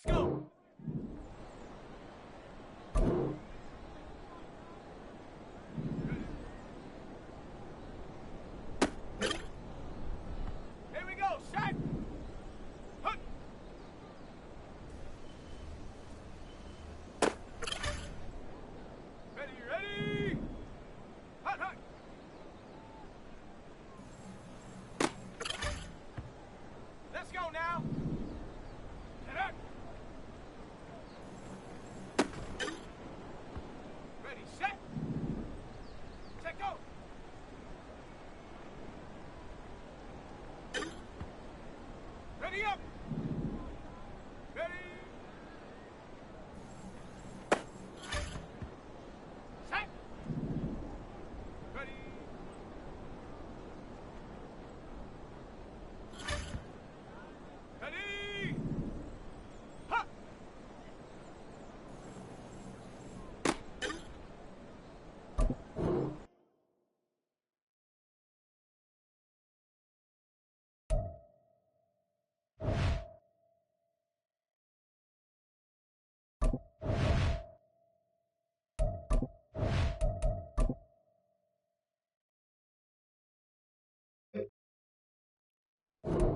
Let's go. Here we go, set. Hut. Ready, ready. Hut, hut. Let's go now. Get up. Ready, set. Set, go. Ready up. Ready. Set. Ready. Ready. Ha.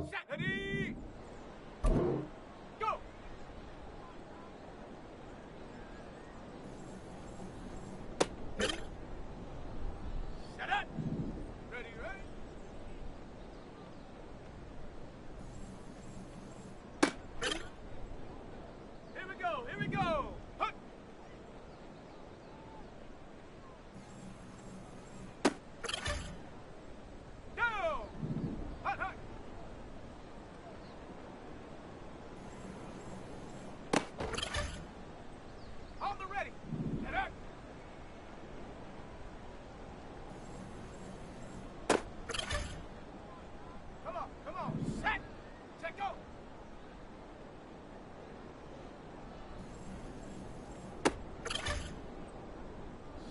Set. Ready. Go. Set up. Ready, ready. Here we go, here we go. Hut. Down. Hut, hut. On the ready. Get up. Come on. Set. Set, go.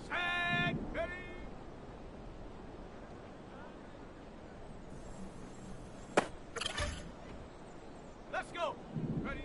Set. Ready. Let's go. Ready.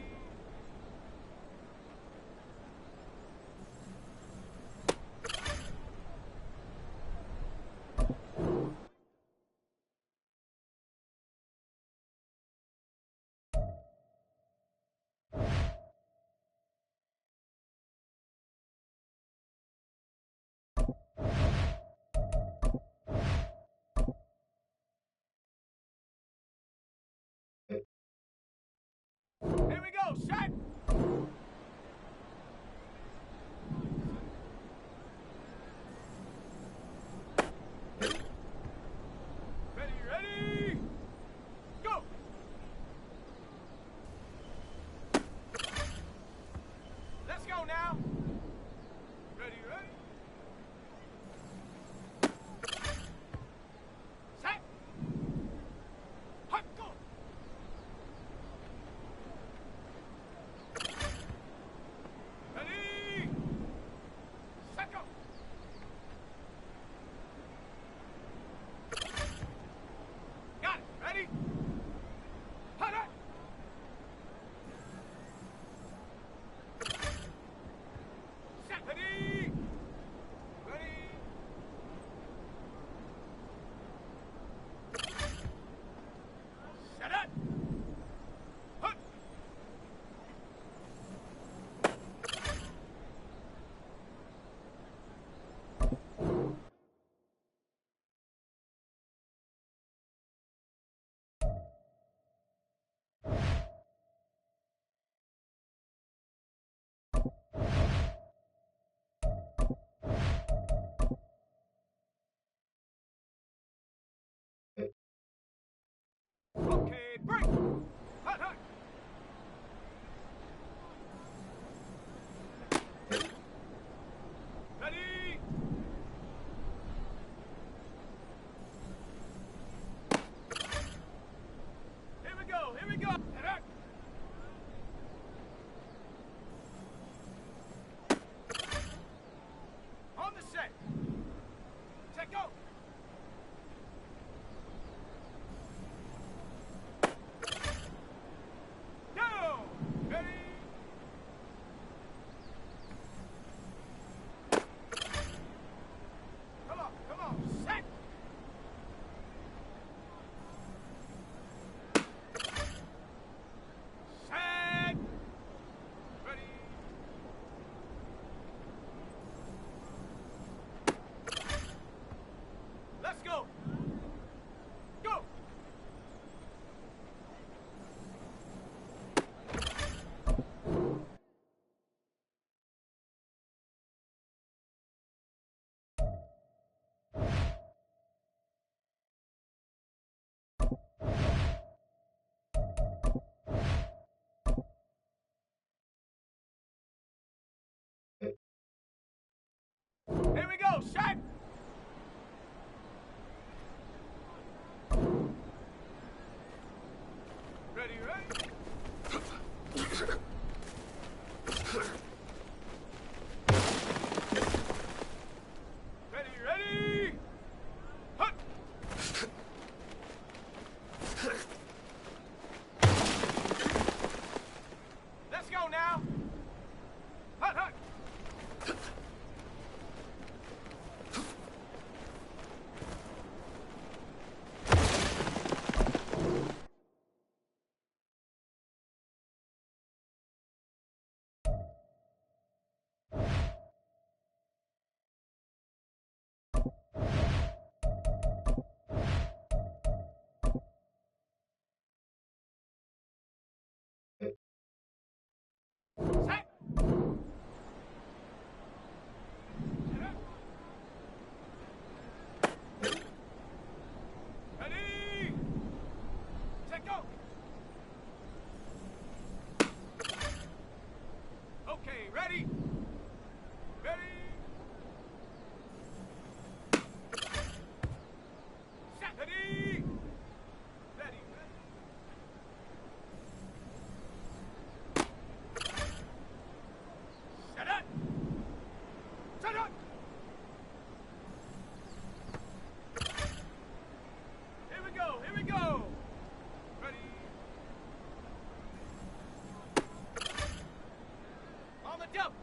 Here we go, set. Ready, ready. Go. Let's go now. Ready, ready. Set. Hut, go. Ready. Set, go. Got it. Ready. Hut, hut. Set. Ready. Ready. Set up. Hut. Okay, break. Hut, hut. Ready. Here we go, here we go. Head up. On the set. Set, go. ready? Ready, ready? Hut! Let's go now. Hut, hut. Set. Ready? Set, go. Okay, ready? Ready? Set. Ready? Ready, ready. Set it. Set it. Here we go, here we go. Ready? On the jump.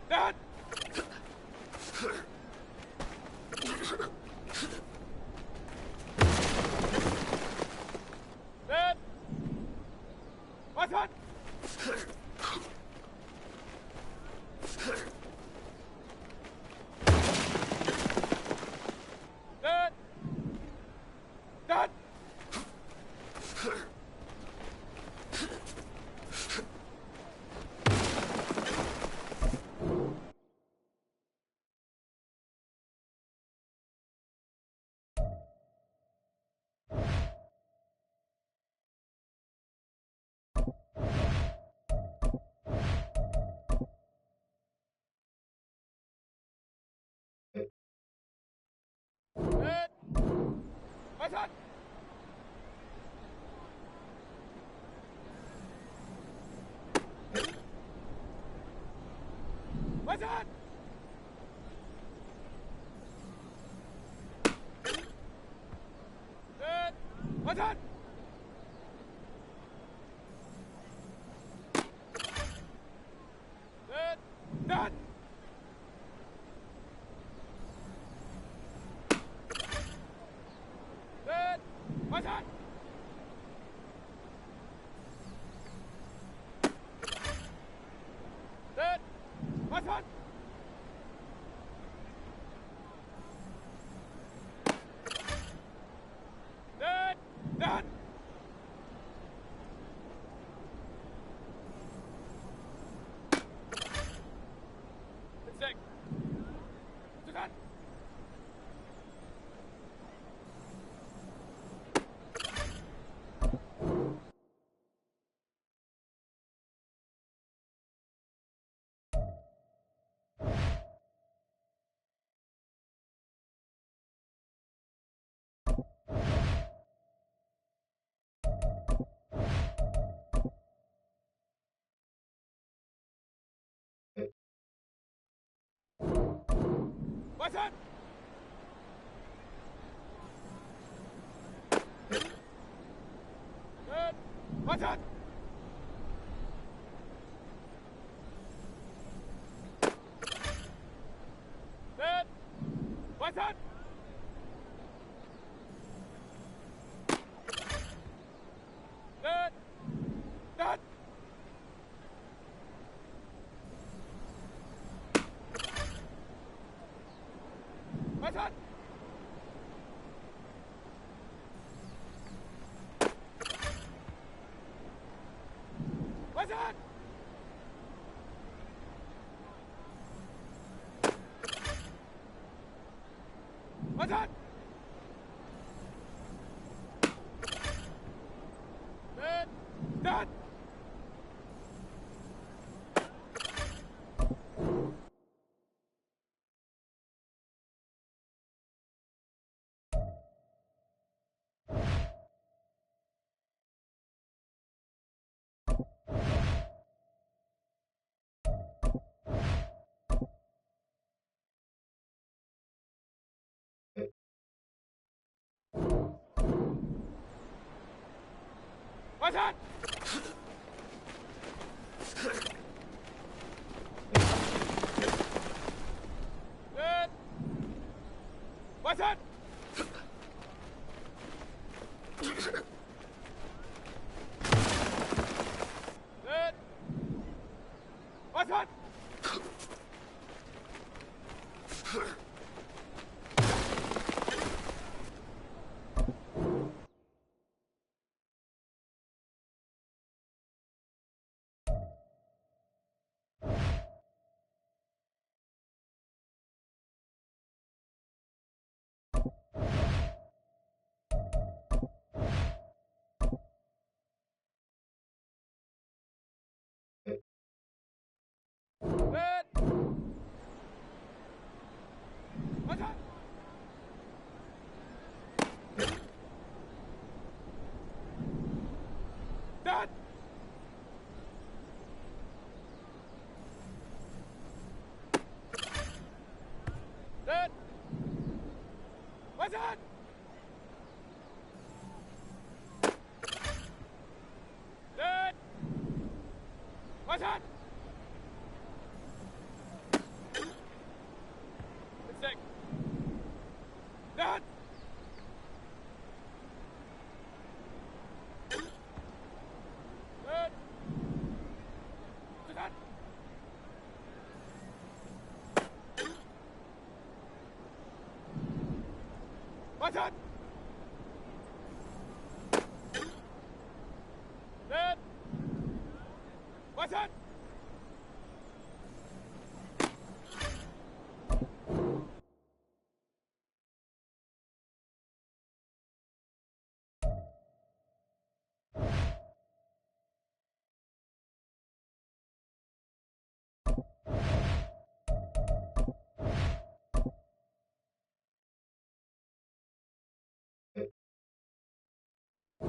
Dad! Dad! What's that? Dad! Dad! Dad! What's that? What's that? Dad! What's that? Dad! Dad! Dad! What's that? Dad! What's that? Dad! Dad! It's sick. It's okay. What's that? Dad! What's that? Dad! What's that? Dad! Dad! What's that? What's that? What's that? Dad! Dad! What's that? Dad! What's that? Dad! What's that? Dad! What's that? Dad! Dad! What's that? Dad! What's that? What's that? Set. What's that?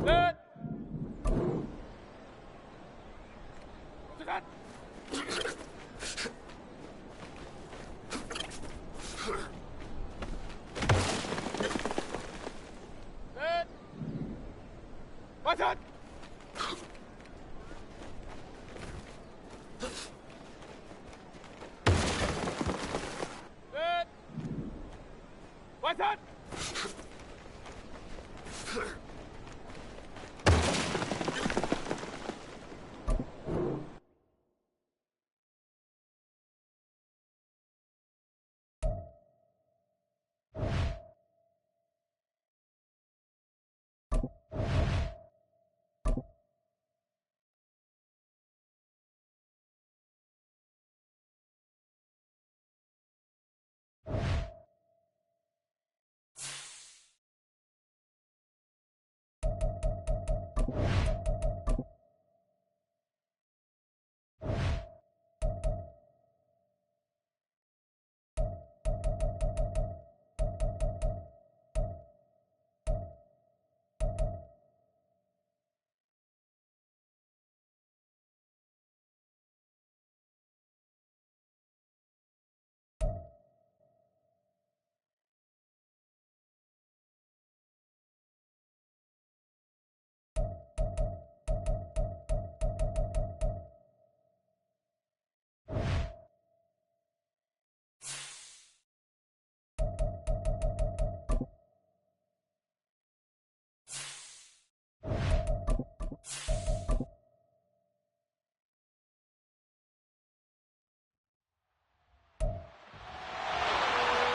Set. What's that? Set. What's that? Set. What's that?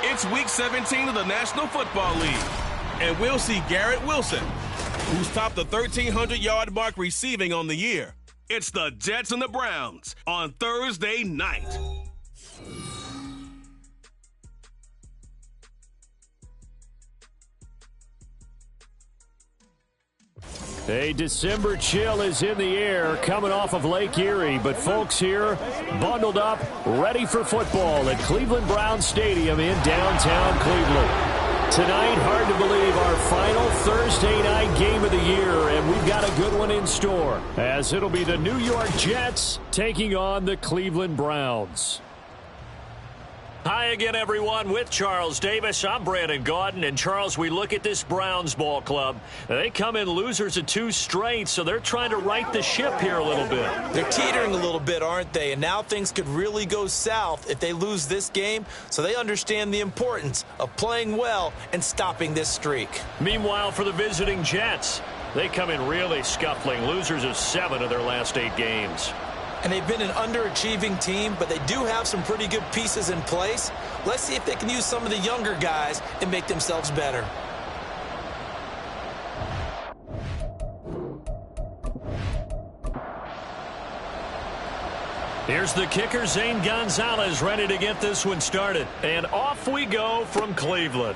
It's Week 17 of the National Football League, and we'll see Garrett Wilson, who's topped the 1,300-yard mark receiving on the year. It's the Jets and the Browns on Thursday night. A December chill is in the air coming off of Lake Erie, but folks here bundled up, ready for football at Cleveland Browns Stadium in downtown Cleveland. Tonight, hard to believe, our final Thursday night game of the year, and we've got a good one in store, as it'll be the New York Jets taking on the Cleveland Browns. Hi again, everyone. With Charles Davis, I'm Brandon Gaudin. And, Charles, we look at this Browns ball club. They come in losers of 2 straight, so they're trying to right the ship here a little bit. They're teetering a little bit, aren't they? And now things could really go south if they lose this game, so they understand the importance of playing well and stopping this streak. Meanwhile, for the visiting Jets, they come in really scuffling, losers of 7 of their last 8 games. And they've been an underachieving team, but they do have some pretty good pieces in place. Let's see if they can use some of the younger guys and make themselves better. Here's the kicker, Zane Gonzalez, ready to get this one started. And off we go from Cleveland.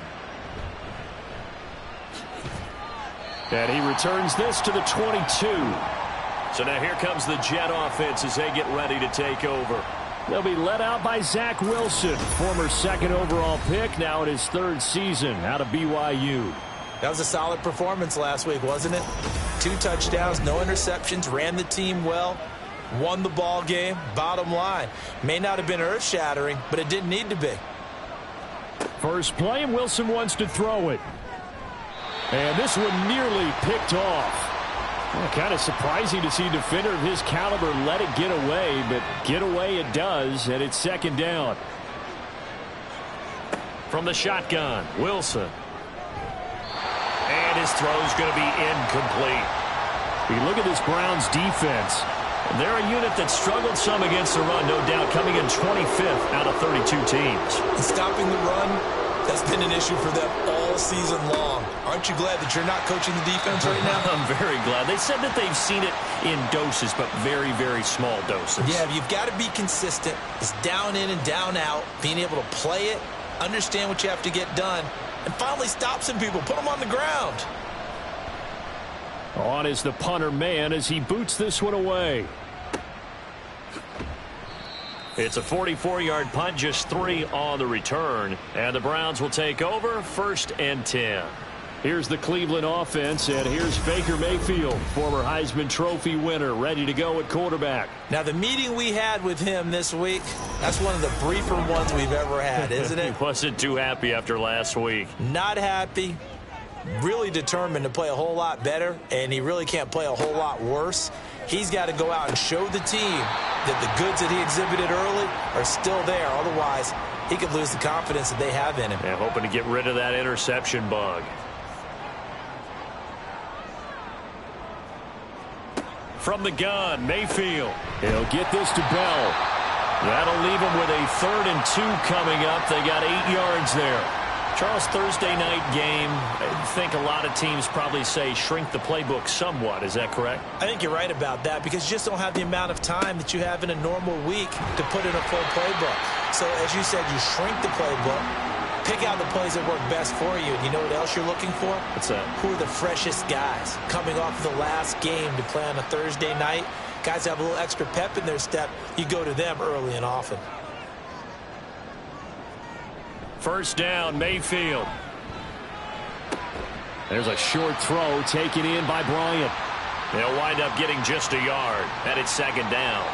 And he returns this to the 22. So now here comes the Jet offense as they get ready to take over. They'll be led out by Zach Wilson, former 2nd overall pick, now in his 3rd season out of BYU. That was a solid performance last week, wasn't it? 2 touchdowns, no interceptions, ran the team well, won the ball game. Bottom line, may not have been earth-shattering, but it didn't need to be. First play, and Wilson wants to throw it. And this one nearly picked off. Well, kind of surprising to see a defender of his caliber let it get away, but get away it does, and it's 2nd down. From the shotgun, Wilson. And his throw's going to be incomplete. We look at this Browns defense. They're a unit that struggled some against the run, no doubt, coming in 25th out of 32 teams. And stopping the run That's been an issue for them all season long. Aren't you glad that you're not coaching the defense right now? I'm very glad. They said that they've seen it in doses, but very, very small doses. Yeah, you've got to be consistent. It's down in and down out, being able to play it, understand what you have to get done, and finally stop some people, put them on the ground. On is the punter man as he boots this one away. It's a 44-yard punt, just 3 on the return. And the Browns will take over, 1st and 10. Here's the Cleveland offense, and here's Baker Mayfield, former Heisman Trophy winner, ready to go at quarterback. Now, the meeting we had with him this week, that's one of the briefer ones we've ever had, isn't it? He wasn't too happy after last week. Not happy. Really determined to play a whole lot better, and he really can't play a whole lot worse. He's got to go out and show the team that the goods that he exhibited early are still there. Otherwise, he could lose the confidence that they have in him. Yeah, hoping to get rid of that interception bug. From the gun, Mayfield. He'll get this to Bell. That'll leave him with a 3rd and 2 coming up. They got 8 yards there. Charles, Thursday night game, I think a lot of teams probably say shrink the playbook somewhat. Is that correct? I think you're right about that because you just don't have the amount of time that you have in a normal week to put in a full playbook. So, as you said, you shrink the playbook, pick out the plays that work best for you. And you know what else you're looking for? What's that? Who are the freshest guys coming off of the last game to play on a Thursday night? Guys have a little extra pep in their step. You go to them early and often. 1st down, Mayfield. There's a short throw taken in by Bryant. They'll wind up getting just a yard, and it's 2nd down.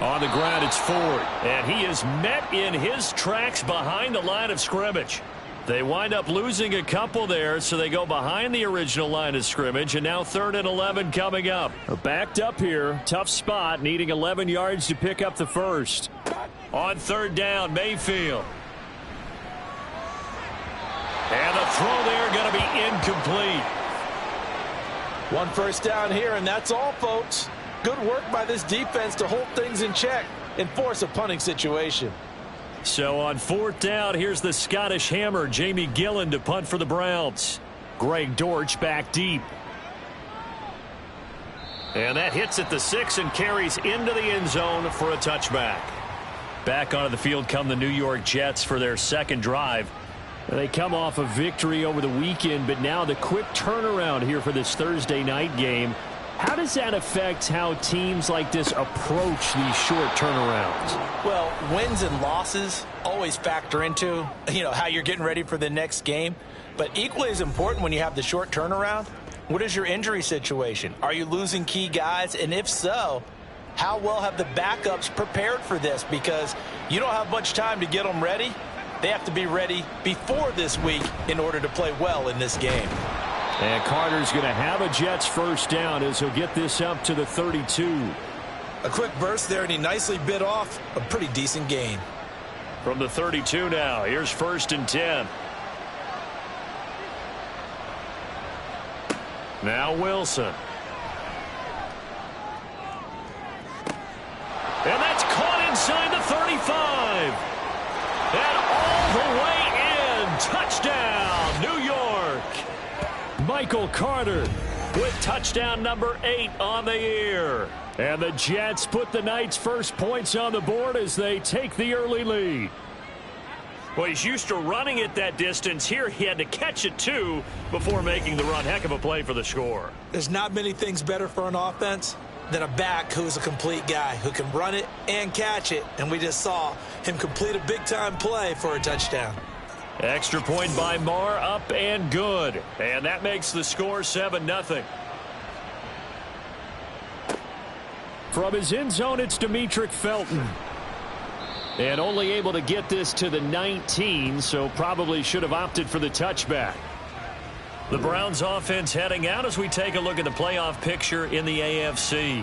On the ground, it's Ford. And he is met in his tracks behind the line of scrimmage. They wind up losing a couple there, so they go behind the original line of scrimmage, and now 3rd and 11 coming up. Backed up here. Tough spot, needing 11 yards to pick up the first. On 3rd down, Mayfield. And the throw there going to be incomplete. 1 first down here, and that's all, folks. Good work by this defense to hold things in check and force a punting situation. So on 4th down, here's the Scottish Hammer, Jamie Gillen, to punt for the Browns. Greg Dortch back deep. And that hits at the 6 and carries into the end zone for a touchback. Back onto the field come the New York Jets for their 2nd drive. They come off a victory over the weekend, but now the quick turnaround here for this Thursday night game. How does that affect how teams like this approach these short turnarounds? Well, wins and losses always factor into, how you're getting ready for the next game. But equally as important when you have the short turnaround, what is your injury situation? Are you losing key guys? And if so, how well have the backups prepared for this? Because you don't have much time to get them ready. They have to be ready before this week in order to play well in this game. And Carter's going to have a Jets 1st down as he'll get this up to the 32. A quick burst there, and he nicely bit off a pretty decent gain. From the 32 now, here's 1st and 10. Now Wilson. And that's caught inside the 35. And all the way in. Touchdown, New York. Michael Carter with touchdown number 8 on the year. And the Jets put the Knights' first points on the board as they take the early lead. Well, he's used to running it that distance. Here he had to catch it, too, before making the run. Heck of a play for the score. There's not many things better for an offense than a back who's a complete guy who can run it and catch it. And we just saw him complete a big-time play for a touchdown. Extra point by Marr, up and good. And that makes the score 7-0. From his end zone, it's Demetric Felton. And only able to get this to the 19, so probably should have opted for the touchback. The Browns offense heading out as we take a look at the playoff picture in the AFC.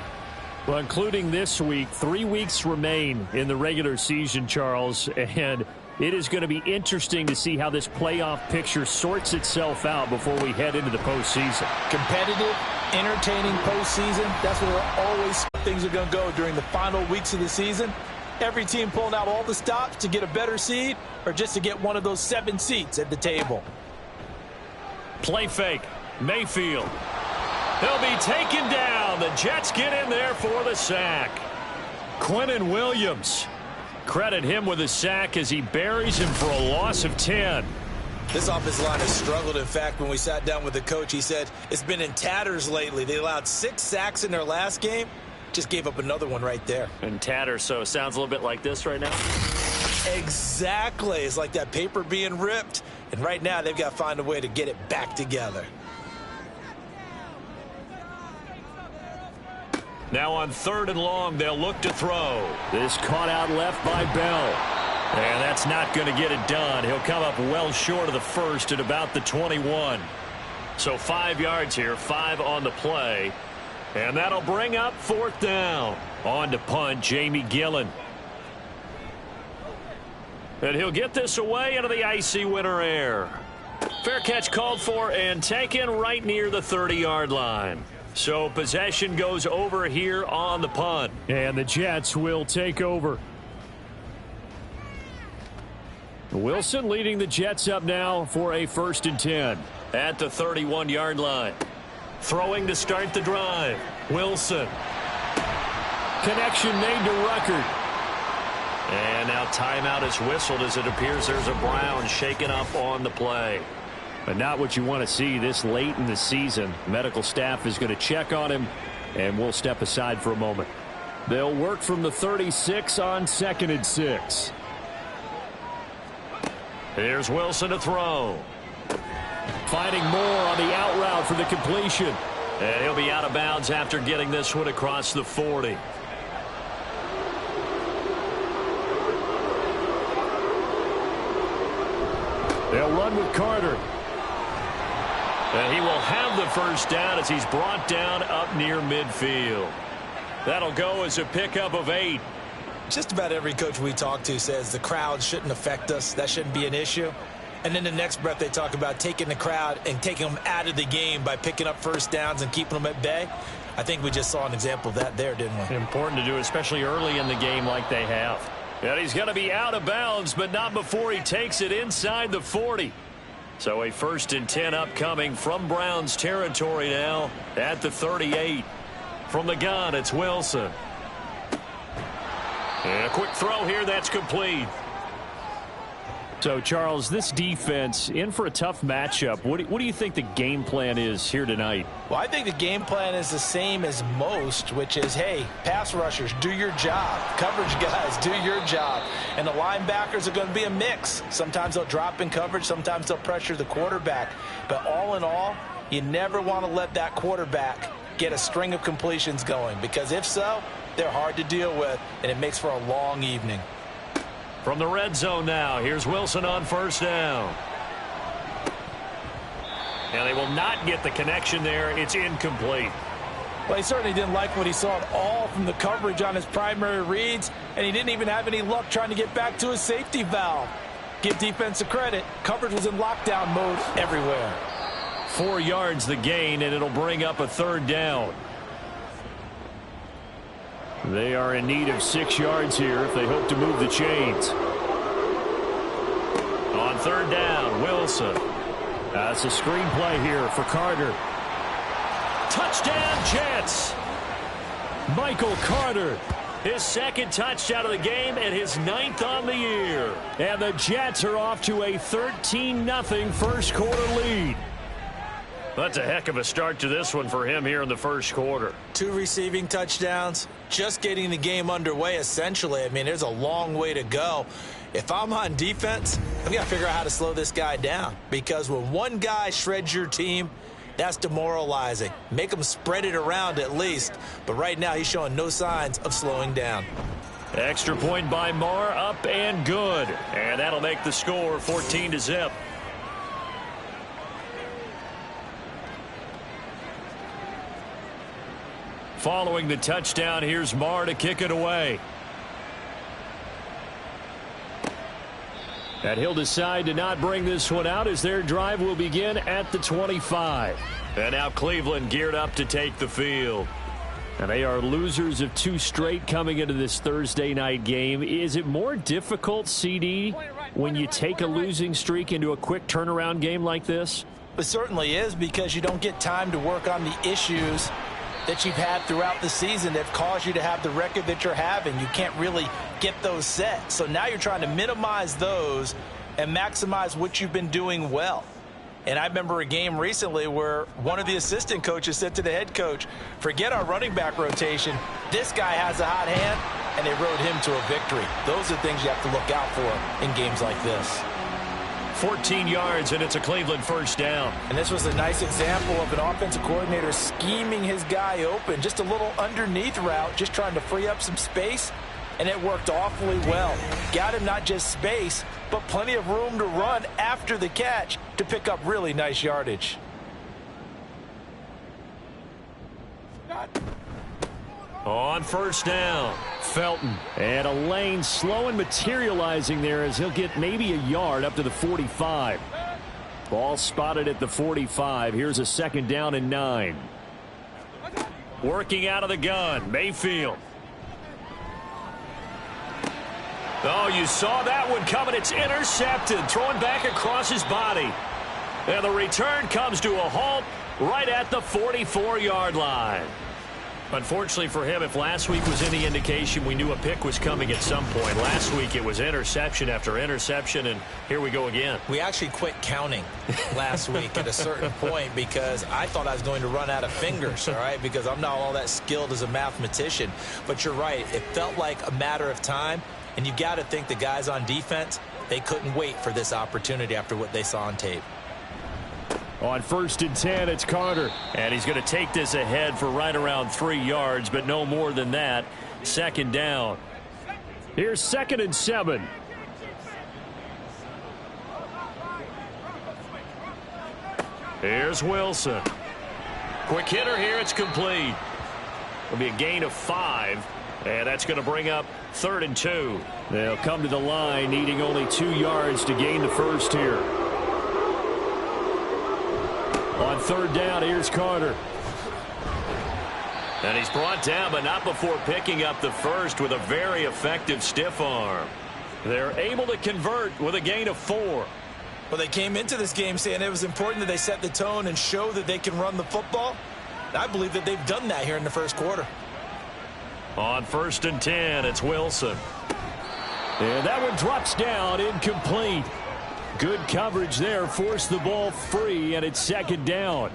Well, including this week, 3 weeks remain in the regular season, Charles, and it is going to be interesting to see how this playoff picture sorts itself out before we head into the postseason. Competitive, entertaining postseason. That's where always things are going to go during the final weeks of the season. Every team pulling out all the stops to get a better seed or just to get one of those 7 seats at the table. Play fake. Mayfield. He'll be taken down. The Jets get in there for the sack. Quinnen Williams. Credit him with a sack as he buries him for a loss of 10. This offensive line has struggled. In fact, when we sat down with the coach, he said it's been in tatters lately. They allowed 6 sacks in their last game. Just gave up another one right there. In tatters, so it sounds a little bit like this right now? Exactly. It's like that paper being ripped. And right now, they've got to find a way to get it back together. Now on 3rd and long, they'll look to throw. This caught out left by Bell. And that's not going to get it done. He'll come up well short of the first at about the 21. So 5 yards here, 5 on the play. And that'll bring up 4th down. On to punt, Jamie Gillen. And he'll get this away into the icy winter air. Fair catch called for and taken right near the 30-yard line. So possession goes over here on the punt. And the Jets will take over. Wilson leading the Jets up now for a 1st and 10. At the 31-yard line. Throwing to start the drive. Wilson. Connection made to Ruckert. And now timeout is whistled as it appears there's a Brown shaken up on the play. But not what you want to see this late in the season. Medical staff is going to check on him, and we'll step aside for a moment. They'll work from the 36 on 2nd and 6. Here's Wilson to throw. Finding Moore on the out route for the completion. And he'll be out of bounds after getting this one across the 40. They'll run with Carter. And he will have the 1st down as he's brought down up near midfield. That'll go as a pickup of 8. Just about every coach we talk to says the crowd shouldn't affect us. That shouldn't be an issue. And then the next breath they talk about taking the crowd and taking them out of the game by picking up 1st downs and keeping them at bay. I think we just saw an example of that there, didn't we? Important to do, especially early in the game like they have. And he's going to be out of bounds, but not before he takes it inside the 40. So a 1st and 10 upcoming from Browns territory now at the 38. From the gun, it's Wilson. And a quick throw here, that's complete. So, Charles, this defense in for a tough matchup. What do you think the game plan is here tonight? Well, I think the game plan is the same as most, which is, hey, pass rushers, do your job. Coverage guys, do your job. And the linebackers are going to be a mix. Sometimes they'll drop in coverage. Sometimes they'll pressure the quarterback. But all in all, you never want to let that quarterback get a string of completions going, because if so, they're hard to deal with, and it makes for a long evening. From the red zone now, here's Wilson on 1st down. And they will not get the connection there. It's incomplete. Well, he certainly didn't like what he saw at all from the coverage on his primary reads, and he didn't even have any luck trying to get back to his safety valve. Give defense a credit. Coverage was in lockdown mode everywhere. 4 yards the gain, and it'll bring up a 3rd down. They are in need of 6 yards here if they hope to move the chains. On 3rd down, Wilson. That's a screenplay here for Carter. Touchdown, Jets. Michael Carter. His 2nd touchdown of the game and his 9th on the year. And the Jets are off to a 13-0 first quarter lead. That's a heck of a start to this one for him here in the first quarter. 2 receiving touchdowns, just getting the game underway essentially. I mean, there's a long way to go. If I'm on defense, I've got to figure out how to slow this guy down, because when one guy shreds your team, that's demoralizing. Make him spread it around at least. But right now, he's showing no signs of slowing down. Extra point by Marr, up and good. And that'll make the score 14-0. Following the touchdown, here's Marr to kick it away. And he'll decide to not bring this one out as their drive will begin at the 25. And now Cleveland geared up to take the field. And they are losers of 2 straight coming into this Thursday night game. Is it more difficult, CD, when you take a losing streak into a quick turnaround game like this? It certainly is, because you don't get time to work on the issues that you've had throughout the season that have caused you to have the record that you're having. You can't really get those set. So now you're trying to minimize those and maximize what you've been doing well. And I remember a game recently where one of the assistant coaches said to the head coach, forget our running back rotation. This guy has a hot hand, and they rode him to a victory. Those are things you have to look out for in games like this. 14 yards, and it's a Cleveland first down. And this was a nice example of an offensive coordinator scheming his guy open. Just a little underneath route, just trying to free up some space, and it worked awfully well. Got him not just space, but plenty of room to run after the catch to pick up really nice yardage. On first down, Felton. And a lane slow and materializing there as he'll get maybe a yard up to the 45. Ball spotted at the 45. Here's a 2nd down and 9. working out of the gun, Mayfield. Oh, you saw that one coming. It's intercepted, throwing back across his body. And the return comes to a halt right at the 44-yard line. Unfortunately for him, if last week was any indication, we knew a pick was coming at some point. Last week it was interception after interception, and here we go again. We actually quit counting last week at a certain point because I thought I was going to run out of fingers, all right, because I'm not all that skilled as a mathematician. But you're right. It felt like a matter of time, and you got to think the guys on defense, they couldn't wait for this opportunity after what they saw on tape. On 1st and 10, it's Carter. And he's going to take this ahead for right around 3 yards, but no more than that. 2nd down. Here's 2nd and 7. Here's Wilson. Quick hitter here. It's complete. It'll be a gain of 5. And that's going to bring up 3rd and 2. They'll come to the line, needing only 2 yards to gain the first here. On 3rd down, here's Carter. And he's brought down, but not before picking up the first with a very effective stiff arm. They're able to convert with a gain of 4. Well, they came into this game saying it was important that they set the tone and show that they can run the football. I believe that they've done that here in the first quarter. On 1st and 10, it's Wilson. And that one drops down, incomplete. Good coverage there, forced the ball free, and it's 2nd down.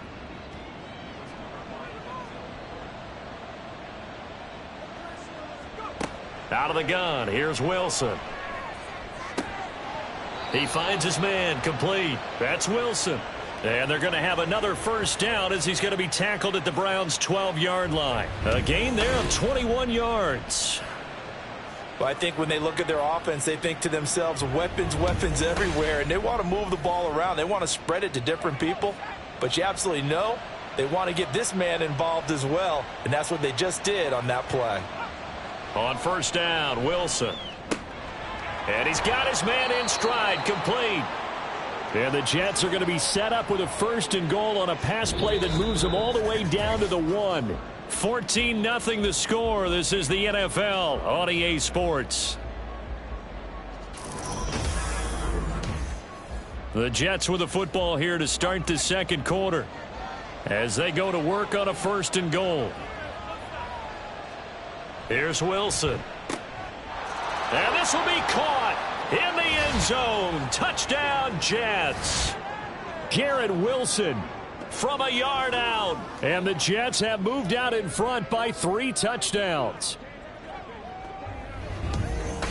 Out of the gun, here's Wilson. He finds his man, complete. That's Wilson. And they're going to have another first down as he's going to be tackled at the Browns' 12-yard line. A gain there of 21 yards. Well, I think when they look at their offense, they think to themselves, weapons, weapons everywhere, and they want to move the ball around. They want to spread it to different people, but you absolutely know they want to get this man involved as well, and that's what they just did on that play. On 1st down, Wilson. And he's got his man in stride, complete. And the Jets are going to be set up with a 1st and goal on a pass play that moves them all the way down to the 1. 14-0 the score. This is the NFL on EA Sports. The Jets with the football here to start the 2nd quarter as they go to work on a 1st and goal. Here's Wilson. And this will be caught in the end zone. Touchdown, Jets. Garrett Wilson from a yard out. And the Jets have moved out in front by 3 touchdowns.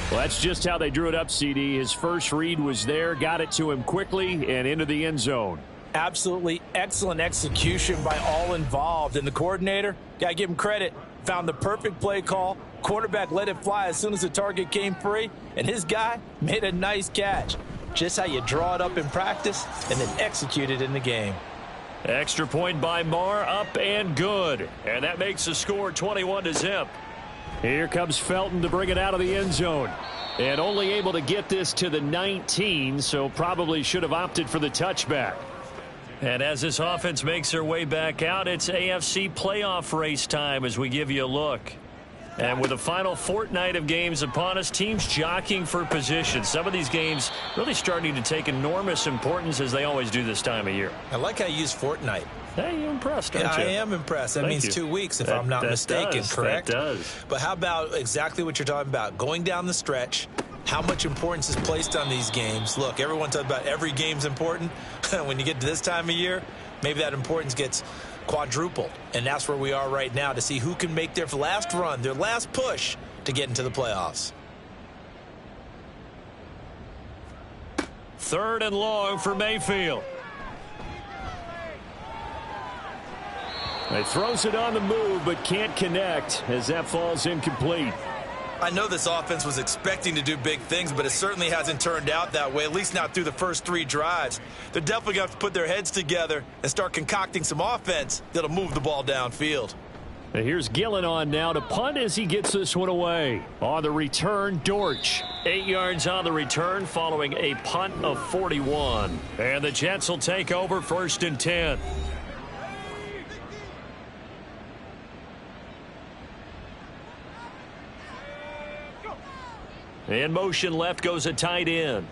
Well, that's just how they drew it up, CD. His first read was there, got it to him quickly, and into the end zone. Absolutely excellent execution by all involved. And the coordinator, got to give him credit, found the perfect play call. Quarterback let it fly as soon as the target came free, and his guy made a nice catch. Just how you draw it up in practice and then execute it in the game. Extra point by Marr, up and good. And that makes the score 21-0. Here comes Felton to bring it out of the end zone. And only able to get this to the 19, so probably should have opted for the touchback. And as this offense makes their way back out, it's AFC playoff race time as we give you a look. And with the final fortnight of games upon us, teams jockeying for position. Some of these games really starting to take enormous importance as they always do this time of year. I like how you use fortnight. Hey, you're impressed, aren't you? I am impressed. That means 2 weeks, if I'm not mistaken, correct? That does. But how about exactly what you're talking about? Going down the stretch, how much importance is placed on these games? Look, everyone talks about every game's important. When you get to this time of year, maybe that importance gets quadrupled. And that's where we are right now to see who can make their last run, their last push to get into the playoffs. 3rd and long for Mayfield. He throws it on the move but can't connect as that falls incomplete. I know this offense was expecting to do big things, but it certainly hasn't turned out that way, at least not through the first 3 drives. They're definitely going to have to put their heads together and start concocting some offense that'll move the ball downfield. And here's Gillen on now to punt as he gets this one away. On the return, Dortch. 8 yards on the return following a punt of 41. And the Jets will take over 1st and 10. In motion left goes a tight end.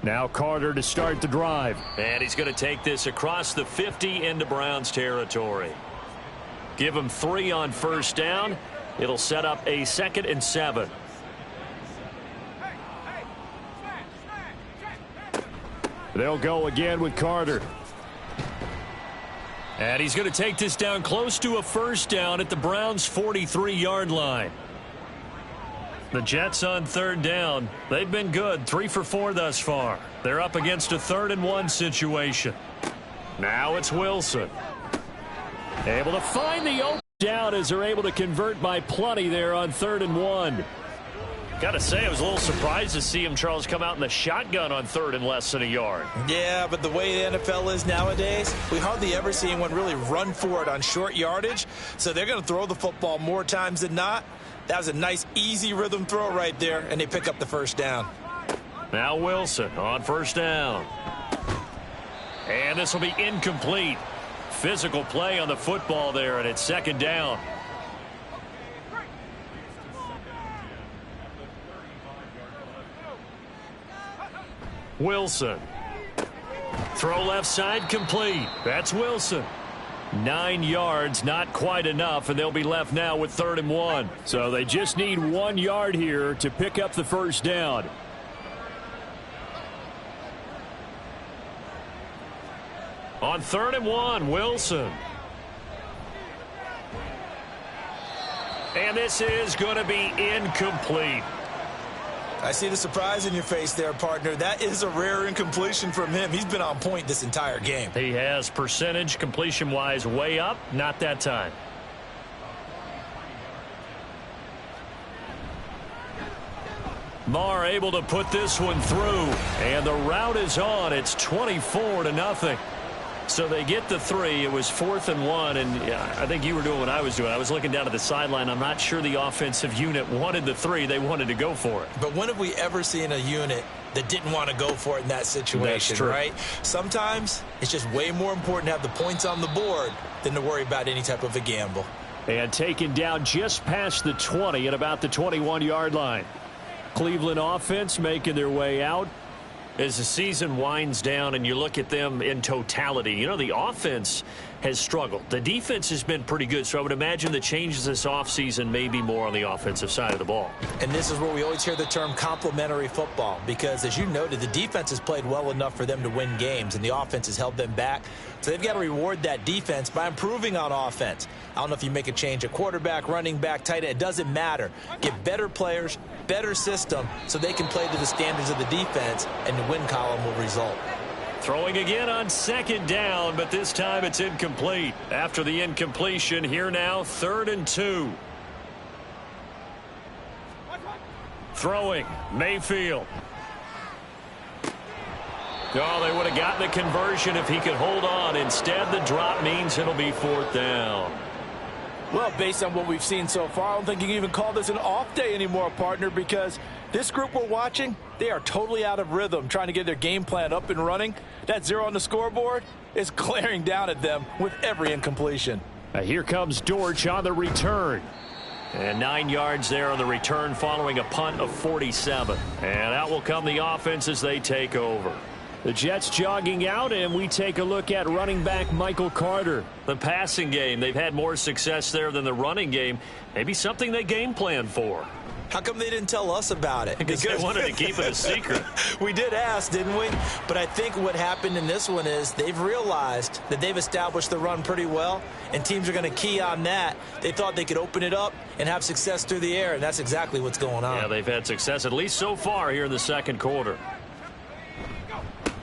Now Carter to start the drive. And he's going to take this across the 50 into Browns territory. Give him 3 on 1st down. It'll set up a 2nd and 7. They'll go again with Carter. And he's going to take this down close to a 1st down at the Browns' 43-yard line. The Jets on 3rd down. They've been good, 3 for 4 thus far. They're up against a 3rd and 1 situation. Now it's Wilson. Able to find the open down as they're able to convert by plenty there on 3rd and 1. Got to say, I was a little surprised to see him, Charles, come out in the shotgun on 3rd and less than a yard. Yeah, but the way the NFL is nowadays, we hardly ever see anyone really run for it on short yardage. So they're going to throw the football more times than not. That was a nice, easy rhythm throw right there, and they pick up the 1st down. Now Wilson on 1st down. And this will be incomplete. Physical play on the football there, and it's 2nd down. Wilson. Throw left side complete. That's Wilson. 9 yards, not quite enough, and they'll be left now with 3rd and 1. So they just need 1 yard here to pick up the 1st down. On 3rd and 1, Wilson. And this is going to be incomplete. I see the surprise in your face there, partner. That is a rare incompletion from him. He's been on point this entire game. He has percentage completion-wise way up. Not that time. Marr able to put this one through. And the route is on. It's 24-0. So they get the 3. It was 4th and 1, and I think you were doing what I was doing. I was looking down at the sideline. I'm not sure the offensive unit wanted the 3. They wanted to go for it. But when have we ever seen a unit that didn't want to go for it in that situation, right? Sometimes it's just way more important to have the points on the board than to worry about any type of a gamble. And taken down just past the 20 at about the 21-yard line. Cleveland offense making their way out. As the season winds down and you look at them in totality, you know, the offense has struggled. The defense has been pretty good, so I would imagine the changes this offseason may be more on the offensive side of the ball. And this is where we always hear the term complementary football because, as you noted, the defense has played well enough for them to win games, and the offense has held them back. So they've got to reward that defense by improving on offense. I don't know if you make a change at quarterback, running back, tight end. It doesn't matter. Get better players, better system, so they can play to the standards of the defense, and the win column will result. Throwing again on 2nd down, but this time it's incomplete. After the incompletion, here now, 3rd and 2. Throwing, Mayfield. Oh, they would have gotten the conversion if he could hold on. Instead, the drop means it'll be 4th down. Well, based on what we've seen so far, I don't think you can even call this an off day anymore, partner, because This group we're watching, they are totally out of rhythm trying to get their game plan up and running. That 0 on the scoreboard is glaring down at them with every incompletion. Here comes Dortch on the return. And 9 yards there on the return following a punt of 47. And out will come the offense as they take over. The Jets jogging out, and we take a look at running back Michael Carter. The passing game, they've had more success there than the running game. Maybe something they game plan for. How come they didn't tell us about it? Because they wanted to keep it a secret. We did ask, didn't we? But I think what happened in this one is they've realized that they've established the run pretty well, and teams are going to key on that. They thought they could open it up and have success through the air, and that's exactly what's going on. Yeah, they've had success, at least so far here in the second quarter.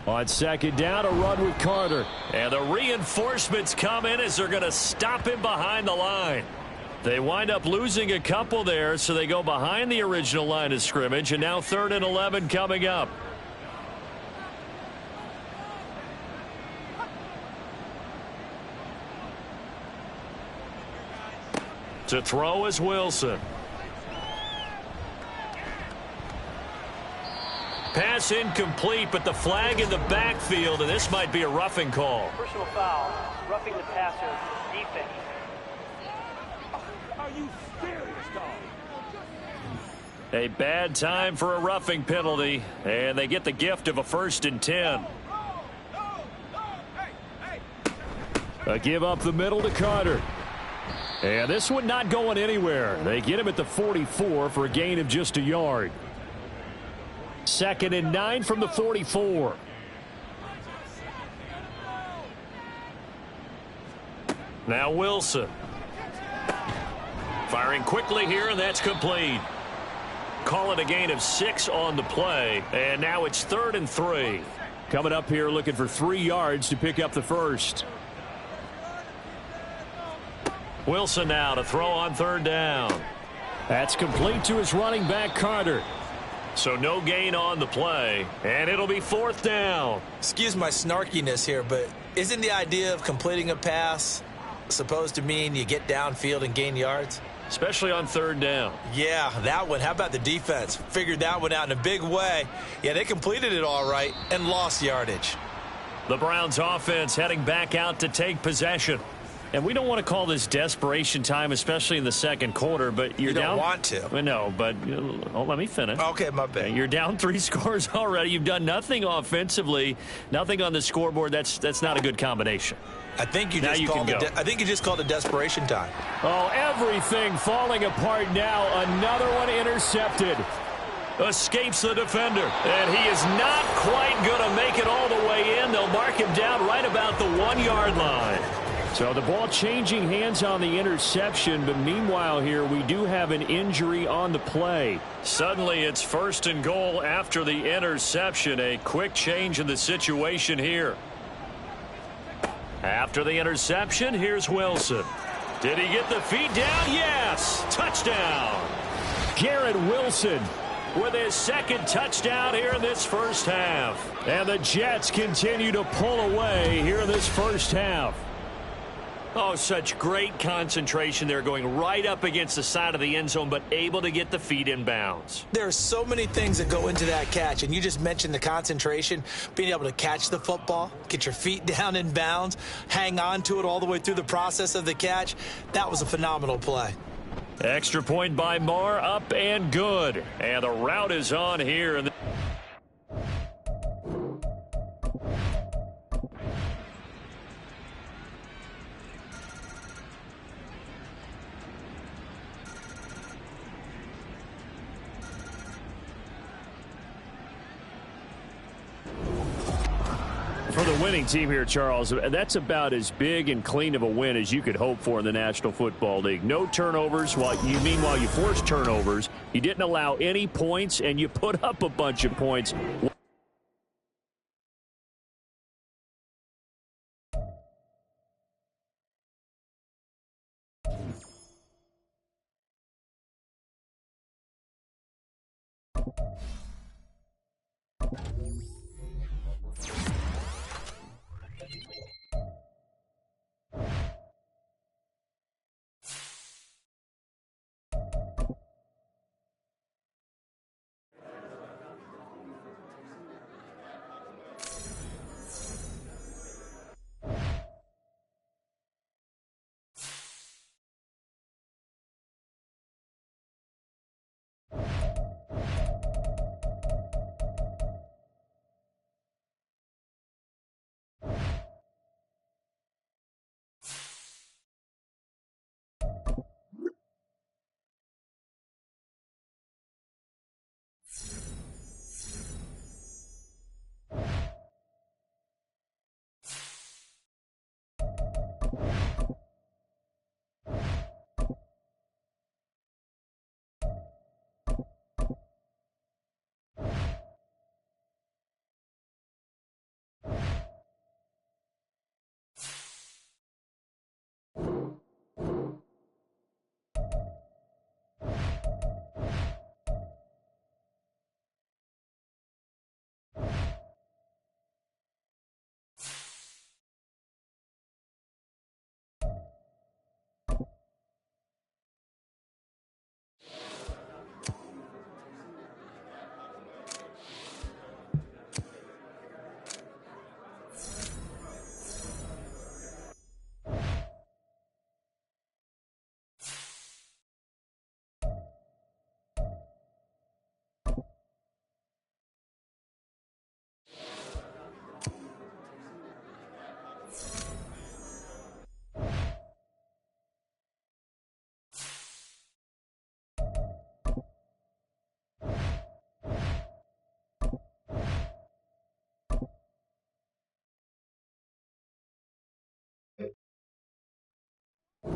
On second down, a run with Carter. And the reinforcements come in as they're going to stop him behind the line. They wind up losing a couple there, so they go behind the original line of scrimmage, and now 3rd and 11 coming up. To throw is Wilson. Pass incomplete, but the flag in the backfield, and this might be a roughing call. Personal foul, roughing the passer, defense. Are you serious, dog? A bad time for a roughing penalty, and they get the gift of a 1st and 10. A give up the middle to Carter. And this one not going anywhere. They get him at the 44 for a gain of just a yard. 2nd and 9 from the 44. Now Wilson. Firing quickly here, and that's complete. Call it a gain of 6 on the play, and now it's 3rd and 3. Coming up here looking for 3 yards to pick up the first. Wilson now to throw on 3rd down. That's complete to his running back, Carter. So no gain on the play, and it'll be 4th down. Excuse my snarkiness here, but isn't the idea of completing a pass supposed to mean you get downfield and gain yards? Especially on 3rd down. Yeah, that one. How about the defense? Figured that one out in a big way. Yeah, they completed it all right and lost yardage. The Browns offense heading back out to take possession. And we don't want to call this desperation time, especially in the second quarter, but you're down. You don't want to. No, but let me finish. Okay, my bad. You're down 3 scores already. You've done nothing offensively, nothing on the scoreboard. That's not a good combination. I think you just called it desperation time. Oh, everything falling apart now. Another one intercepted. Escapes the defender, and he is not quite going to make it all the way in. They'll mark him down right about the 1-yard line. So the ball changing hands on the interception, but meanwhile here we do have an injury on the play. Suddenly it's 1st and goal after the interception. A quick change in the situation here. After the interception, here's Wilson. Did he get the feet down? Yes! Touchdown! Garrett Wilson with his 2nd touchdown here in this first half. And the Jets continue to pull away here in this first half. Oh, such great concentration there, going right up against the side of the end zone, but able to get the feet in bounds. There are so many things that go into that catch, and you just mentioned the concentration, being able to catch the football, get your feet down in bounds, hang on to it all the way through the process of the catch. That was a phenomenal play. Extra point by Marr, up and good. And the route is on here. For the winning team here, Charles, that's about as big and clean of a win as you could hope for in the National Football League. No turnovers. Meanwhile, you forced turnovers. You didn't allow any points, and you put up a bunch of points.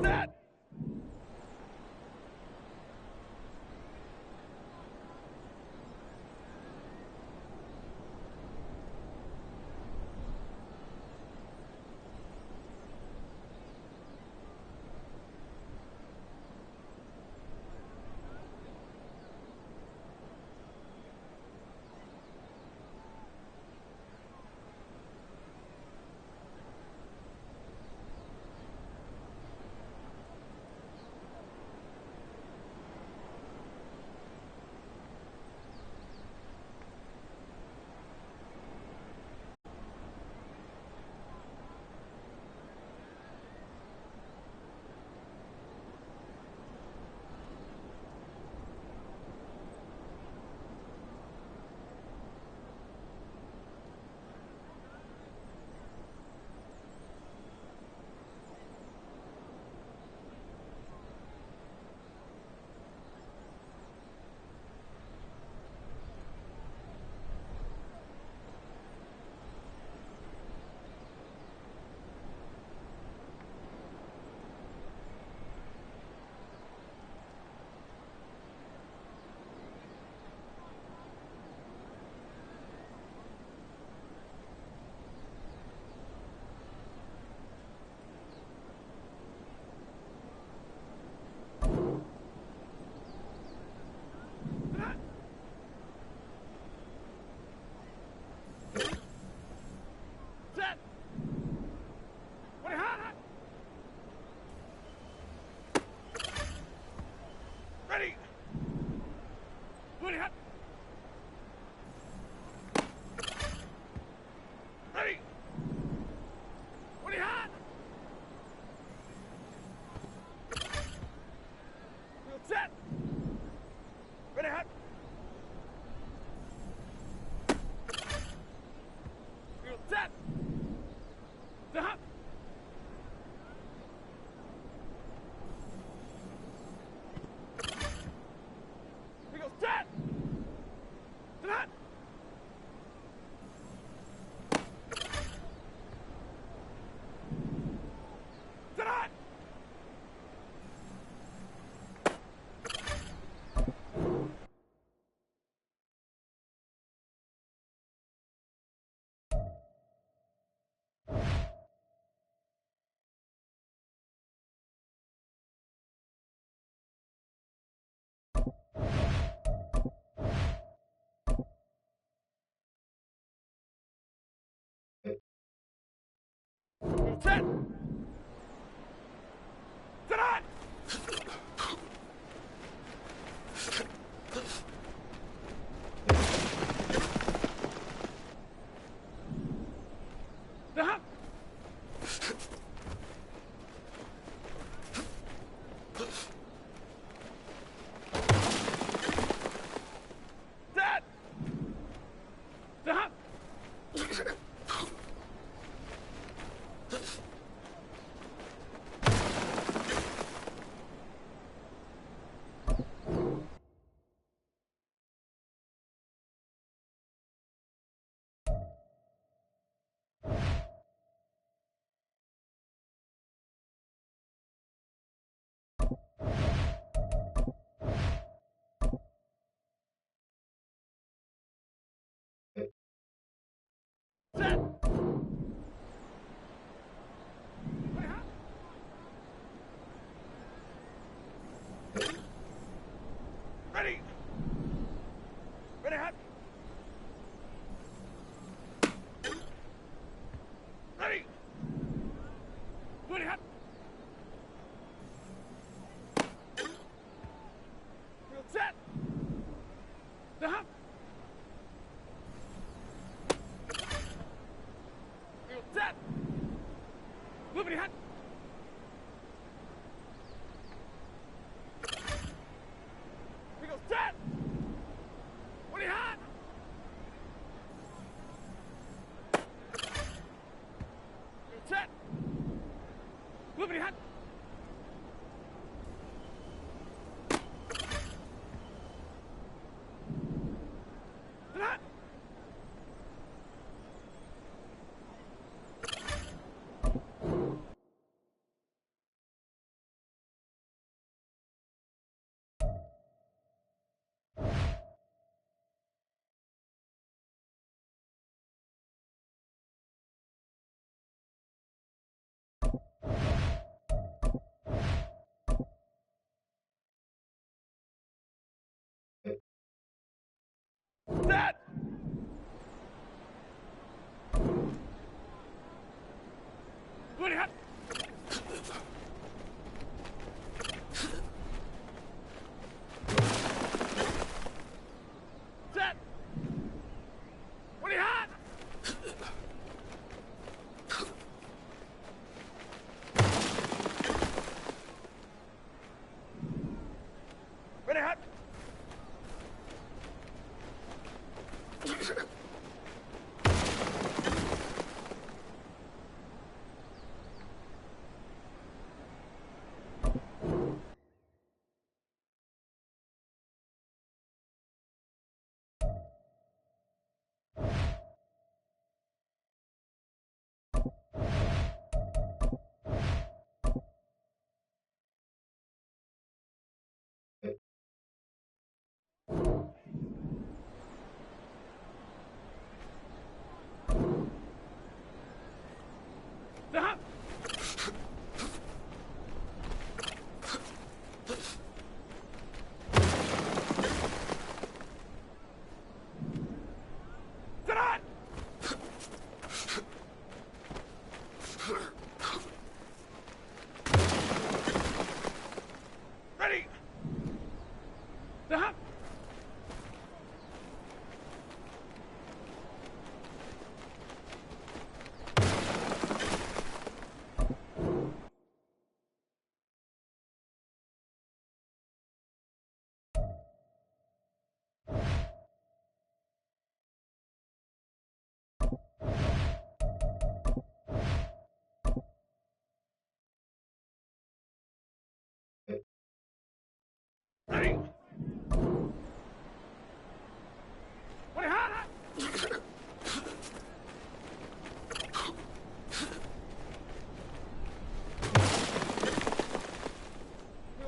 Set! Set! Ready, hot! Ready! Ready, hot! Ready! Ready, hot! Set! Ready, hot! Set! Hot! We go set! Hot! Set hot! Set! Set hot! Set! Set! Set! Set. Ready, hot. Ready. Ready, hot. Ready. Ready, hot. Set. The hop. Set. Loopity hot. We go set. Woody hot. Set. Loopity hot. Hot. Set. Woody hot. Set. Woody hot. Ready hot. The hop. Sit on. Ready. The hop. Ready. Ready, hot, hot.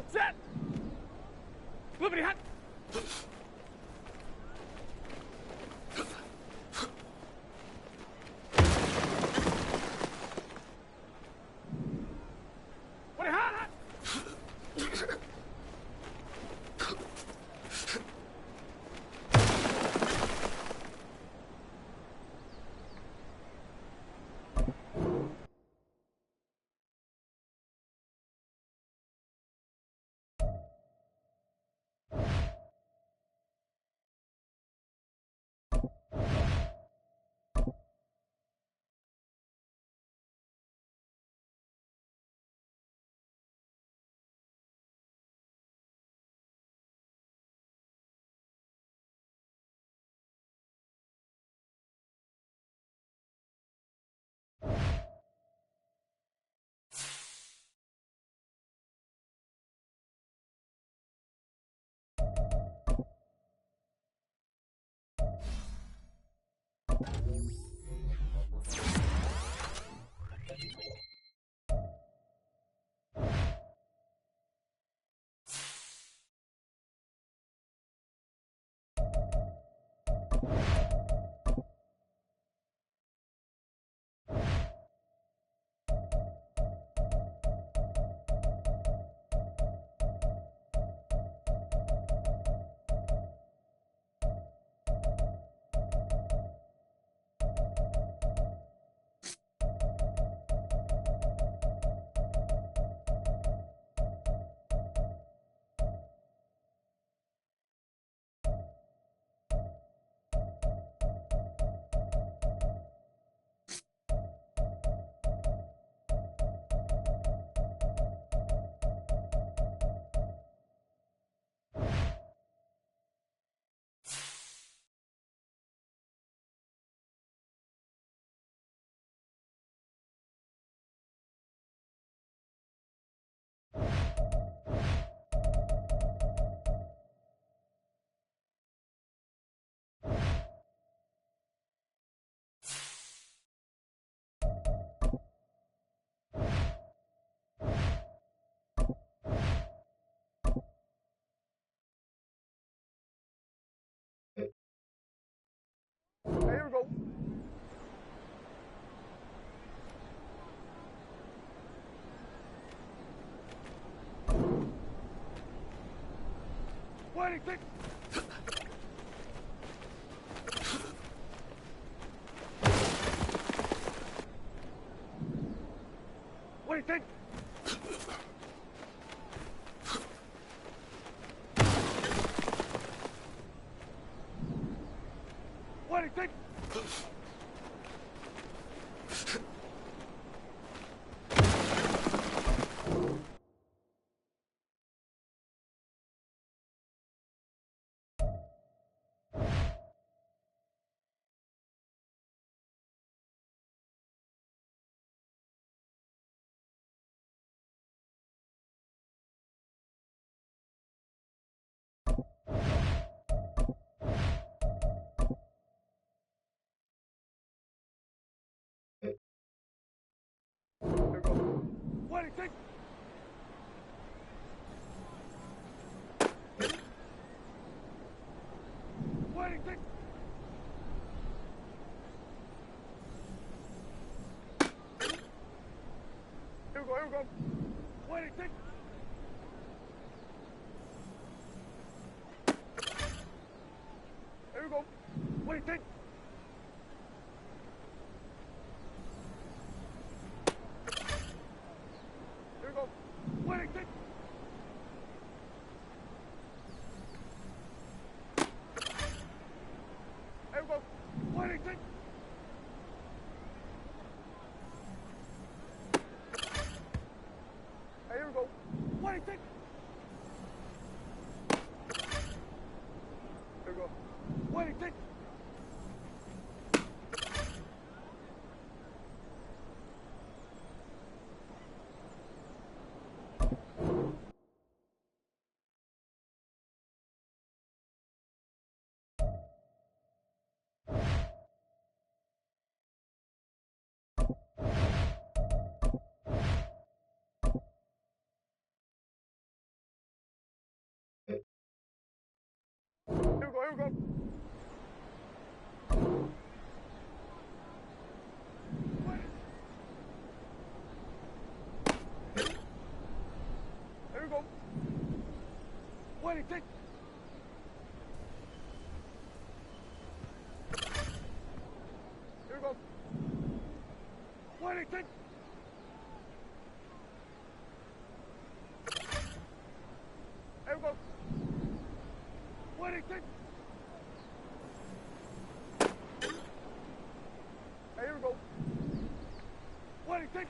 Set. Loopity hot. Ready, hot, hot. Here we go. What do you think? What do you think? What do you think? What do you think? What do you think? Here we go, here we go. What do you think? Here we go. What do you think? Here we go. What do you think? Here we go. What do you think? Here we go. What do you think? Here we go. What do you think? Here we go, here we go. Here we go. What do you think? Here we go. What do you think? Here we go. What do you think? Here we go. What do you think?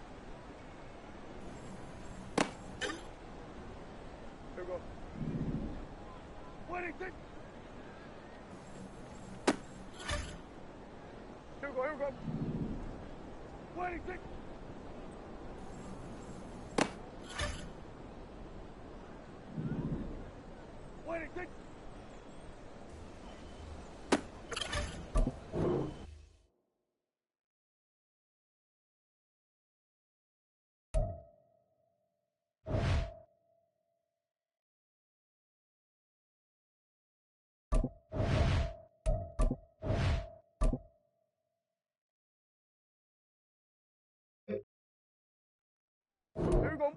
Here we go. What do you think? Here we go, here we go. What do you think? What do you think? Here we go.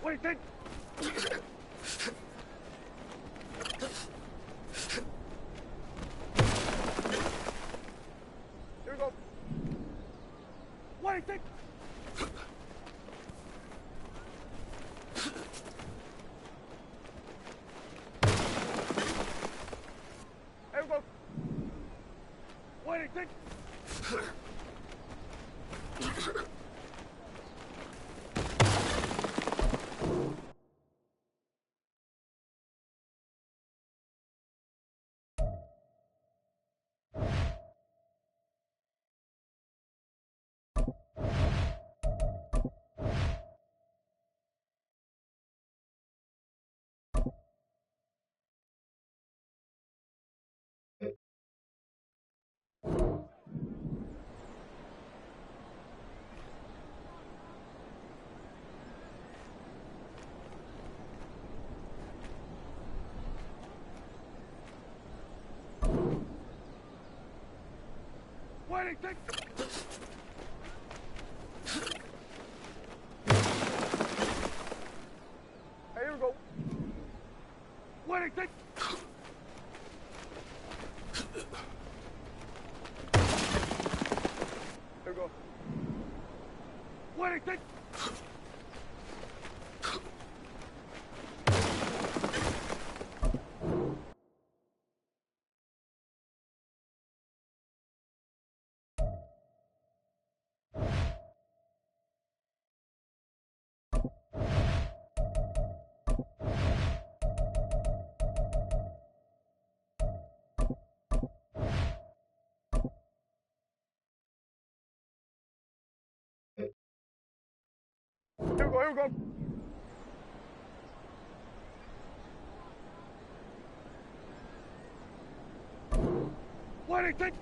What do you think? Here we go. What do you think? Here we go. What do you think? take? Hey, here we go. What do you think? Here we go. What do you think? Here we go, here we go. What do you think?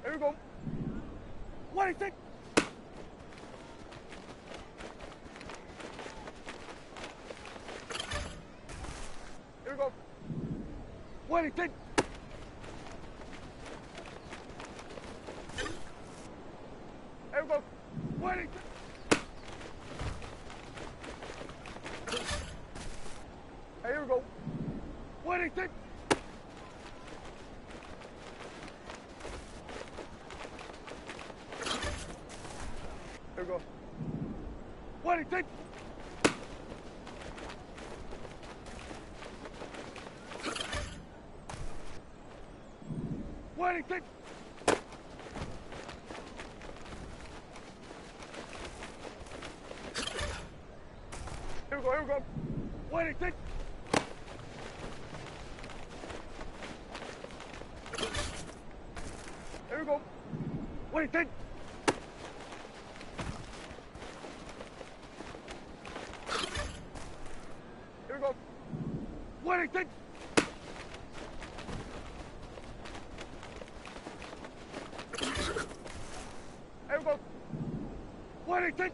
Here we go. What do you think? Here we go. What do you think? Here we go. What do you think? Hey, here we go. What do you think? Here we go. What do you think? What do you think? Here we go, here we go. What do you think? Here we go. What do you think? Here we go. What do you think? Here we go. What do you think?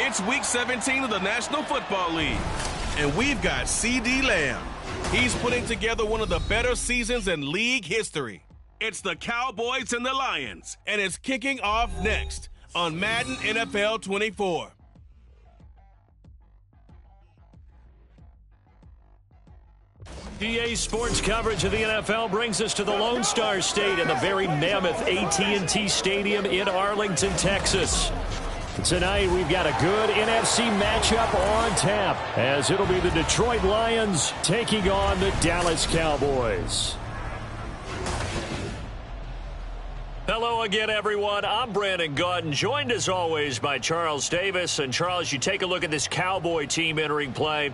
It's Week 17 of the National Football League, and we've got C.D. Lamb. He's putting together one of the better seasons in league history. It's the Cowboys and the Lions, and it's kicking off next on Madden NFL 24. EA Sports coverage of the NFL brings us to the Lone Star State in the very mammoth AT&T Stadium in Arlington, Texas. Tonight, we've got a good NFC matchup on tap, as it'll be the Detroit Lions taking on the Dallas Cowboys. Hello again, everyone. I'm Brandon Gaudin, joined as always by Charles Davis. And Charles, you take a look at this Cowboy team entering play.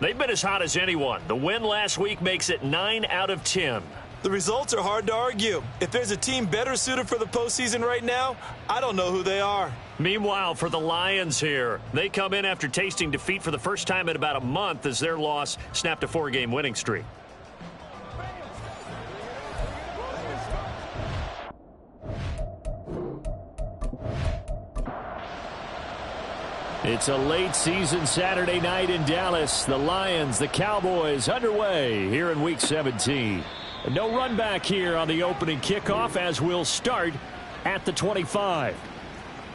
They've been as hot as anyone. The win last week makes it 9 out of 10. The results are hard to argue. If there's a team better suited for the postseason right now, I don't know who they are. Meanwhile, for the Lions here, they come in after tasting defeat for the first time in about a month as their loss snapped a 4-game winning streak. It's a late season Saturday night in Dallas. The Lions, the Cowboys underway here in Week 17. No run back here on the opening kickoff as we'll start at the 25.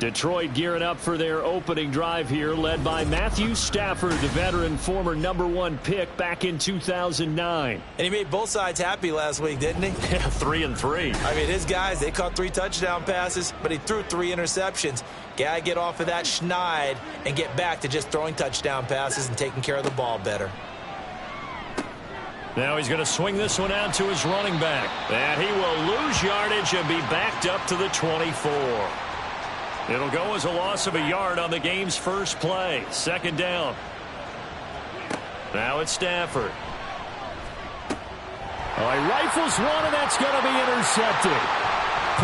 Detroit gearing up for their opening drive here, led by Matthew Stafford, the veteran former #1 pick back in 2009. And he made both sides happy last week, didn't he? 3-3. I mean, his guys, they caught 3 touchdown passes, but he threw 3 interceptions. Gotta get off of that schneid and get back to just throwing touchdown passes and taking care of the ball better. Now he's going to swing this one out to his running back. And he will lose yardage and be backed up to the 24. It'll go as a loss of a yard on the game's first play. Second down. Now it's Stafford. Oh, he rifles one, and that's going to be intercepted.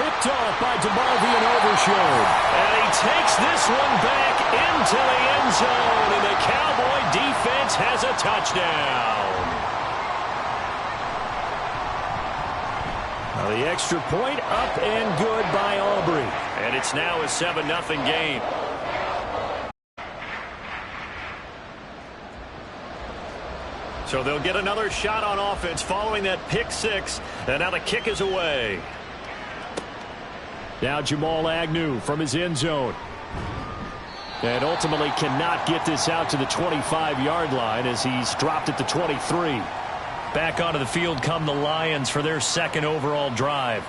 Picked off by DeMarvion Overshown. And he takes this one back into the end zone. And the Cowboy defense has a touchdown. Now the extra point up and good by Aubrey. And it's now a 7-0 game. So they'll get another shot on offense following that pick 6. And now the kick is away. Now Jamal Agnew from his end zone. And ultimately cannot get this out to the 25-yard line as he's dropped at the 23. Back onto the field come the Lions for their second overall drive.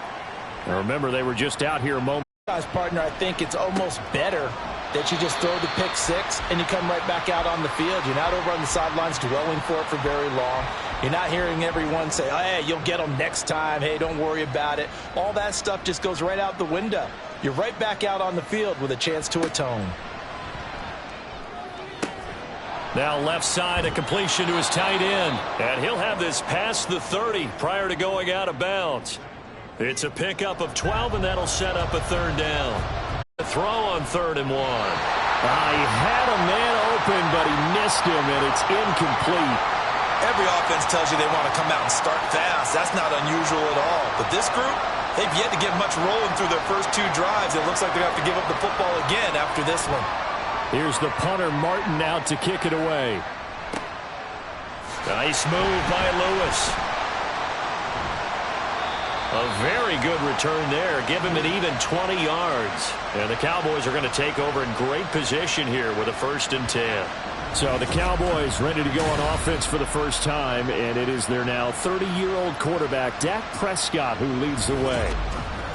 Now remember, they were just out here a moment. Guys, partner, I think it's almost better that you just throw the pick 6 and you come right back out on the field. You're not over on the sidelines dwelling for it for very long. You're not hearing everyone say, oh, hey, you'll get them next time. Hey, don't worry about it. All that stuff just goes right out the window. You're right back out on the field with a chance to atone. Now left side, a completion to his tight end. And he'll have this past the 30 prior to going out of bounds. It's a pickup of 12, and that'll set up a third down. A throw on 3rd and 1. He had a man open, but he missed him, and it's incomplete. Every offense tells you they want to come out and start fast. That's not unusual at all. But this group, they've yet to get much rolling through their first 2 drives. It looks like they're going to have to give up the football again after this one. Here's the punter, Martin, out to kick it away. Nice move by Lewis. A very good return there. Give him an even 20 yards. And the Cowboys are going to take over in great position here with a 1st and 10. So the Cowboys ready to go on offense for the first time, and it is their now 30-year-old quarterback, Dak Prescott, who leads the way.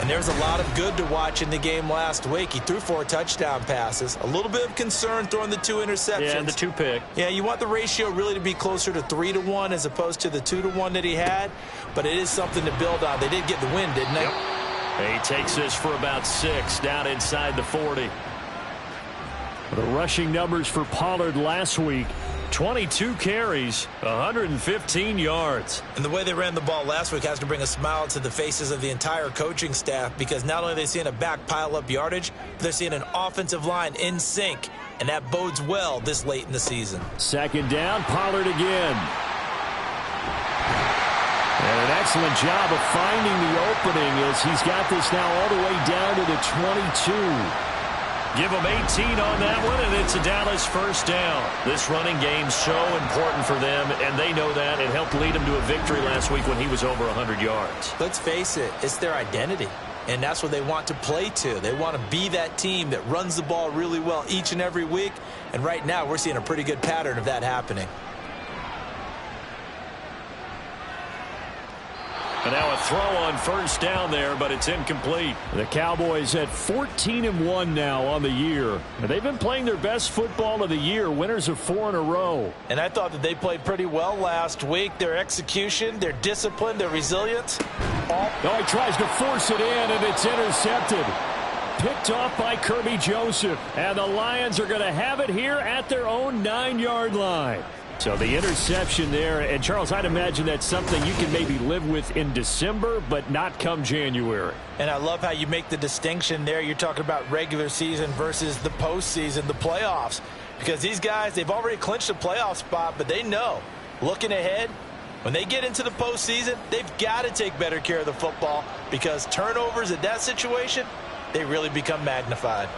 And there's a lot of good to watch in the game last week. He threw 4 touchdown passes. A little bit of concern throwing the 2 interceptions. Yeah, and the 2 pick. Yeah, you want the ratio really to be closer to 3-1 as opposed to the 2-1 that he had. But it is something to build on. They did get the win, didn't they? Yep. He takes this for about 6 down inside the 40. The rushing numbers for Pollard last week. 22 carries, 115 yards. And the way they ran the ball last week has to bring a smile to the faces of the entire coaching staff, because not only are they seeing a back pile up yardage, they're seeing an offensive line in sync, and that bodes well this late in the season. Second down, Pollard again. And an excellent job of finding the opening as he's got this now all the way down to the 22. Give them 18 on that one, and it's a Dallas 1st down. This running game's so important for them, and they know that. It helped lead them to a victory last week when he was over 100 yards. Let's face it, it's their identity, and that's what they want to play to. They want to be that team that runs the ball really well each and every week, and right now we're seeing a pretty good pattern of that happening. And now a throw on 1st down there, but it's incomplete. The Cowboys at 14-1 now on the year. They've been playing their best football of the year, winners of 4 in a row. And I thought that they played pretty well last week. Their execution, their discipline, their resilience. He tries to force it in, and it's intercepted. Picked off by Kirby Joseph. And the Lions are going to have it here at their own 9-yard line. So the interception there, and Charles, I'd imagine that's something you can maybe live with in December, but not come January. And I love how you make the distinction there. You're talking about regular season versus the postseason, the playoffs. Because these guys, they've already clinched a playoff spot, but they know, looking ahead, when they get into the postseason, they've got to take better care of the football because turnovers in that situation, they really become magnified.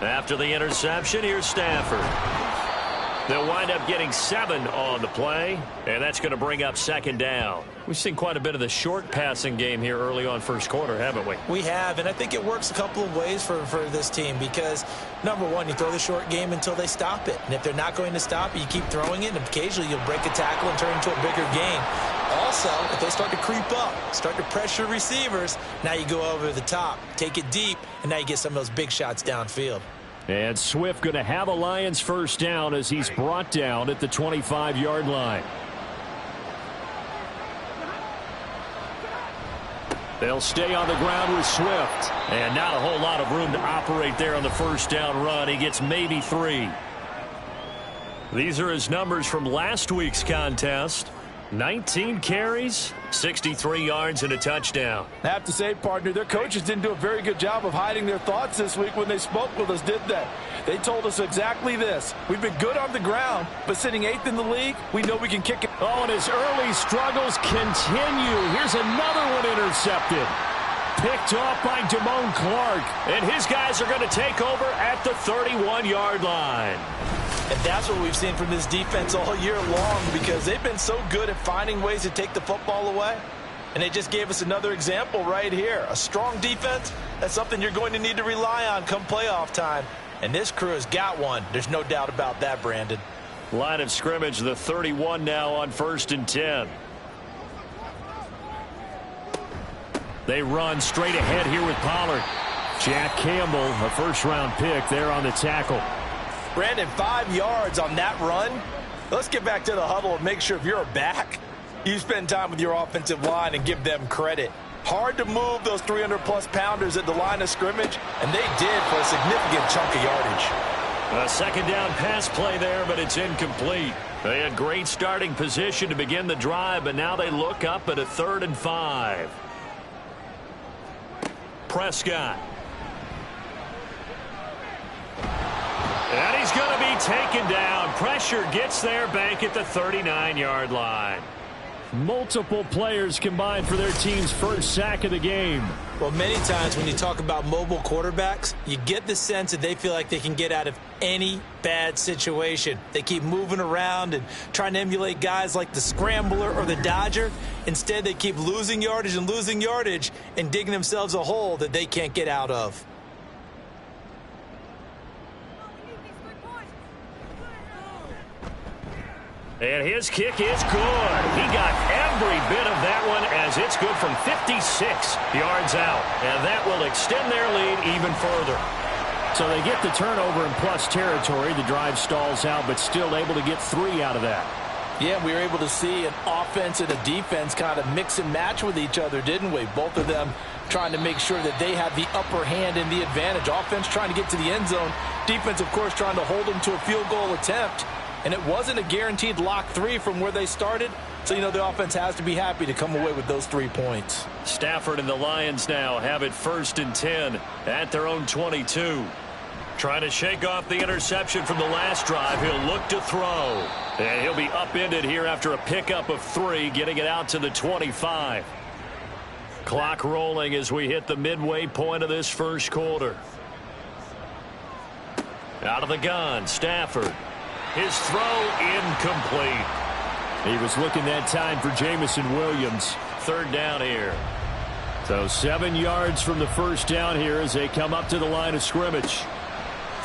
After the interception, here's Stafford. They'll wind up getting 7 on the play, and that's going to bring up second down. We've seen quite a bit of the short passing game here early on first quarter, haven't we? We have, and I think it works a couple of ways for this team because, number one, you throw the short game until they stop it. And if they're not going to stop it, you keep throwing it, and occasionally you'll break a tackle and turn it into a bigger game. Also, if they start to creep up, start to pressure receivers, now you go over the top, take it deep, and now you get some of those big shots downfield. And Swift going to have a Lions first down as he's brought down at the 25-yard line. They'll stay on the ground with Swift. And not a whole lot of room to operate there on the first down run. He gets maybe 3. These are his numbers from last week's contest. 19 carries, 63 yards, and a touchdown. I have to say, partner, their coaches didn't do a very good job of hiding their thoughts this week when they spoke with us, did they? They told us exactly this. We've been good on the ground, but sitting 8th in the league, we know we can kick it. Oh, and his early struggles continue. Here's another one intercepted. Picked off by Damone Clark. And his guys are going to take over at the 31-yard line. And that's what we've seen from this defense all year long because they've been so good at finding ways to take the football away. And they just gave us another example right here. A strong defense, that's something you're going to need to rely on come playoff time. And this crew has got one. There's no doubt about that, Brandon. Line of scrimmage, the 31 now on 1st and 10. They run straight ahead here with Pollard. Jack Campbell, a first-round pick there on the tackle. Brandon, 5 yards on that run. Let's get back to the huddle and make sure if you're a back, you spend time with your offensive line and give them credit. Hard to move those 300-plus pounders at the line of scrimmage, and they did for a significant chunk of yardage. A second down pass play there, but it's incomplete. They had great starting position to begin the drive, but now they look up at a 3rd and 5. Prescott. And he's going to be taken down. Pressure gets there back at the 39-yard line. Multiple players combined for their team's first sack of the game. Well, many times when you talk about mobile quarterbacks, you get the sense that they feel like they can get out of any bad situation. They keep moving around and trying to emulate guys like the Scrambler or the Dodger. Instead, they keep losing yardage and digging themselves a hole that they can't get out of. And his kick is good. He got every bit of that one as it's good from 56 yards out. And that will extend their lead even further. So they get the turnover in plus territory. The drive stalls out, but still able to get 3 out of that. Yeah, we were able to see an offense and a defense kind of mix and match with each other, didn't we? Both of them trying to make sure that they have the upper hand and the advantage. Offense trying to get to the end zone. Defense, of course, trying to hold them to a field goal attempt. And it wasn't a guaranteed lock 3 from where they started. So, the offense has to be happy to come away with those 3 points. Stafford and the Lions now have it 1st and 10 at their own 22. Trying to shake off the interception from the last drive. He'll look to throw. And he'll be upended here after a pickup of 3, getting it out to the 25. Clock rolling as we hit the midway point of this first quarter. Out of the gun, Stafford. His throw incomplete. He was looking that time for Jamison Williams. 3rd down here. So 7 yards from the first down here as they come up to the line of scrimmage.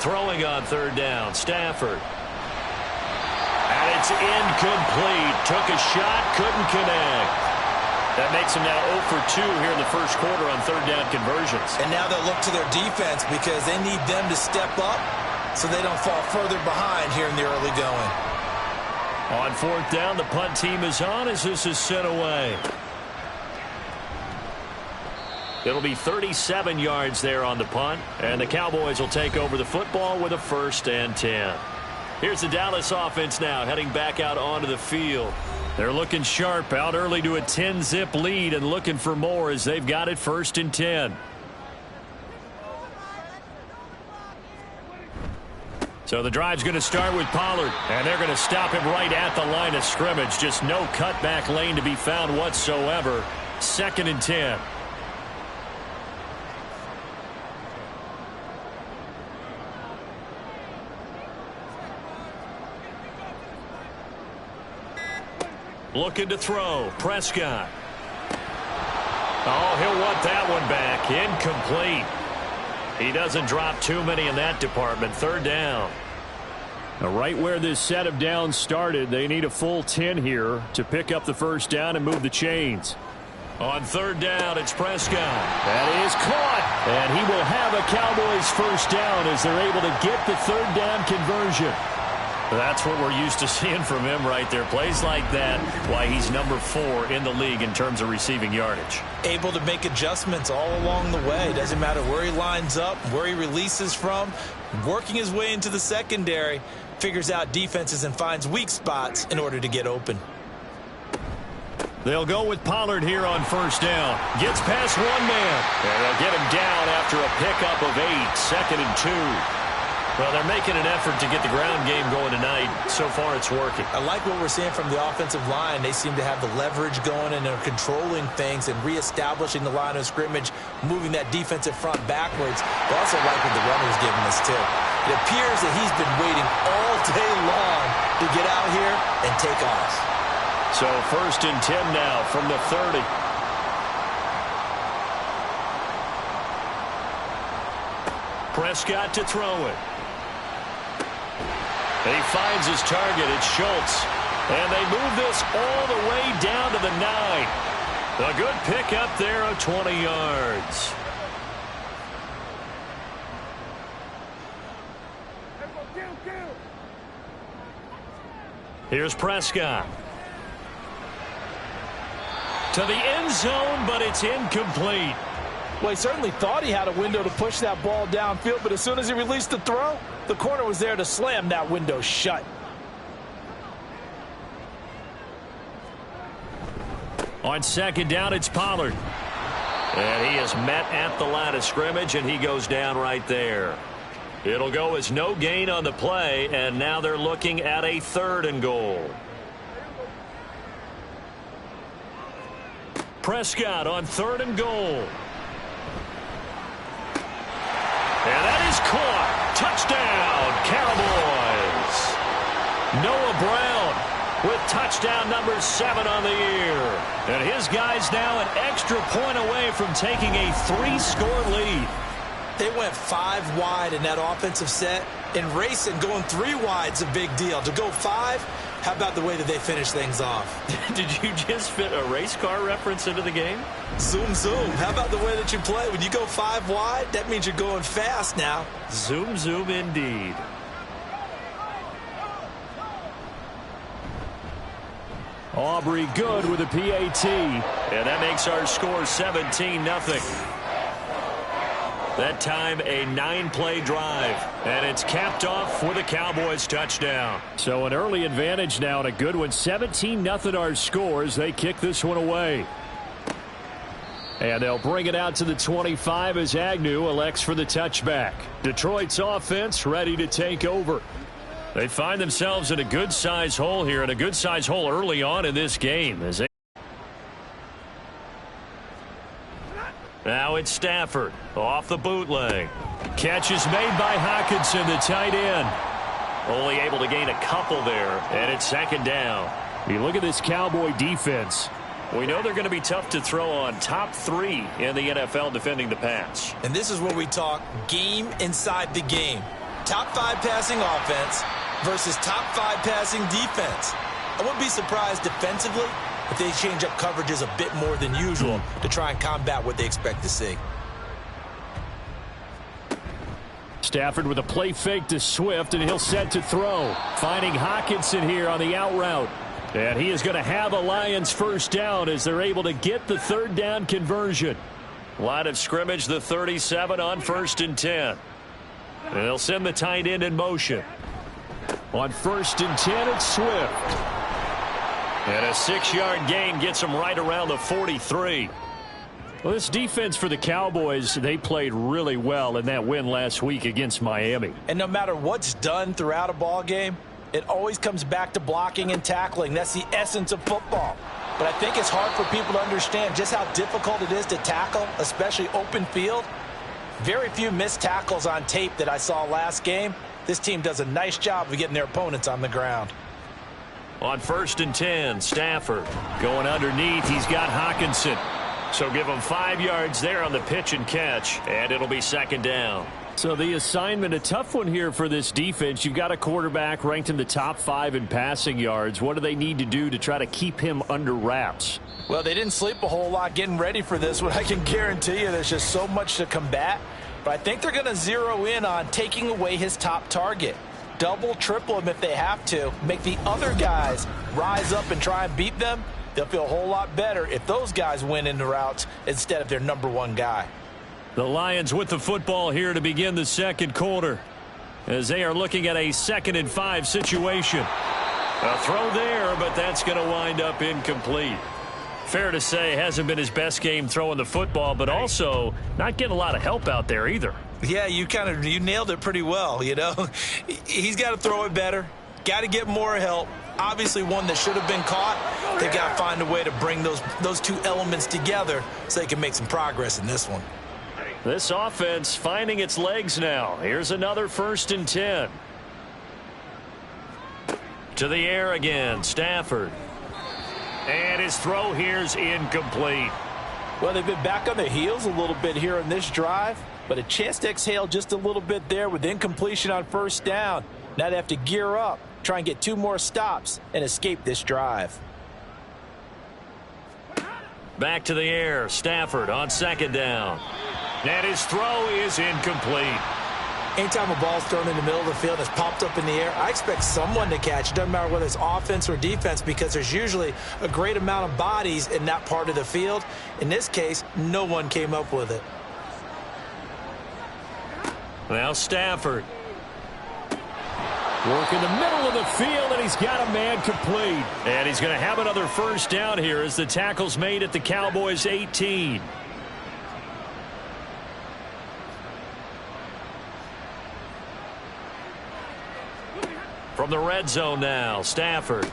Throwing on 3rd down, Stafford. And it's incomplete. Took a shot, couldn't connect. That makes him now 0 for 2 here in the first quarter on 3rd down conversions. And now they'll look to their defense because they need them to step up so they don't fall further behind here in the early going. On 4th down, the punt team is on as this is sent away. It'll be 37 yards there on the punt, and the Cowboys will take over the football with a 1st and 10. Here's the Dallas offense now heading back out onto the field. They're looking sharp, out early to a 10-zip lead and looking for more as they've got it 1st and 10. So the drive's going to start with Pollard, and they're going to stop him right at the line of scrimmage. Just no cutback lane to be found whatsoever. 2nd and 10. Looking to throw. Prescott. Oh, he'll want that one back. Incomplete. He doesn't drop too many in that department. 3rd down. Now, right where this set of downs started, they need a full 10 here to pick up the 1st down and move the chains. On 3rd down, it's Prescott. That is caught. And he will have a Cowboys 1st down as they're able to get the 3rd down conversion. That's what we're used to seeing from him right there. Plays like that, why he's number 4 in the league in terms of receiving yardage. Able to make adjustments all along the way. Doesn't matter where he lines up, where he releases from. Working his way into the secondary. Figures out defenses and finds weak spots in order to get open. They'll go with Pollard here on 1st down. Gets past one man. And they'll get him down after a pickup of 8. 2nd and 2. Well, they're making an effort to get the ground game going tonight. So far, it's working. I like what we're seeing from the offensive line. They seem to have the leverage going and are controlling things and reestablishing the line of scrimmage, moving that defensive front backwards. I also like what the runner's giving us, too. It appears that he's been waiting all day long to get out here and take off. So 1st and 10 now from the 30. Prescott to throw it. He finds his target. It's Schultz. And they move this all the way down to the 9. A good pickup there of 20 yards. Here's Prescott. To the end zone, but it's incomplete. Well, he certainly thought he had a window to push that ball downfield, but as soon as he released the throw, the corner was there to slam that window shut. On 2nd down, it's Pollard. And he is met at the line of scrimmage, and he goes down right there. It'll go as no gain on the play, and now they're looking at a 3rd and goal. Prescott on 3rd and goal. And that is caught. Touchdown, Cowboys. Noah Brown with touchdown number 7 on the year. And his guys now an extra point away from taking a 3-score lead. They went 5 wide in that offensive set. And racing, going 3 wide's a big deal. To go 5, how about the way that they finish things off? Did you just fit a race car reference into the game? Zoom, zoom. How about the way that you play? When you go 5 wide, that means you're going fast now. Zoom, zoom indeed. Aubrey good with a PAT. And that makes our score 17-0. That time a 9-play drive. And it's capped off with a Cowboys touchdown. So an early advantage now and a good one. 17-0 our score as they kick this one away. And they'll bring it out to the 25 as Agnew elects for the touchback. Detroit's offense ready to take over. They find themselves in a good-sized hole here, and a good-sized hole early on in this game. Now it's Stafford off the bootleg. Catch is made by Hockenson, the tight end. Only able to gain a couple there, and it's 2nd down. You look at this Cowboy defense. We know they're going to be tough to throw on. Top 3 in the NFL defending the pass. And this is where we talk game inside the game. Top 5 passing offense versus top 5 passing defense. I wouldn't be surprised defensively if they change up coverages a bit more than usual to try and combat what they expect to see. Stafford with a play fake to Swift, and he'll set to throw. Finding Hockenson here on the out route. And he is going to have a Lions 1st down as they're able to get the 3rd down conversion. Line of scrimmage, the 37 on 1st and 10. And they'll send the tight end in motion. On 1st and 10, it's Swift. And a 6-yard gain gets them right around the 43. Well, this defense for the Cowboys, they played really well in that win last week against Miami. And no matter what's done throughout a ball game, it always comes back to blocking and tackling. That's the essence of football. But I think it's hard for people to understand just how difficult it is to tackle, especially open field. Very few missed tackles on tape that I saw last game. This team does a nice job of getting their opponents on the ground. On 1st and 10, Stafford going underneath. He's got Hawkinson. So give him 5 yards there on the pitch and catch, and it'll be 2nd down. So the assignment, a tough one here for this defense. You've got a quarterback ranked in the top 5 in passing yards. What do they need to do to try to keep him under wraps? Well, they didn't sleep a whole lot getting ready for this one. I can guarantee you there's just so much to combat. But I think they're going to zero in on taking away his top target. Double, triple him if they have to. Make the other guys rise up and try and beat them. They'll feel a whole lot better if those guys win in the routes instead of their number 1 guy. The Lions with the football here to begin the 2nd quarter as they are looking at a 2nd and 5 situation. A throw there, but that's going to wind up incomplete. Fair to say, hasn't been his best game throwing the football, but also not getting a lot of help out there either. Yeah, you nailed it pretty well, you know. He's got to throw it better, got to get more help. Obviously one that should have been caught. They've got to find a way to bring those two elements together so they can make some progress in this one. This offense finding its legs now. Here's another 1st and 10. To the air again, Stafford. And his throw here's incomplete. Well, they've been back on their heels a little bit here on this drive, but a chance to exhale just a little bit there with incompletion on 1st down. Now they have to gear up, try and get 2 more stops, and escape this drive. Back to the air, Stafford on 2nd down. And his throw is incomplete. Anytime a ball's thrown in the middle of the field and it's popped up in the air, I expect someone to catch. It doesn't matter whether it's offense or defense because there's usually a great amount of bodies in that part of the field. In this case, no one came up with it. Now Stafford. Work in the middle of the field, and he's got a man complete. And he's going to have another 1st down here as the tackle's made at the Cowboys' 18. From the red zone now, Stafford.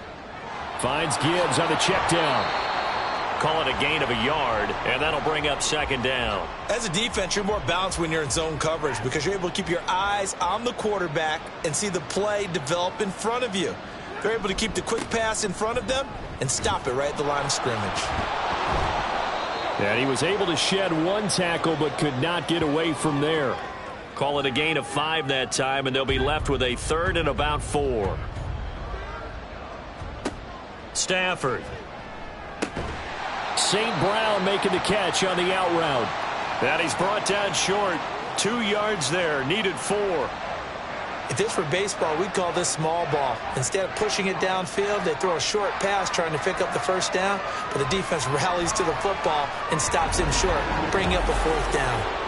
Finds Gibbs on the check down. Call it a gain of a yard, and that'll bring up 2nd down. As a defense, you're more balanced when you're in zone coverage because you're able to keep your eyes on the quarterback and see the play develop in front of you. They're able to keep the quick pass in front of them and stop it right at the line of scrimmage. And he was able to shed 1 tackle but could not get away from there. Call it a gain of 5 that time, and they'll be left with a 3rd and about 4. Stafford. St. Brown making the catch on the out route. And he's brought down short. 2 yards there, needed 4. If this were baseball, we'd call this small ball. Instead of pushing it downfield, they throw a short pass trying to pick up the 1st down, but the defense rallies to the football and stops him short, bringing up a 4th down.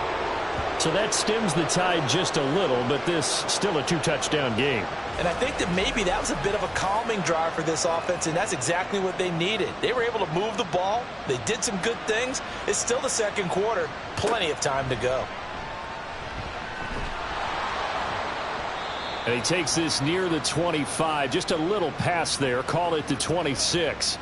So that stems the tide just a little, but this still a 2-touchdown game. And I think that maybe that was a bit of a calming drive for this offense, and that's exactly what they needed. They were able to move the ball. They did some good things. It's still the 2nd quarter. Plenty of time to go. And he takes this near the 25. Just a little pass there. Call it the 26.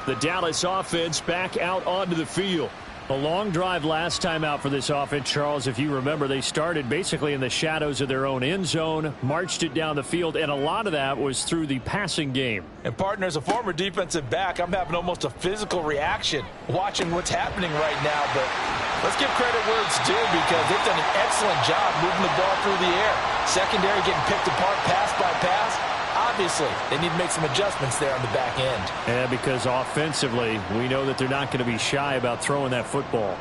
The Dallas offense back out onto the field. A long drive last time out for this offense, Charles. If you remember, they started basically in the shadows of their own end zone, marched it down the field, and a lot of that was through the passing game. And, partner, as a former defensive back, I'm having almost a physical reaction watching what's happening right now. But let's give credit where it's due because they've done an excellent job moving the ball through the air. Secondary getting picked apart pass by pass. Obviously, they need to make some adjustments there on the back end. Yeah, because offensively, we know that they're not going to be shy about throwing that football.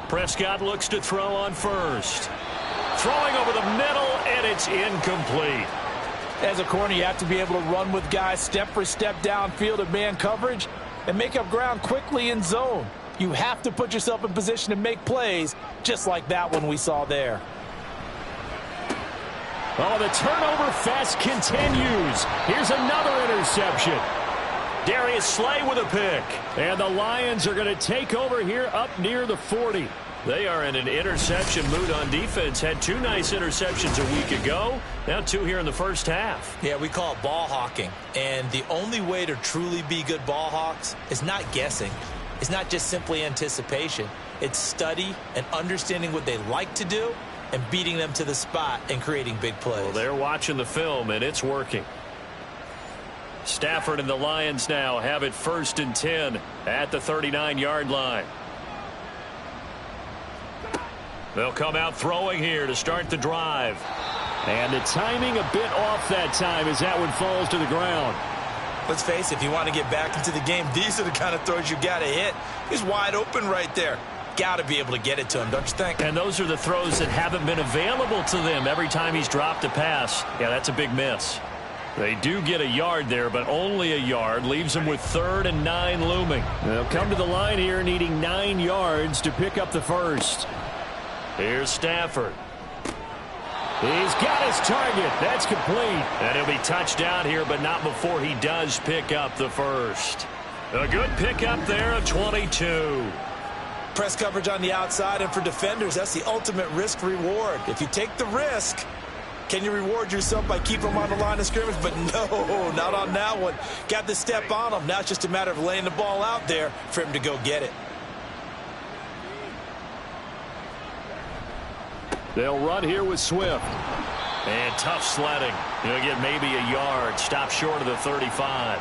Prescott looks to throw on 1st. Throwing over the middle, and it's incomplete. As a corner, you have to be able to run with guys step for step downfield of man coverage and make up ground quickly in zone. You have to put yourself in position to make plays, just like that one we saw there. Oh, the turnover fest continues. Here's another interception. Darius Slay with a pick. And the Lions are going to take over here up near the 40. They are in an interception mood on defense. Had 2 nice interceptions a week ago. Now 2 here in the first half. Yeah, we call it ball hawking. And the only way to truly be good ball hawks is not guessing. It's not just simply anticipation. It's study and understanding what they like to do and beating them to the spot and creating big plays. Well, they're watching the film, and it's working. Stafford and the Lions now have it 1st and 10 at the 39-yard line. They'll come out throwing here to start the drive. And the timing a bit off that time as that one falls to the ground. Let's face it, if you want to get back into the game, these are the kind of throws you got to hit. He's wide open right there. Got to be able to get it to him, don't you think? And those are the throws that haven't been available to them every time he's dropped a pass. Yeah, that's a big miss. They do get a yard there, but only a yard. Leaves them with 3rd and 9 looming. They'll come to the line here needing 9 yards to pick up the first. Here's Stafford. He's got his target. That's complete. And he'll be touchdown here, but not before he does pick up the first. A good pickup there of 22. Press coverage on the outside, and for defenders, that's the ultimate risk-reward. If you take the risk, can you reward yourself by keeping them on the line of scrimmage? But no, not on that one. Got the step on him. Now it's just a matter of laying the ball out there for him to go get it. They'll run here with Swift. And tough sledding. He'll get maybe a yard. Stop short of the 35.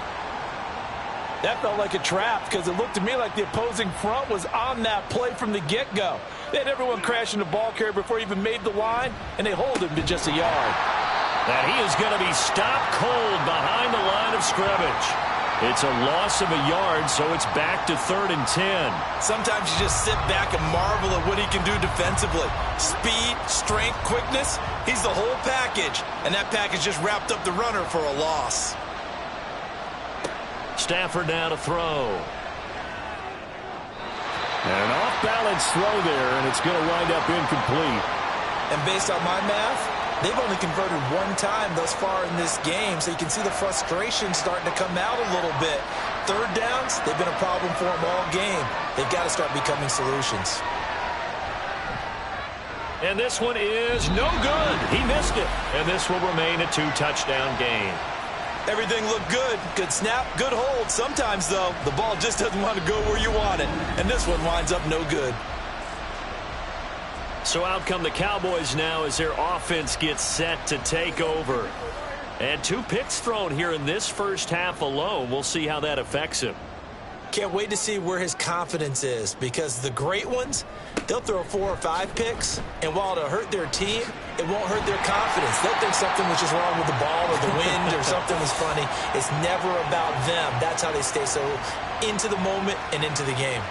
That felt like a trap because it looked to me like the opposing front was on that play from the get-go. They had everyone crashing the ball carrier before he even made the line, and they hold him to just a yard. And he is going to be stopped cold behind the line of scrimmage. It's a loss of a yard, so it's back to 3rd and 10. Sometimes you just sit back and marvel at what he can do defensively. Speed, strength, quickness, he's the whole package. And that package just wrapped up the runner for a loss. Stafford now to throw. An off-balance throw there, and it's going to wind up incomplete. And based on my math, they've only converted 1 time thus far in this game, so you can see the frustration starting to come out a little bit. 3rd downs, they've been a problem for them all game. They've got to start becoming solutions. And this one is no good. He missed it. And this will remain a 2-touchdown game. Everything looked good. Good snap, good hold. Sometimes, though, the ball just doesn't want to go where you want it. And this one winds up no good. So out come the Cowboys now as their offense gets set to take over. And 2 picks thrown here in this first half alone. We'll see how that affects him. Can't wait to see where his confidence is, because the great ones, they'll throw 4 or 5 picks, and while it'll hurt their team, it won't hurt their confidence. They'll think something was just wrong with the ball or the wind or something was funny. It's never about them. That's how they stay so into the moment and into the game.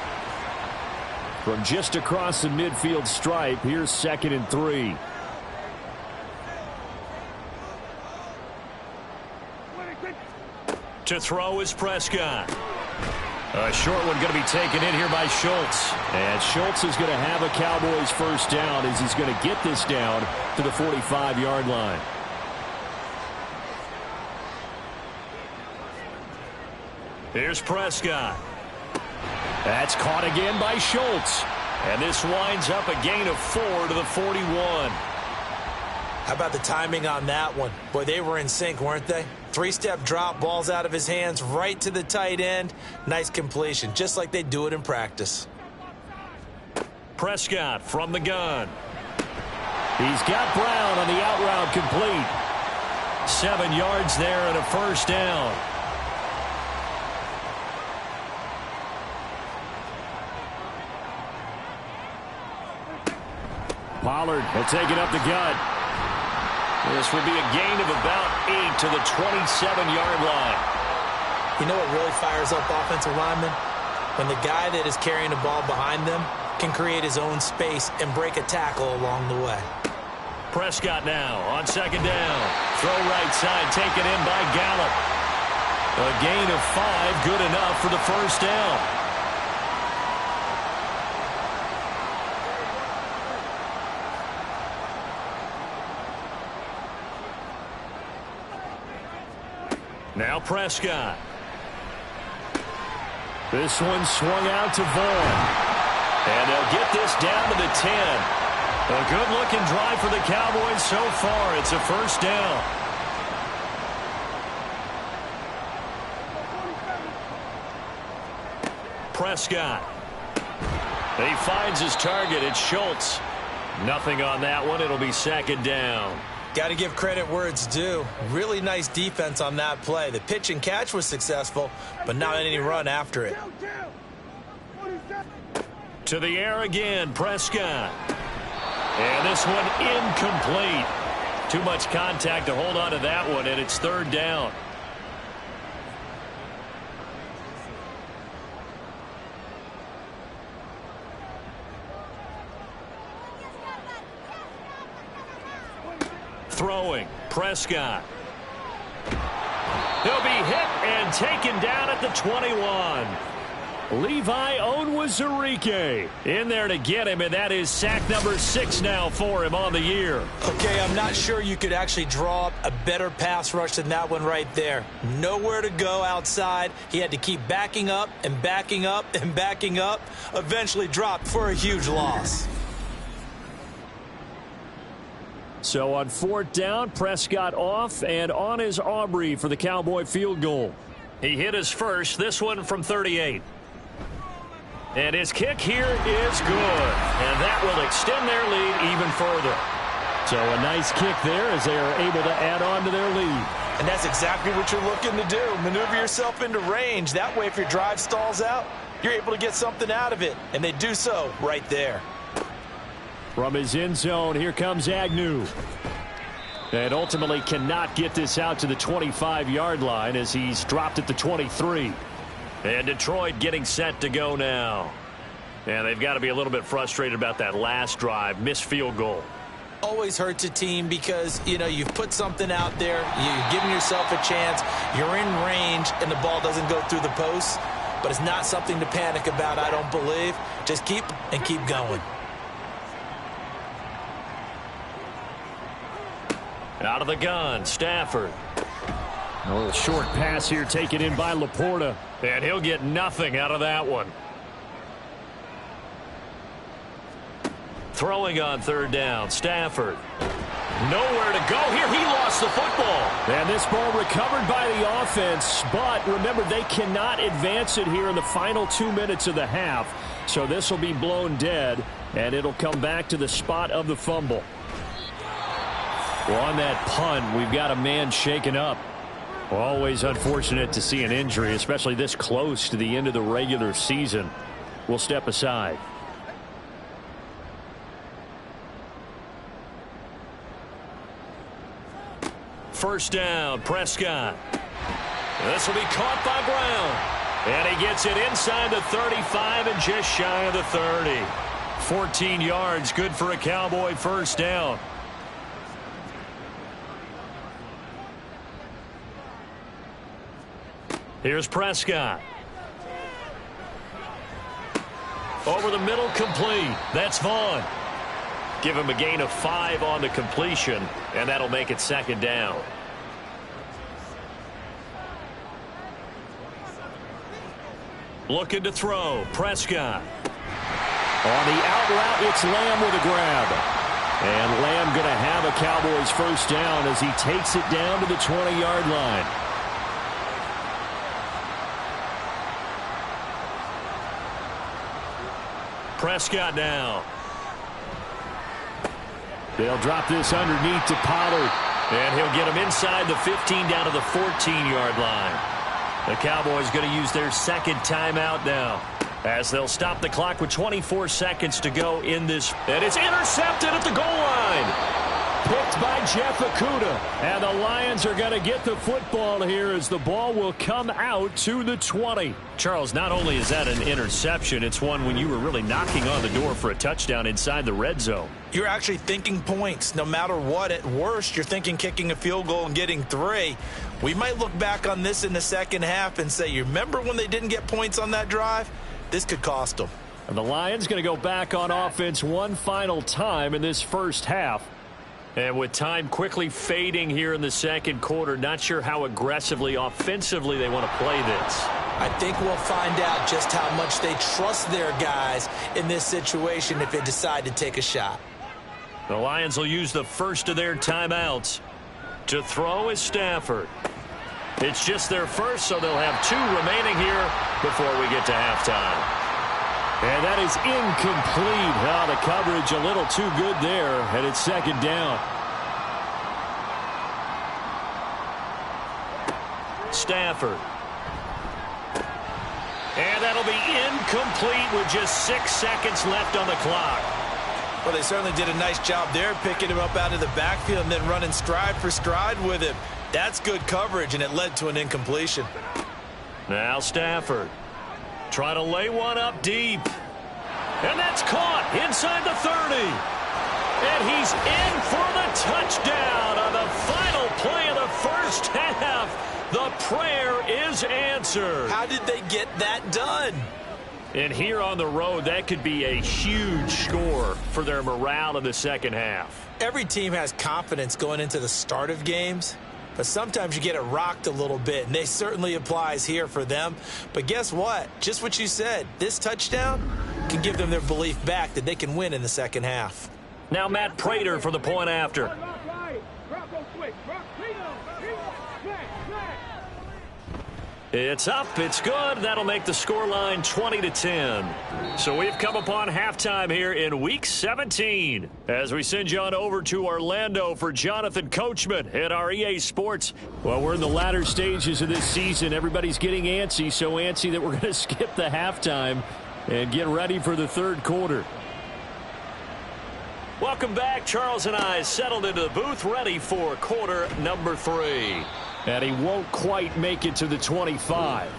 From just across the midfield stripe, here's 2nd and 3. To throw is Prescott. A short one going to be taken in here by Schultz. And Schultz is going to have a Cowboys first down as he's going to get this down to the 45-yard line. Here's Prescott. That's caught again by Schultz. And this winds up a gain of 4 to the 41. How about the timing on that one? Boy, they were in sync, weren't they? 3-step drop, balls out of his hands, right to the tight end. Nice completion, just like they do it in practice. Prescott from the gun. He's got Brown on the out route complete. 7 yards there and a first down. Pollard will take it up the gut. This will be a gain of about 8 to the 27-yard line. You know what really fires up offensive linemen? When the guy that is carrying the ball behind them can create his own space and break a tackle along the way. Prescott now on 2nd down. Throw right side, taken in by Gallup. A gain of 5, good enough for the first down. Now Prescott. This one swung out to Vaughn. And they'll get this down to the 10. A good-looking drive for the Cowboys so far. It's a first down. Prescott. He finds his target. It's Schultz. Nothing on that one. It'll be second down. Got to give credit where it's due. Really nice defense on that play. The pitch and catch was successful, but not any run after it. To the air again, Prescott. And this one incomplete. Too much contact to hold on to that one, and it's third down. Throwing, Prescott. He'll be hit and taken down at the 21. Levi Onwuzurike in there to get him, and that is sack number 6 now for him on the year. Okay, I'm not sure you could actually draw up a better pass rush than that one right there. Nowhere to go outside. He had to keep backing up and backing up and backing up. Eventually dropped for a huge loss. So on fourth down, Prescott off, and on is Aubrey for the Cowboy field goal. He hit his first, this one from 38. And his kick here is good. And that will extend their lead even further. So a nice kick there as they are able to add on to their lead. And that's exactly what you're looking to do. Maneuver yourself into range. That way, if your drive stalls out, you're able to get something out of it. And they do so right there. From his end zone, here comes Agnew. And ultimately cannot get this out to the 25-yard line as he's dropped at the 23. And Detroit getting set to go now. And they've got to be a little bit frustrated about that last drive, missed field goal. Always hurts a team because, you know, you've put something out there, you're giving yourself a chance, you're in range, and the ball doesn't go through the posts. But it's not something to panic about, I don't believe. Just keep going. Out of the gun, Stafford. A little short pass here taken in by Laporta. And he'll get nothing out of that one. Throwing on third down, Stafford. Nowhere to go here. He lost the football. And this ball recovered by the offense. But remember, they cannot advance it here in the final 2 minutes of the half. So this will be blown dead, and it'll come back to the spot of the fumble. Well, on that punt, we've got a man shaken up. Well, always unfortunate to see an injury, especially this close to the end of the regular season. We'll step aside. First down, Prescott. This will be caught by Brown. And he gets it inside the 35 and just shy of the 30. 14 yards, good for a Cowboy first down. Here's Prescott. Over the middle, complete. That's Vaughn. Give him a gain of 5 on the completion, and that'll make it second down. Looking to throw, Prescott. On the out route, it's Lamb with a grab. And Lamb going to have a Cowboys first down as he takes it down to the 20-yard line. Prescott now. They'll drop this underneath to Pollard. And he'll get him inside the 15 down to the 14-yard line. The Cowboys going to use their second timeout now, as they'll stop the clock with 24 seconds to go in this. And it's intercepted at the goal line. Picked by Jeff Okudah. And the Lions are going to get the football here as the ball will come out to the 20. Charles, not only is that an interception, it's one when you were really knocking on the door for a touchdown inside the red zone. You're actually thinking points. No matter what, at worst, you're thinking kicking a field goal and getting 3. We might look back on this in the second half and say, you remember when they didn't get points on that drive? This could cost them. And the Lions going to go back on offense one final time in this first half. And with time quickly fading here in the second quarter, not sure how aggressively, offensively they want to play this. I think we'll find out just how much they trust their guys in this situation if they decide to take a shot. The Lions will use the first of their timeouts. To throw is Stafford. It's just their first, so they'll have 2 remaining here before we get to halftime. And that is incomplete. The coverage a little too good there, and it's second down. Stafford. And that'll be incomplete with just 6 seconds left on the clock. Well, they certainly did a nice job there, picking him up out of the backfield and then running stride for stride with him. That's good coverage, and it led to an incompletion. Now Stafford. Try to lay one up deep. And that's caught inside the 30. And he's in for the touchdown on the final play of the first half. The prayer is answered. How did they get that done? And here on the road, that could be a huge score for their morale in the second half. Every team has confidence going into the start of games, but sometimes you get it rocked a little bit, and this certainly applies here for them. But guess what? Just what you said, this touchdown can give them their belief back that they can win in the second half. Now Matt Prater for the point after. It's up, it's good. That'll make the scoreline 20-10. So we've come upon halftime here in Week 17. As we send you on over to Orlando for Jonathan Coachman at our EA Sports. Well, we're in the latter stages of this season. Everybody's getting antsy, so antsy that we're going to skip the halftime and get ready for the third quarter. Welcome back. Charles and I settled into the booth, ready for quarter number 3. And he won't quite make it to the 25.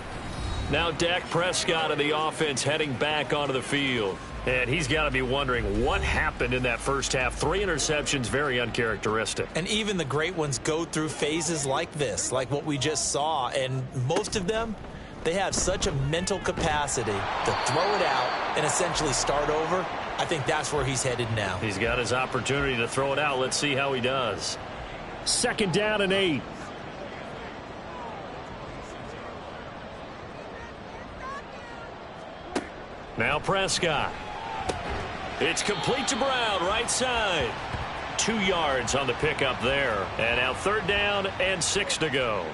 Now Dak Prescott and the offense heading back onto the field. And he's got to be wondering what happened in that first half. 3 interceptions, very uncharacteristic. And even the great ones go through phases like this, like what we just saw. And most of them, they have such a mental capacity to throw it out and essentially start over. I think that's where he's headed now. He's got his opportunity to throw it out. Let's see how he does. Second down and 8. Now Prescott. It's complete to Brown, right side. 2 yards on the pickup there. And now third down and 6 to go.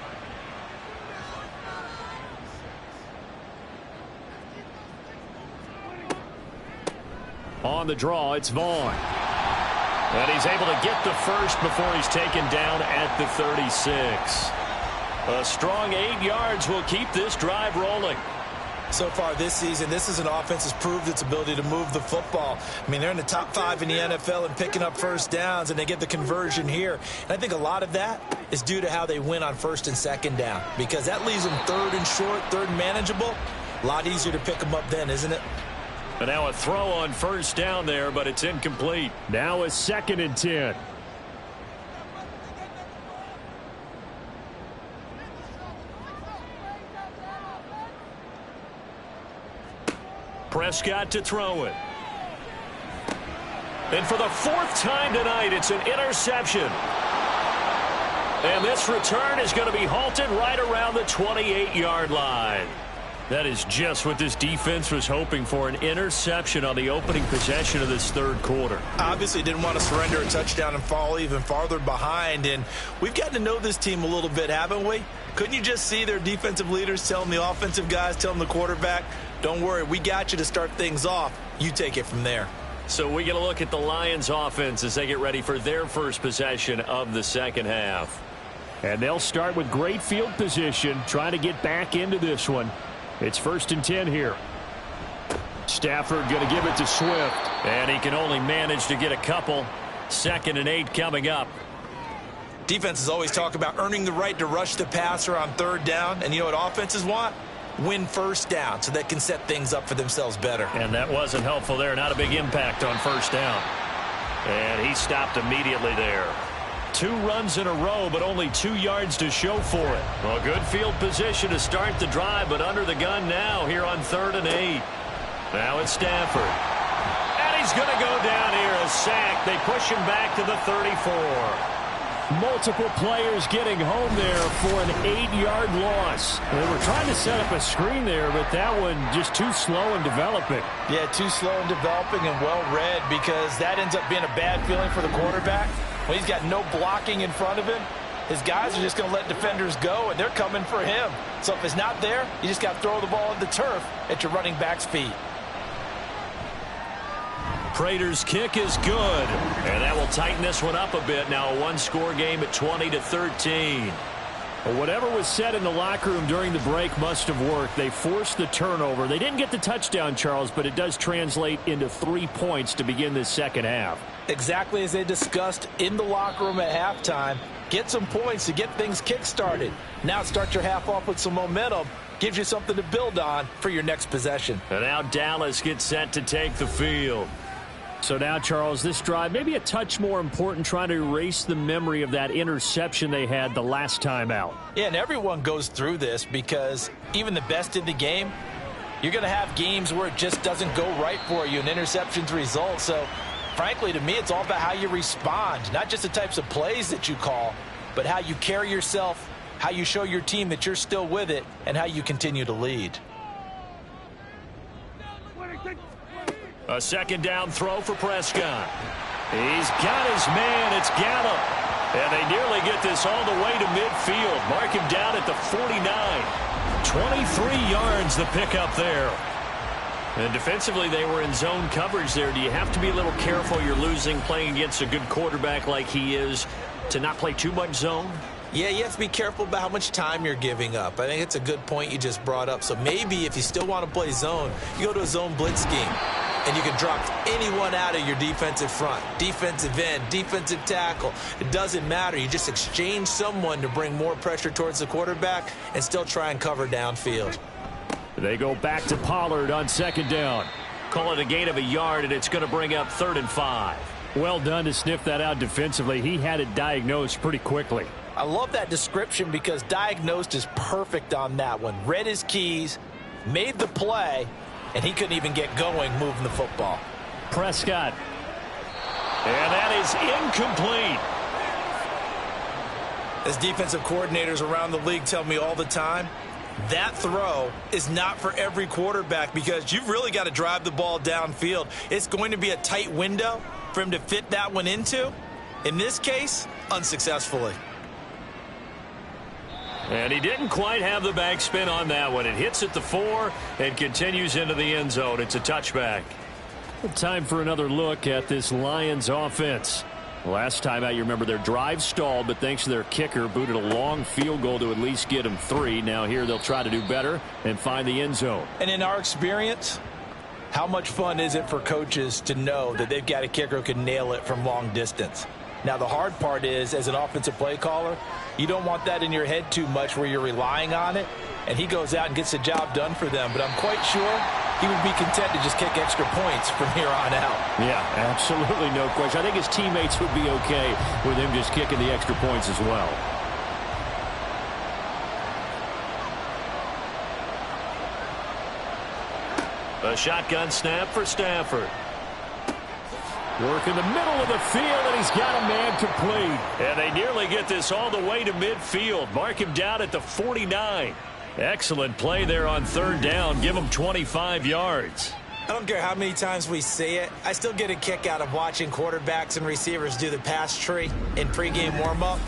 On the draw, it's Vaughn. And he's able to get the first before he's taken down at the 36. A strong 8 yards will keep this drive rolling. So far this season, this is an offense that's proved its ability to move the football. I mean, they're in the top 5 in the NFL and picking up first downs, and they get the conversion here. And I think a lot of that is due to how they win on first and second down, because that leaves them third and short, third and manageable. A lot easier to pick them up then, isn't it? And now a throw on first down there, but it's incomplete. Now a 2nd and 10. Prescott to throw it. And for the 4th time tonight, it's an interception. And this return is going to be halted right around the 28-yard line. That is just what this defense was hoping for, an interception on the opening possession of this third quarter. Obviously didn't want to surrender a touchdown and fall even farther behind. And we've gotten to know this team a little bit, haven't we? Couldn't you just see their defensive leaders telling the offensive guys, telling the quarterback, don't worry, we got you to start things off. You take it from there. So we get a look at the Lions offense as they get ready for their first possession of the second half. And they'll start with great field position, trying to get back into this one. It's 1st and 10 here. Stafford going to give it to Swift. And he can only manage to get a couple. 2nd and 8 coming up. Defenses always talk about earning the right to rush the passer on third down. And you know what offenses want? Win first down so they can set things up for themselves better. And that wasn't helpful there. Not a big impact on first down. And he stopped immediately there. 2 runs in a row, but only 2 yards to show for it. Well, good field position to start the drive, but under the gun now here on 3rd and 8. Now it's Stafford. And he's going to go down here, a sack. They push him back to the 34. Multiple players getting home there for an 8-yard loss. They were trying to set up a screen there, but that one just too slow in developing. Yeah, too slow in developing and well read, because that ends up being a bad feeling for the quarterback. When he's got no blocking in front of him, his guys are just going to let defenders go, and they're coming for him. So if it's not there, you just got to throw the ball at the turf at your running back's feet. Prater's kick is good, and that will tighten this one up a bit. Now a one-score game at 20-13. Well, whatever was said in the locker room during the break must have worked. They forced the turnover. They didn't get the touchdown, Charles, but it does translate into 3 points to begin this second half. Exactly as they discussed in the locker room at halftime. Get some points to get things kick-started. Now start your half off with some momentum. Gives you something to build on for your next possession. And now Dallas gets set to take the field. So now, Charles, this drive maybe a touch more important, trying to erase the memory of that interception they had the last time out. Yeah, and everyone goes through this, because even the best in the game, you're going to have games where it just doesn't go right for you and interceptions result. So, frankly, to me, it's all about how you respond, not just the types of plays that you call, but how you carry yourself, how you show your team that you're still with it, and how you continue to lead. A second down throw for Prescott. He's got his man. It's Gallup. And they nearly get this all the way to midfield. Mark him down at the 49. 23 yards the pickup there. And defensively, they were in zone coverage there. Do you have to be a little careful? You're losing, playing against a good quarterback like he is, to not play too much zone? Yeah, you have to be careful about how much time you're giving up. I think it's a good point you just brought up. So maybe if you still want to play zone, you go to a zone blitz scheme. And you can drop anyone out of your defensive front, defensive end, defensive tackle. It doesn't matter. You just exchange someone to bring more pressure towards the quarterback and still try and cover downfield. They go back to Pollard on second down. Call it a gain of a yard, and it's going to bring up 3rd and 5. Well done to sniff that out defensively. He had it diagnosed pretty quickly. I love that description, because diagnosed is perfect on that one. Read his keys, made the play, and he couldn't even get going moving the football. Prescott. And that is incomplete. As defensive coordinators around the league tell me all the time, that throw is not for every quarterback, because you've really got to drive the ball downfield. It's going to be a tight window for him to fit that one into. In this case, unsuccessfully. And he didn't quite have the backspin on that one. It hits at the 4 and continues into the end zone. It's a touchback. Time for another look at this Lions offense. Last time out, you remember their drive stalled, but thanks to their kicker, booted a long field goal to at least get them 3. Now here they'll try to do better and find the end zone. And in our experience, how much fun is it for coaches to know that they've got a kicker who can nail it from long distance? Now, the hard part is, as an offensive play caller, you don't want that in your head too much where you're relying on it, and he goes out and gets the job done for them. But I'm quite sure he would be content to just kick extra points from here on out. Yeah, absolutely no question. I think his teammates would be okay with him just kicking the extra points as well. A shotgun snap for Stafford. Work in the middle of the field, and he's got a man complete. And they nearly get this all the way to midfield. Mark him down at the 49. Excellent play there on 3rd down. Give him 25 yards. I don't care how many times we say it. I still get a kick out of watching quarterbacks and receivers do the pass tree in pregame warm-up.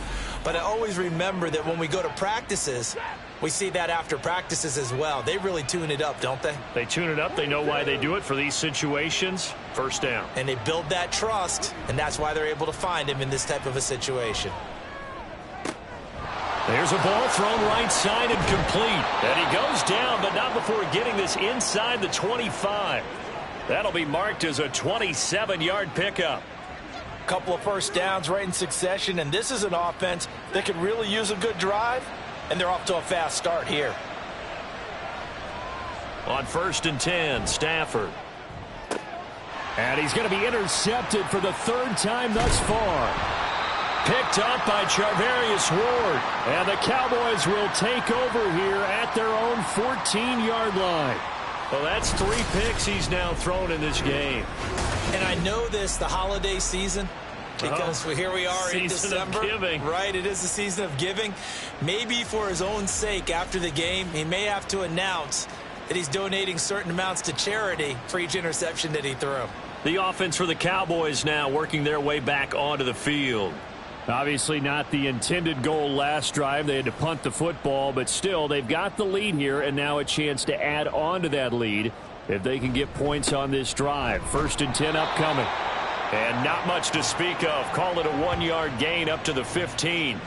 But I always remember that when we go to practices, we see that after practices as well. They really tune it up, don't they? They tune it up. They know why they do it for these situations. 1st down. And they build that trust, and that's why they're able to find him in this type of a situation. There's a ball thrown right side and complete. And he goes down, but not before getting this inside the 25. That'll be marked as a 27-yard pickup. Couple of 1st downs right in succession, and this is an offense that could really use a good drive, and they're off to a fast start here. On 1st and 10, Stafford. And he's going to be intercepted for the 3rd time thus far. Picked up by Charvarius Ward. And the Cowboys will take over here at their own 14-yard line. Well, that's 3 picks he's now thrown in this game. And I know this, the holiday season, because here we are in December. Right, it is the season of giving. Maybe for his own sake after the game, he may have to announce that he's donating certain amounts to charity for each interception that he threw. The offense for the Cowboys now working their way back onto the field. Obviously not the intended goal last drive. They had to punt the football, but still they've got the lead here, and now a chance to add on to that lead if they can get points on this drive. 1st and 10 upcoming. And not much to speak of. Call it a 1-yard gain up to the 15.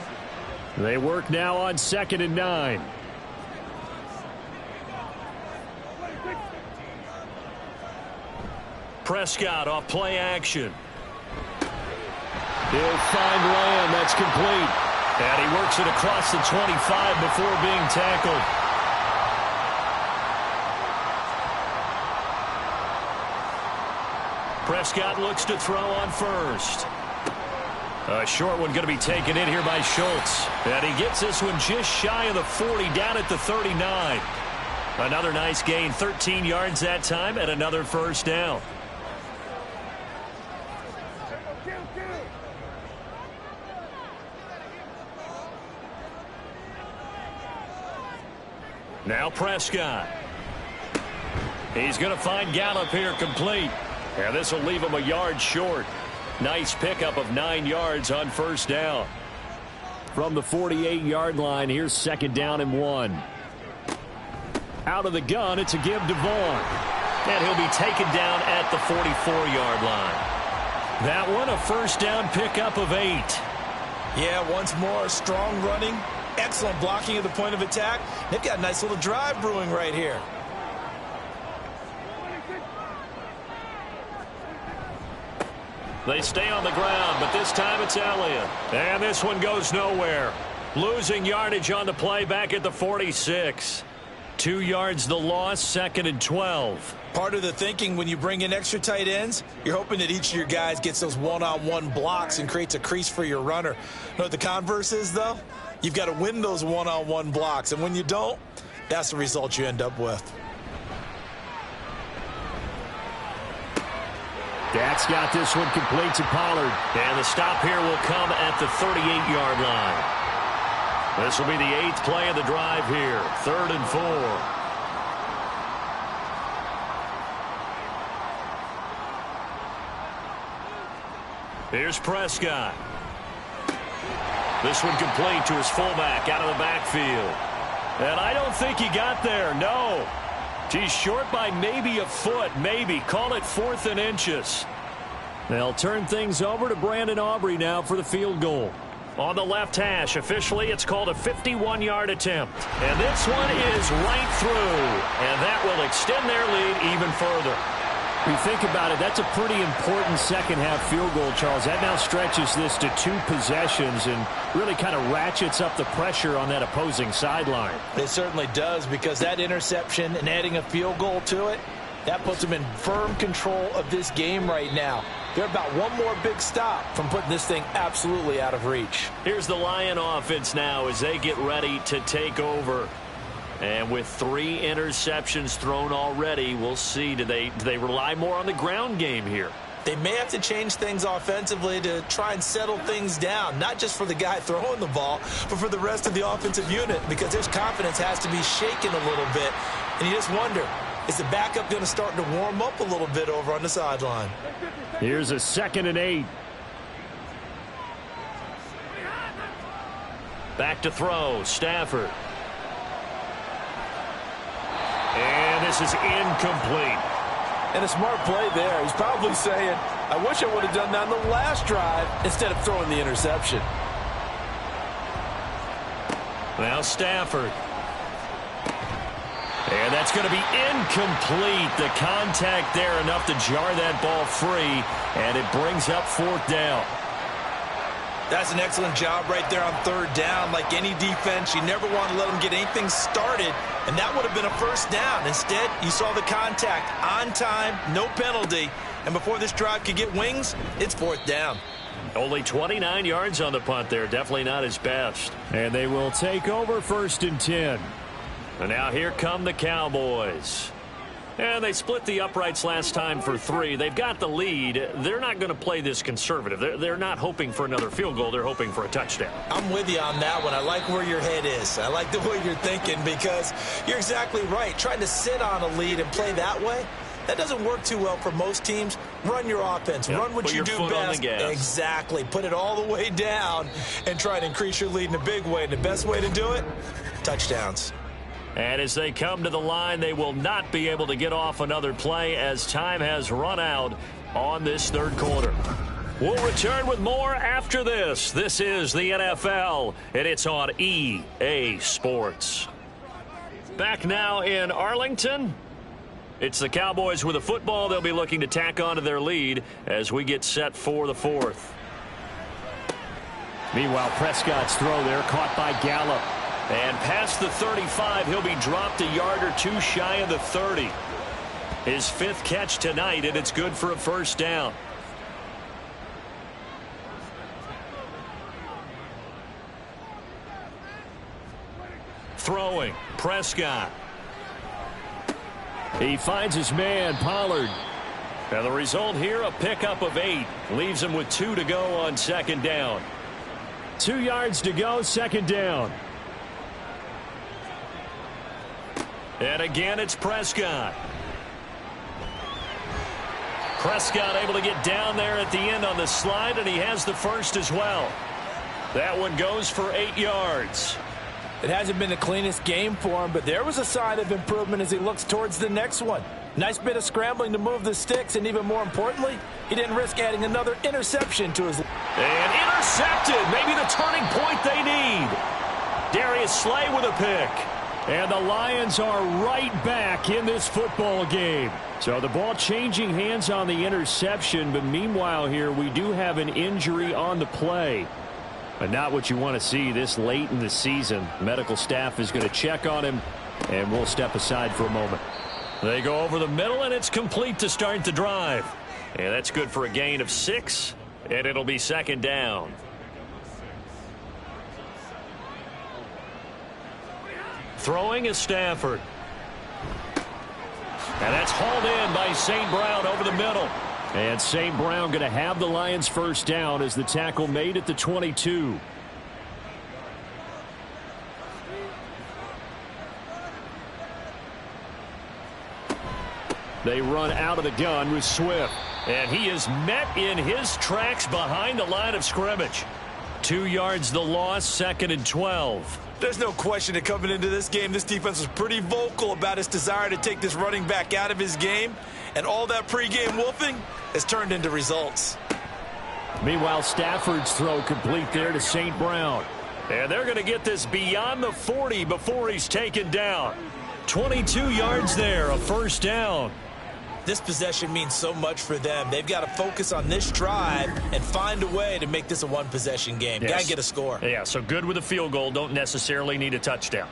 They work now on 2nd and 9. Prescott off play action. He'll find Lamb. That's complete. And he works it across the 25 before being tackled. Prescott looks to throw on 1st. A short one going to be taken in here by Schultz. And he gets this one just shy of the 40, down at the 39. Another nice gain, 13 yards that time, and another 1st down. Now Prescott. He's going to find Gallup here complete. And this will leave him a yard short. Nice pickup of 9 yards on 1st down. From the 48-yard line, here's 2nd down and 1. Out of the gun, it's a give to Vaughn. And he'll be taken down at the 44-yard line. That one, a 1st down pickup of 8. Yeah, once more, strong running. Excellent blocking at the point of attack. They've got a nice little drive brewing right here. They stay on the ground, but this time it's Elliott. And this one goes nowhere. Losing yardage on the play back at the 46. 2 yards the loss, 2nd and 12. Part of the thinking when you bring in extra tight ends, you're hoping that each of your guys gets those one-on-one blocks and creates a crease for your runner. You know what the converse is, though? You've got to win those one-on-one blocks, and when you don't, that's the result you end up with. Dak's got this one complete to Pollard. And the stop here will come at the 38-yard line. This will be the 8th play of the drive here. 3rd and 4. Here's Prescott. This one complete to his fullback out of the backfield. And I don't think he got there, no. He's short by maybe a foot, maybe. Call it 4th and inches. They'll turn things over to Brandon Aubrey now for the field goal. On the left hash, officially it's called a 51-yard attempt. And this one is right through. And that will extend their lead even further. You think about it, that's a pretty important second-half field goal, Charles. That now stretches this to 2 possessions and really kind of ratchets up the pressure on that opposing sideline. It certainly does, because that interception and adding a field goal to it, that puts them in firm control of this game right now. They're about one more big stop from putting this thing absolutely out of reach. Here's the Lion offense now as they get ready to take over. And with 3 interceptions thrown already, we'll see. Do they rely more on the ground game here? They may have to change things offensively to try and settle things down, not just for the guy throwing the ball, but for the rest of the offensive unit, because their confidence has to be shaken a little bit. And you just wonder, is the backup going to start to warm up a little bit over on the sideline? Here's a 2nd and 8. Back to throw, Stafford. And this is incomplete. And a smart play there. He's probably saying, I wish I would have done that on the last drive instead of throwing the interception. Now Stafford. And that's going to be incomplete. The contact there enough to jar that ball free, and it brings up 4th down. That's an excellent job right there on 3rd down. Like any defense, you never want to let them get anything started, and that would have been a 1st down. Instead, you saw the contact on time, no penalty, and before this drive could get wings, it's 4th down. Only 29 yards on the punt there. Definitely not his best. And they will take over 1st and 10. And now here come the Cowboys. And they split the uprights last time for 3. They've got the lead. They're not going to play this conservative. They're not hoping for another field goal. They're hoping for a touchdown. I'm with you on that one. I like where your head is. I like the way you're thinking because you're exactly right. Trying to sit on a lead and play that way, that doesn't work too well for most teams. Run your offense. Run what you do best. Exactly. Put it all the way down and try to increase your lead in a big way. And the best way to do it, touchdowns. And as they come to the line, they will not be able to get off another play as time has run out on this third quarter. We'll return with more after this. This is the NFL, and it's on EA Sports. Back now in Arlington. It's the Cowboys with a football. They'll be looking to tack on to their lead as we get set for the fourth. Meanwhile, Prescott's throw there caught by Gallup. And past the 35, he'll be dropped a yard or two shy of the 30. His 5th catch tonight, and it's good for a first down. Throwing, Prescott. He finds his man, Pollard. And the result here, a pickup of 8. Leaves him with 2 to go on second down. 2 yards to go, second down. And again, it's Prescott. Prescott able to get down there at the end on the slide, and he has the first as well. That one goes for 8 yards. It hasn't been the cleanest game for him, but there was a sign of improvement as he looks towards the next one. Nice bit of scrambling to move the sticks, and even more importantly, he didn't risk adding another interception to his... And intercepted, maybe the turning point they need. Darius Slay with a pick. And the Lions are right back in this football game. So the ball changing hands on the interception, but meanwhile here we do have an injury on the play. But not what you want to see this late in the season. Medical staff is going to check on him, and we'll step aside for a moment. They go over the middle, and it's complete to start the drive. And that's good for a gain of 6, and it'll be second down. Throwing is Stafford. And that's hauled in by St. Brown over the middle. And St. Brown going to have the Lions first down as the tackle made at the 22. They run out of the gun with Swift. And he is met in his tracks behind the line of scrimmage. 2 yards the loss, 2nd and 12. There's no question that coming into this game, this defense was pretty vocal about its desire to take this running back out of his game. And all that pregame wolfing has turned into results. Meanwhile, Stafford's throw complete there to St. Brown. And they're going to get this beyond the 40 before he's taken down. 22 yards there, a first down. This possession means so much for them. They've got to focus on this drive and find a way to make this a one-possession game. Yes. Got to get a score. Yeah, so good with a field goal. Don't necessarily need a touchdown.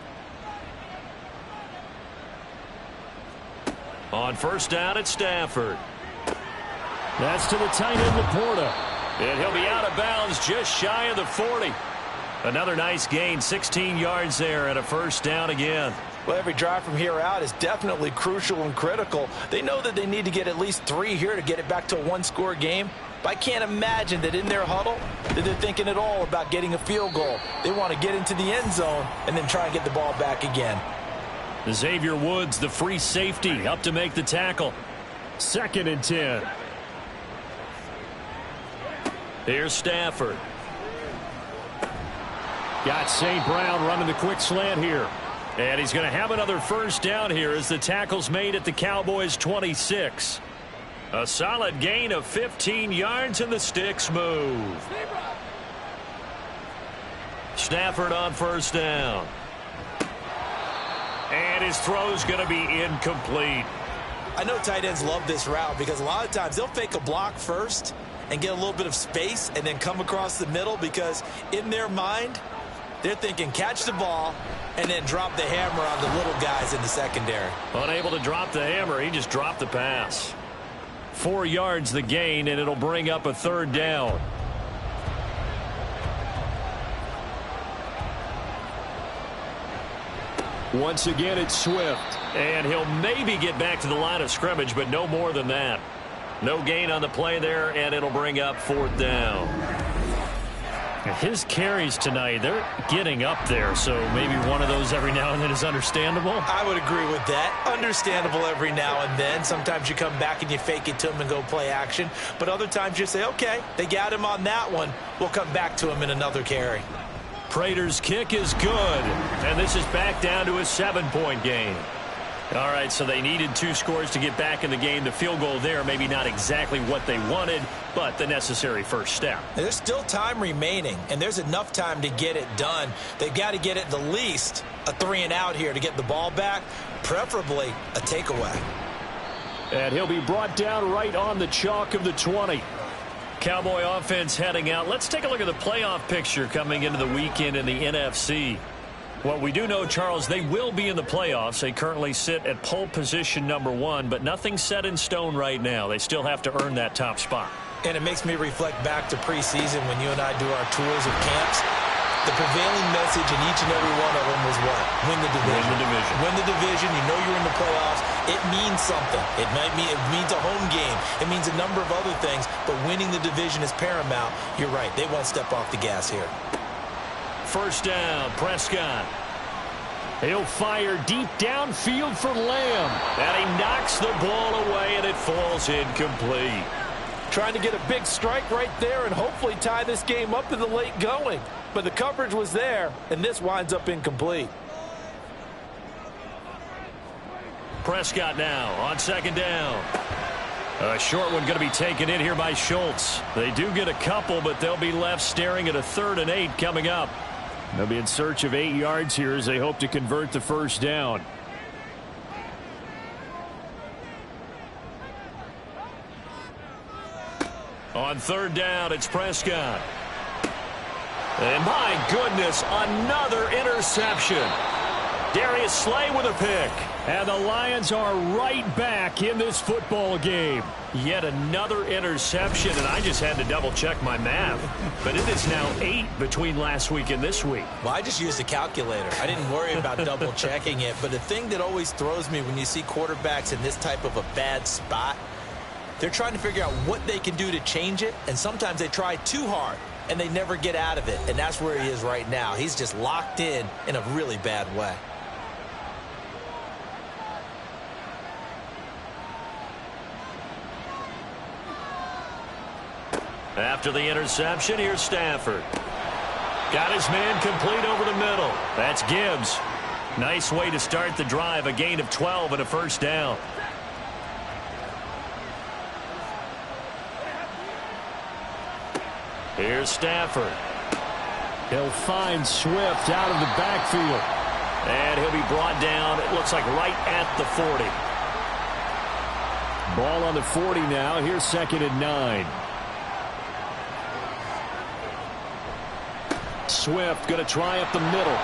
On first down, it's Stafford. That's to the tight end, Laporta. And he'll be out of bounds just shy of the 40. Another nice gain, 16 yards there, and a first down again. Well, every drive from here out is definitely crucial and critical. They know that they need to get at least 3 here to get it back to a one-score game. But I can't imagine that in their huddle that they're thinking at all about getting a field goal. They want to get into the end zone and then try and get the ball back again. Xavier Woods, the free safety, up to make the tackle. 2nd and 10. Here's Stafford. Got St. Brown running the quick slant here. And he's going to have another first down here as the tackle's made at the Cowboys' 26. A solid gain of 15 yards, and the sticks move. Stafford on first down. And his throw's going to be incomplete. I know tight ends love this route because a lot of times they'll fake a block first and get a little bit of space and then come across the middle because in their mind, they're thinking catch the ball and then drop the hammer on the little guys in the secondary. Unable to drop the hammer, he just dropped the pass. 4 yards the gain, and it'll bring up a third down. Once again, it's Swift. And he'll maybe get back to the line of scrimmage, but no more than that. No gain on the play there, and it'll bring up 4th down. His carries tonight, they're getting up there, so maybe one of those every now and then is understandable. I would agree with that. Understandable every now and then. Sometimes you come back and you fake it to him and go play action. But other times you say, okay, they got him on that one. We'll come back to him in another carry. Prater's kick is good, and this is back down to a 7-point game. All right, so they needed 2 scores to get back in the game. The field goal there, maybe not exactly what they wanted, but the necessary first step. There's still time remaining, and there's enough time to get it done. They've got to get it the least a 3-and-out here to get the ball back, preferably a takeaway. And he'll be brought down right on the chalk of the 20. Cowboy offense heading out. Let's take a look at the playoff picture coming into the weekend in the NFC. Well, we do know, Charles, they will be in the playoffs. They currently sit at pole position number 1, but nothing's set in stone right now. They still have to earn that top spot. And it makes me reflect back to preseason when you and I do our tours of camps. The prevailing message in each and every one of them was what? Win the division. Win the division. Win the division. You know you're in the playoffs. It means something. It means a home game. It means a number of other things, but winning the division is paramount. You're right. They won't step off the gas here. 1st down, Prescott. He'll fire deep downfield for Lamb. And he knocks the ball away, and it falls incomplete. Trying to get a big strike right there and hopefully tie this game up in the late going. But the coverage was there, and this winds up incomplete. Prescott now on 2nd down. A short one going to be taken in here by Schultz. They do get a couple, but they'll be left staring at a 3rd and 8 coming up. They'll be in search of 8 yards here as they hope to convert the 1st down. On 3rd down, it's Prescott. And my goodness, another interception. Darius Slay with a pick. And the Lions are right back in this football game. Yet another interception, and I just had to double-check my math. But it is now 8 between last week and this week. Well, I just used a calculator. I didn't worry about double-checking it. But the thing that always throws me when you see quarterbacks in this type of a bad spot, they're trying to figure out what they can do to change it, and sometimes they try too hard, and they never get out of it. And that's where he is right now. He's just locked in a really bad way. After the interception, here's Stafford. Got his man complete over the middle. That's Gibbs. Nice way to start the drive. A gain of 12 and a 1st down. Here's Stafford. He'll find Swift out of the backfield. And he'll be brought down, it looks like right at the 40. Ball on the 40 now. Here's 2nd and 9. Swift going to try up the middle.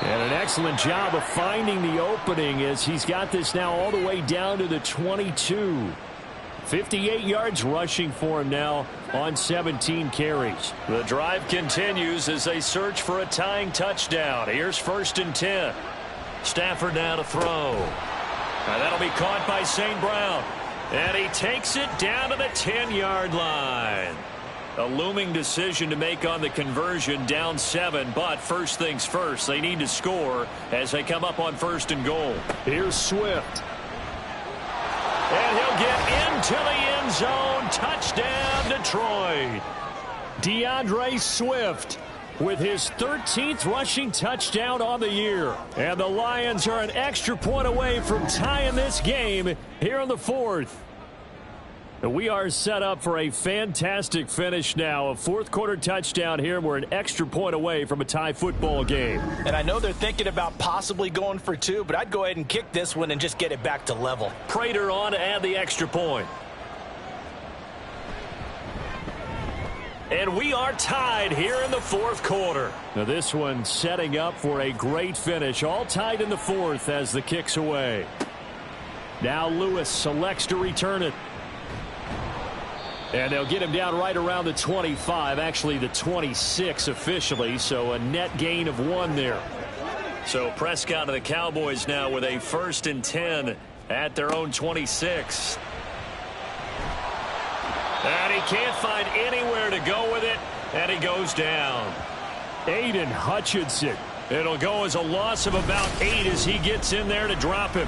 And an excellent job of finding the opening as he's got this now all the way down to the 22. 58 yards rushing for him now on 17 carries. The drive continues as they search for a tying touchdown. Here's 1st and 10. Stafford now to throw. And that'll be caught by St. Brown. And he takes it down to the 10-yard line. A looming decision to make on the conversion, down 7, but first things first, they need to score as they come up on 1st and goal. Here's Swift. And he'll get into the end zone. Touchdown, Detroit. DeAndre Swift with his 13th rushing touchdown on the year. And the Lions are an extra point away from tying this game here in the 4th. We are set up for a fantastic finish now. A 4th-quarter touchdown here. We're an extra point away from a tie football game. And I know they're thinking about possibly going for 2, but I'd go ahead and kick this one and just get it back to level. Prater on to add the extra point. And we are tied here in the 4th quarter. Now this one setting up for a great finish. All tied in the 4th as the kick's away. Now Lewis selects to return it. And they'll get him down right around the 25, actually the 26 officially, so a net gain of 1 there. So Prescott and the Cowboys now with a 1st and 10 at their own 26. And he can't find anywhere to go with it, and he goes down. Aiden Hutchinson. It'll go as a loss of about 8 as he gets in there to drop him.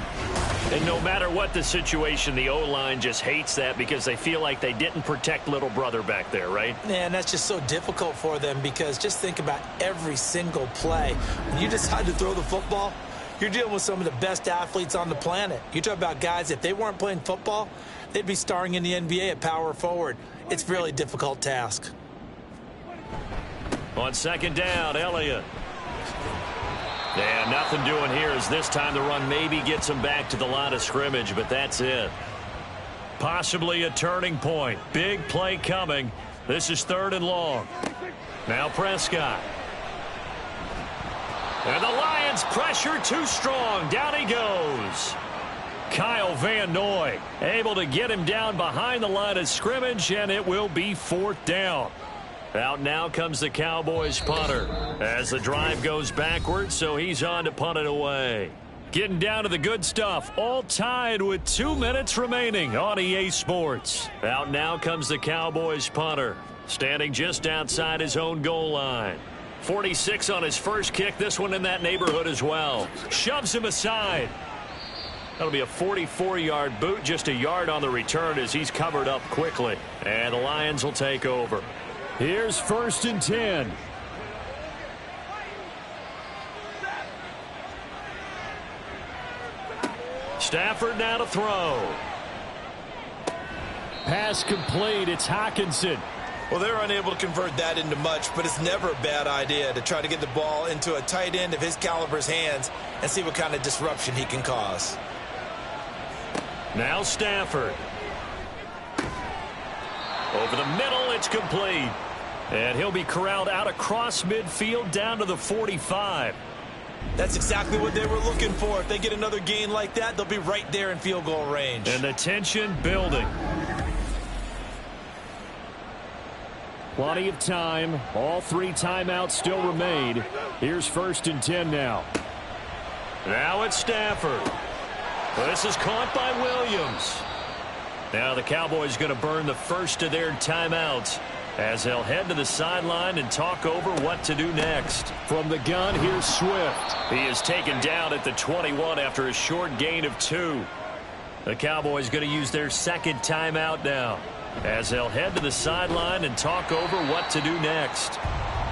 And no matter what the situation, the O-line just hates that because they feel like they didn't protect little brother back there, right? Man, that's just so difficult for them because just think about every single play. When you decide to throw the football, you're dealing with some of the best athletes on the planet. You talk about guys, if they weren't playing football, they'd be starring in the NBA at power forward. It's a really difficult task. On 2nd down, Elliott. Yeah, nothing doing here as this time the run maybe gets him back to the line of scrimmage, but that's it. Possibly a turning point. Big play coming. This is 3rd and long. Now Prescott. And the Lions pressure too strong. Down he goes. Kyle Van Noy able to get him down behind the line of scrimmage, and it will be 4th down. Out now comes the Cowboys punter as the drive goes backwards, so he's on to punt it away. Getting down to the good stuff, all tied with 2 minutes remaining on EA Sports. Out now comes the Cowboys punter, standing just outside his own goal line. 46 on his first kick, this one in that neighborhood as well. Shoves him aside. That'll be a 44-yard boot, just a yard on the return as he's covered up quickly. And the Lions will take over. Here's 1st and 10. Stafford now to throw. Pass complete. It's Hockenson. Well, they're unable to convert that into much, but it's never a bad idea to try to get the ball into a tight end of his caliber's hands and see what kind of disruption he can cause. Now Stafford. Over the middle, it's complete. And he'll be corralled out across midfield down to the 45. That's exactly what they were looking for. If they get another gain like that, they'll be right there in field goal range. And the tension building. Plenty of time. All 3 timeouts still remain. Here's 1st and 10 now. Now it's Stafford. This is caught by Williams. Now the Cowboys going to burn the first of their timeouts as they'll head to the sideline and talk over what to do next. From the gun, here's Swift. He is taken down at the 21 after a short gain of 2. The Cowboys going to use their 2nd timeout now as they'll head to the sideline and talk over what to do next.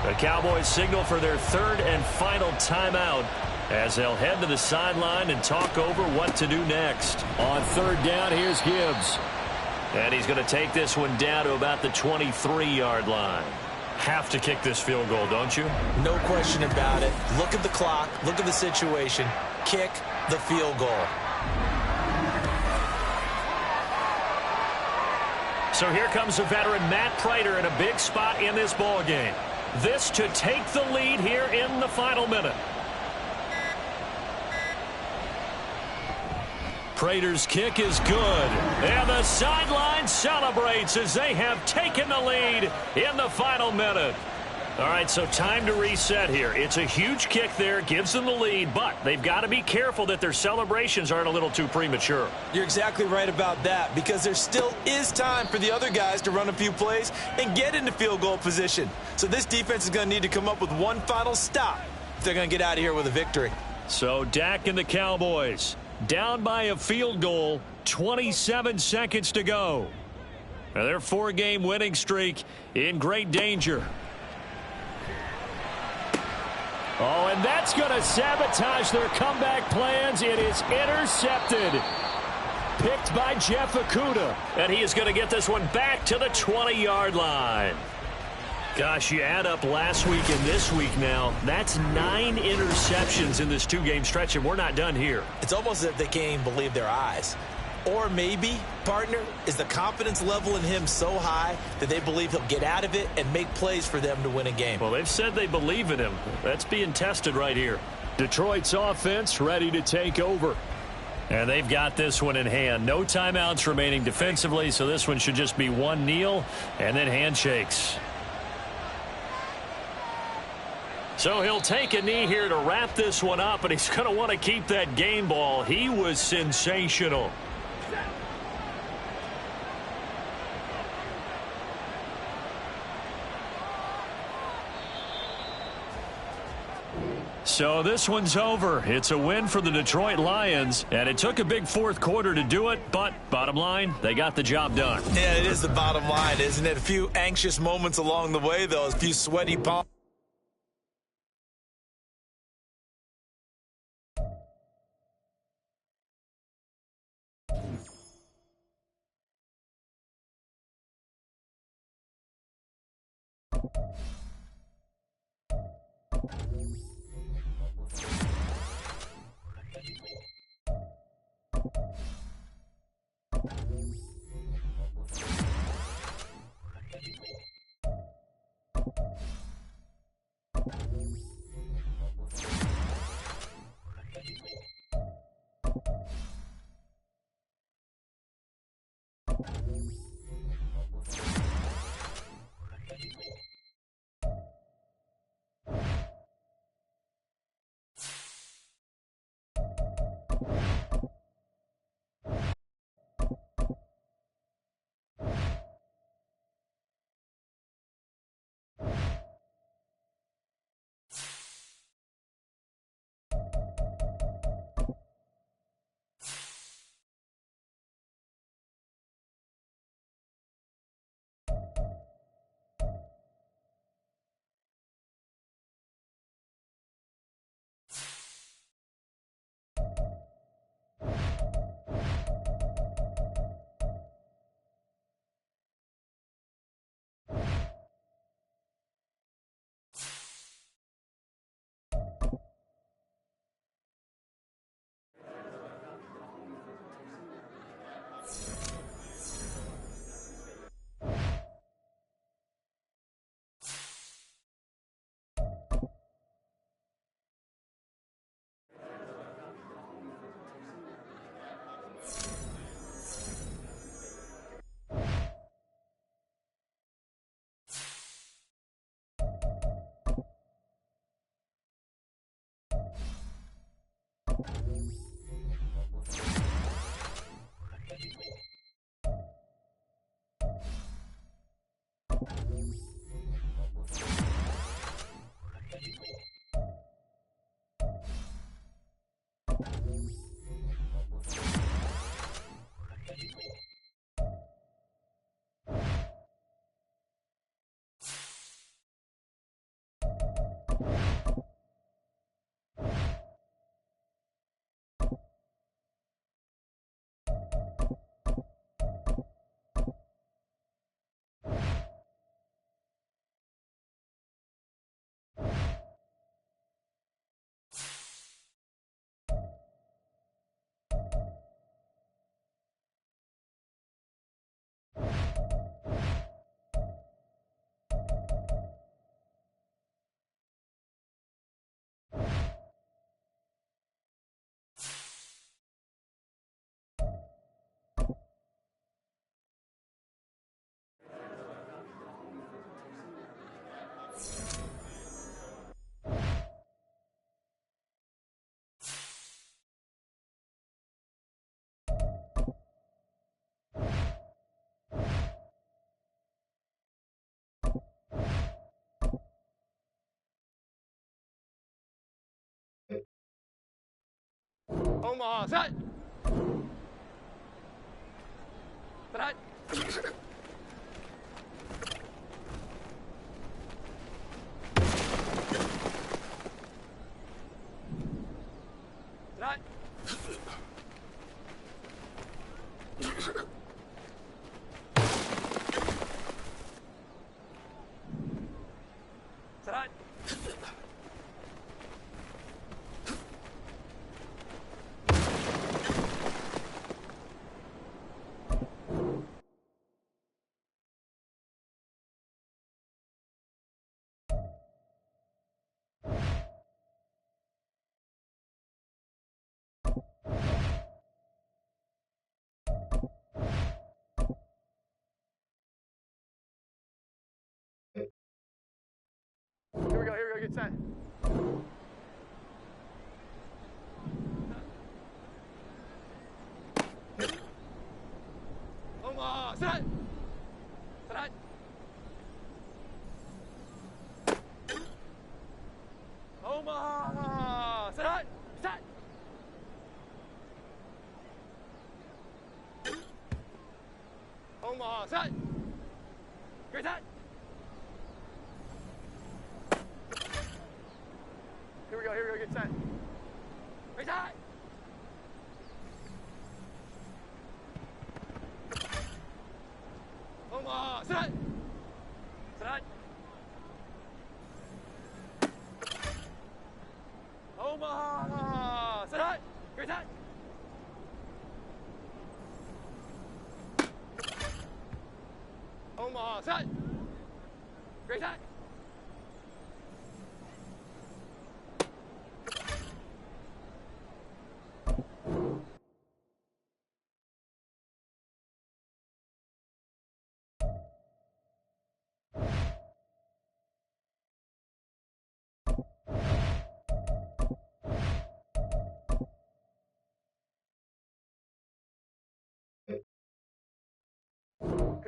The Cowboys signal for their 3rd and final timeout as they'll head to the sideline and talk over what to do next. On 3rd down, here's Gibbs. And he's going to take this one down to about the 23-yard line. Have to kick this field goal, don't you? No question about it. Look at the clock. Look at the situation. Kick the field goal. So here comes the veteran Matt Prater in a big spot in this ball game. This to take the lead here in the final minute. Prater's kick is good. And the sideline celebrates as they have taken the lead in the final minute. All right, so time to reset here. It's a huge kick there, gives them the lead, but they've got to be careful that their celebrations aren't a little too premature. You're exactly right about that because there still is time for the other guys to run a few plays and get into field goal position. So this defense is going to need to come up with one final stop if they're going to get out of here with a victory. So Dak and the Cowboys down by a field goal, 27 seconds to go. Now their 4-game winning streak in great danger. Oh, and that's going to sabotage their comeback plans. It is intercepted. Picked by Jeff Okudah. And he is going to get this one back to the 20-yard line. Gosh, you add up last week and this week now, that's 9 interceptions in this 2-game stretch, and we're not done here. It's almost as if they can't even believe their eyes. Or maybe, partner, is the confidence level in him so high that they believe he'll get out of it and make plays for them to win a game. Well, they've said they believe in him. That's being tested right here. Detroit's offense ready to take over. And they've got this one in hand. No timeouts remaining defensively, so this one should just be one kneel and then handshakes. So he'll take a knee here to wrap this one up, and he's going to want to keep that game ball. He was sensational. So this one's over. It's a win for the Detroit Lions, and it took a big fourth quarter to do it, but bottom line, they got the job done. Yeah, it is the bottom line, isn't it? A few anxious moments along the way, though, a few sweaty palms. Omaha, set. Set. Set. Set. Here we go, get set. Omaha, set. Set. Omaha, set. Set. Omaha, set. Great set. Here we go, get set. Great set. Omaha, set. Set. Omaha, set. Great set. Omaha, set. Great set.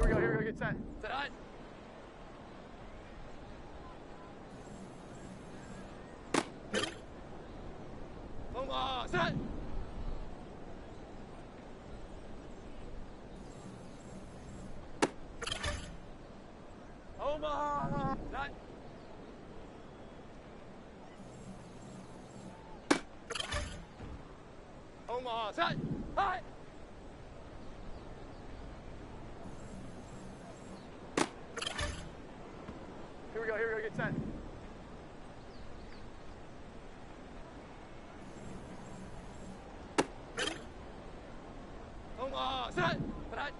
Here we go, get set. Set. Omaha, set. Omaha, set. Omaha, set. Hi. Here we go, get set. Omaha, set. Set.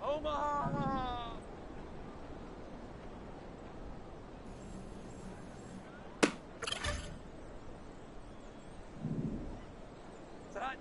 Omaha. Set.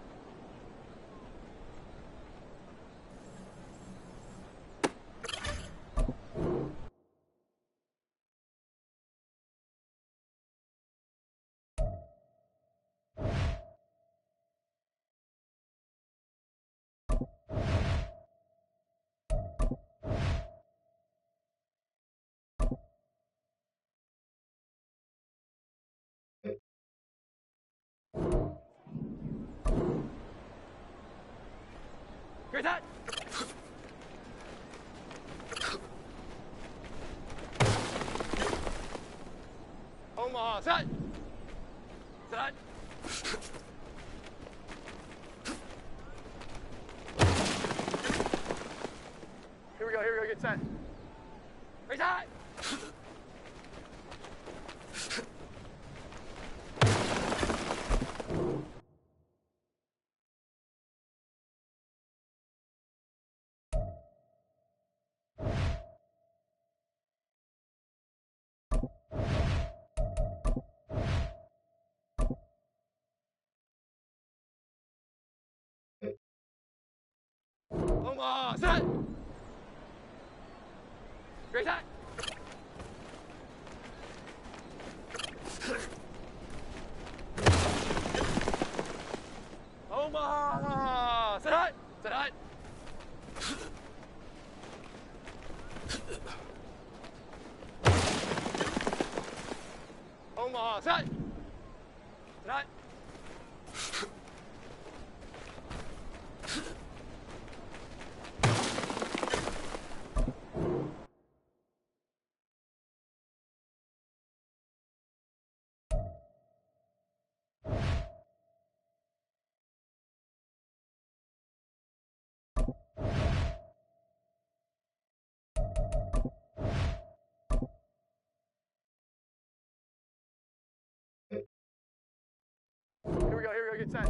Great set. Omaha, set. Set. Here we go, get set. Great set. Omaha, set. Great set. Omaha, set. Set. Omaha, set. Set. Here we go, get set.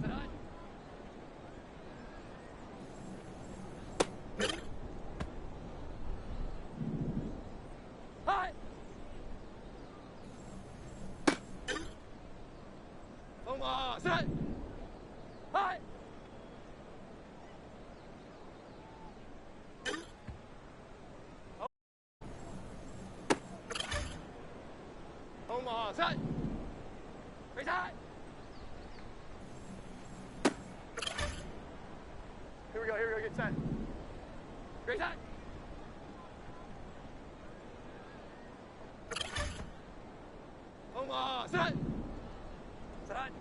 Set. Hi. Omaha, set. Hi. set. Raise high. Here we go, get set. Raise high. Omaha, set. Set.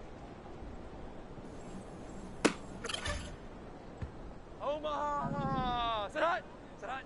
Omaha, set. Set.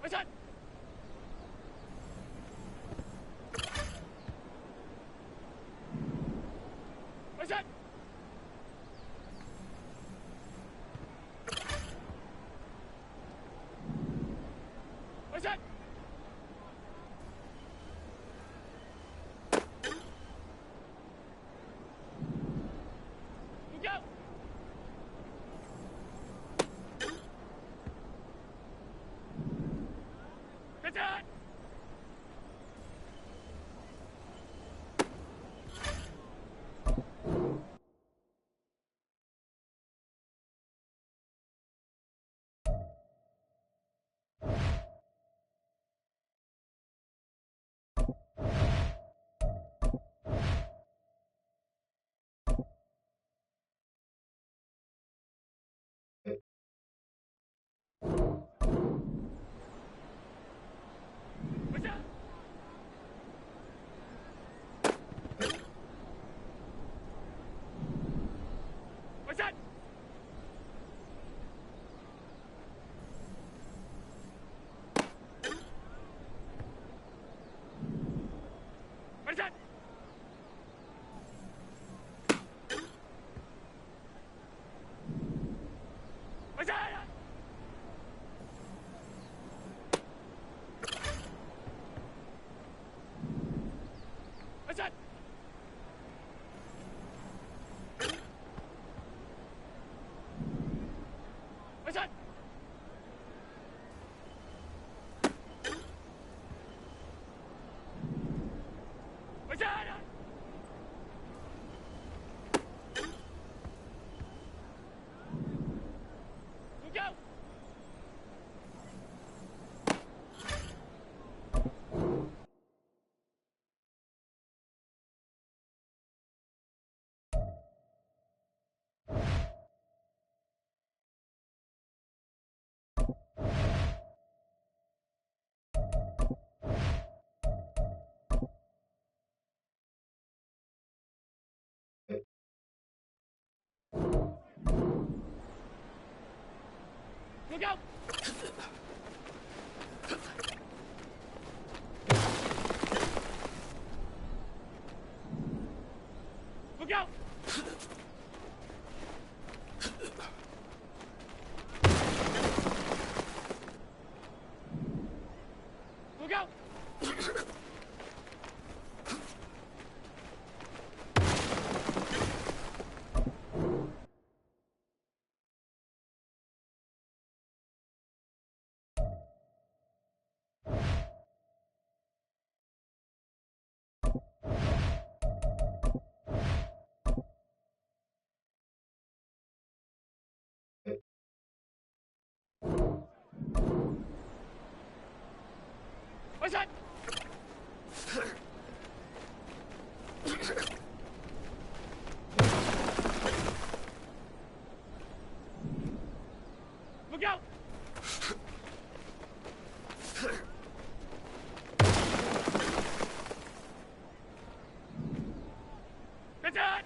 What's that? What's that? What's that? You go. Get that. What's that? What's that? What is that? What's that? What's that? What's that? What's that? You go. Look out! Look out! Look out! What's that? Look out! Get that!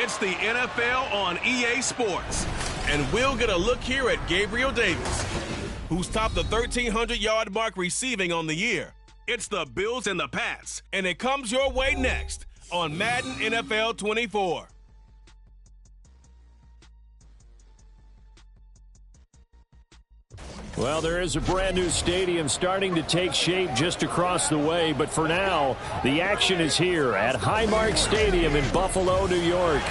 It's the NFL on EA Sports. And we'll get a look here at Gabriel Davis, who's topped the 1,300-yard mark receiving on the year. It's the Bills and the Pats, and it comes your way next on Madden NFL 24. Well, there is a brand new stadium starting to take shape just across the way, but for now, the action is here at Highmark Stadium in Buffalo, New York.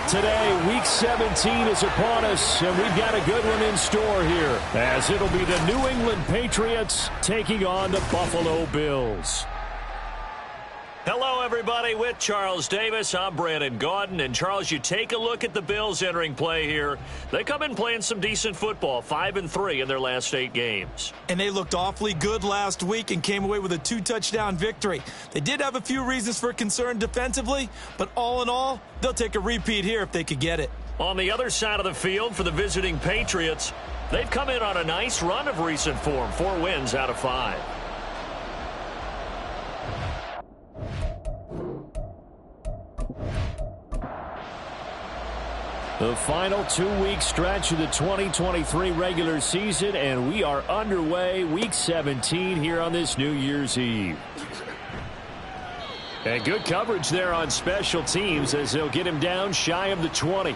Today, Week 17 is upon us, and we've got a good one in store here, as it'll be the New England Patriots taking on the Buffalo Bills. Hello, everybody. With Charles Davis, I'm Brandon Gaudin. And, Charles, you take a look at the Bills entering play here. They come in playing some decent football, 5-3 in their last 8 games. And they looked awfully good last week and came away with a 2-touchdown victory. They did have a few reasons for concern defensively, but all in all, they'll take a repeat here if they could get it. On the other side of the field for the visiting Patriots, they've come in on a nice run of recent form, 4 wins out of 5. The final 2-week stretch of the 2023 regular season, and we are underway, Week 17 here on this New Year's Eve. And good coverage there on special teams as they'll get him down shy of the 20.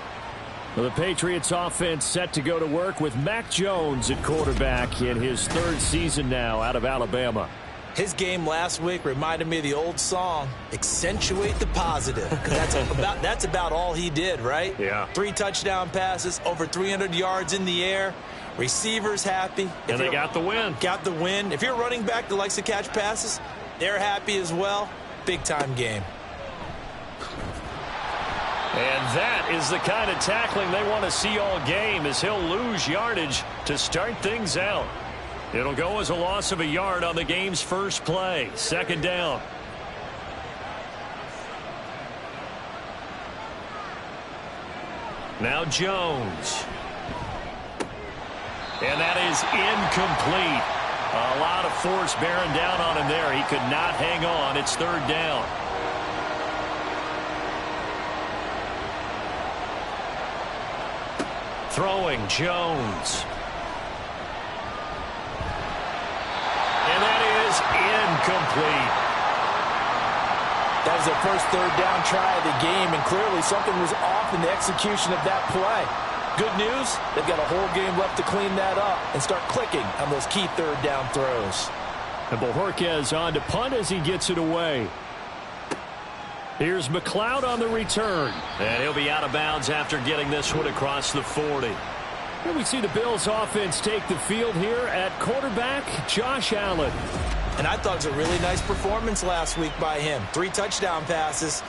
Well, the Patriots offense set to go to work with Mac Jones at quarterback in his 3rd season now out of Alabama. His game last week reminded me of the old song, Accentuate the Positive. That's about all he did, right? Yeah. 3 touchdown passes, over 300 yards in the air. Receivers happy. And they got the win. Got the win. If you're a running back that likes to catch passes, they're happy as well. Big-time game. And that is the kind of tackling they want to see all game as he'll lose yardage to start things out. It'll go as a loss of a yard on the game's first play. 2nd down. Now Jones. And that is incomplete. A lot of force bearing down on him there. He could not hang on. It's 3rd down. Throwing Jones. Incomplete. That was their first 3rd down try of the game, and clearly something was off in the execution of that play. Good news, they've got a whole game left to clean that up and start clicking on those key 3rd down throws. And Bojorquez on to punt as he gets it away. Here's McLeod on the return. And he'll be out of bounds after getting this one across the 40. And we see the Bills offense take the field here at quarterback Josh Allen. And I thought it was a really nice performance last week by him. 3 touchdown passes.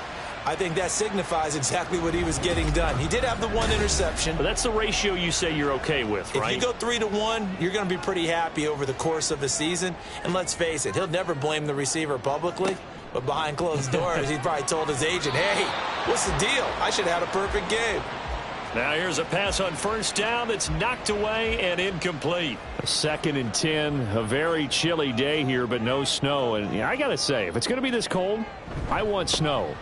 I think that signifies exactly what he was getting done. He did have the 1 interception. But that's the ratio you say you're okay with, right? If you go 3-1, you're going to be pretty happy over the course of the season. And let's face it, he'll never blame the receiver publicly. But behind closed doors, he probably told his agent, hey, what's the deal? I should have had a perfect game. Now here's a pass on 1st down that's knocked away and incomplete. 2nd and 10, a very chilly day here, but no snow. And I got to say, if it's going to be this cold, I want snow.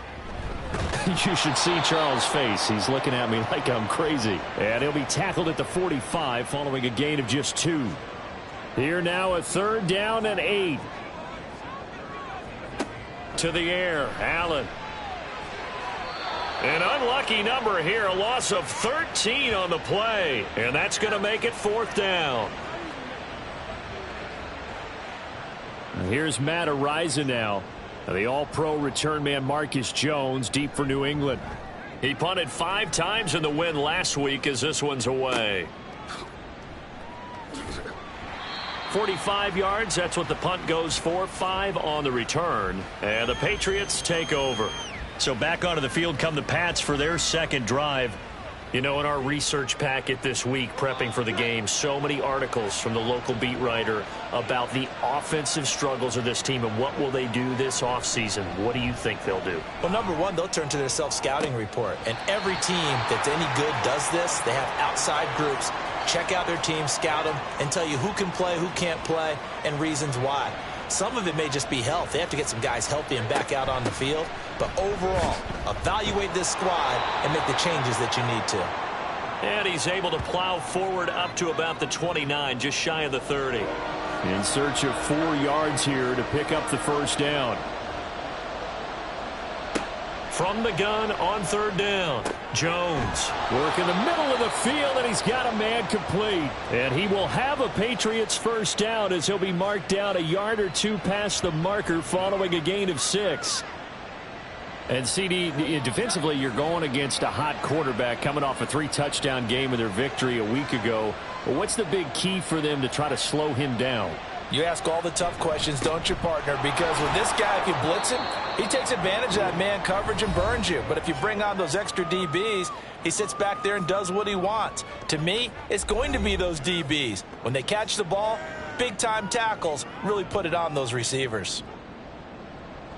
You should see Charles' face. He's looking at me like I'm crazy. And he'll be tackled at the 45 following a gain of just 2. Here now, a 3rd down and 8. To the air, Allen. An unlucky number here, a loss of 13 on the play. And that's going to make it 4th down. And here's Matt Ariza now. The all-pro return man Marcus Jones deep for New England. He punted 5 times in the win last week as this one's away. 45 yards, that's what the punt goes for. 5 on the return. And the Patriots take over. So back onto the field come the Pats for their 2nd drive. You know, in our research packet this week, prepping for the game, so many articles from the local beat writer about the offensive struggles of this team and what will they do this offseason. What do you think they'll do? Well, number one, they'll turn to their self-scouting report. And every team that's any good does this. They have outside groups. Check out their team, scout them, and tell you who can play, who can't play, and reasons why. Some of it may just be health. They have to get some guys healthy and back out on the field. But overall, evaluate this squad and make the changes that you need to. And he's able to plow forward up to about the 29, just shy of the 30. In search of 4 yards here to pick up the first down. From the gun on third down, Jones. Work in the middle of the field, and he's got a man complete. And he will have a Patriots first down as he'll be marked down a yard or 2 past the marker following a gain of 6. And CD, defensively, you're going against a hot quarterback coming off a 3-touchdown game in their victory a week ago. Well, what's the big key for them to try to slow him down? You ask all the tough questions, don't you, partner? Because with this guy, if you blitz him, he takes advantage of that man coverage and burns you. But if you bring on those extra DBs, he sits back there and does what he wants. To me, it's going to be those DBs. When they catch the ball, big-time tackles really put it on those receivers.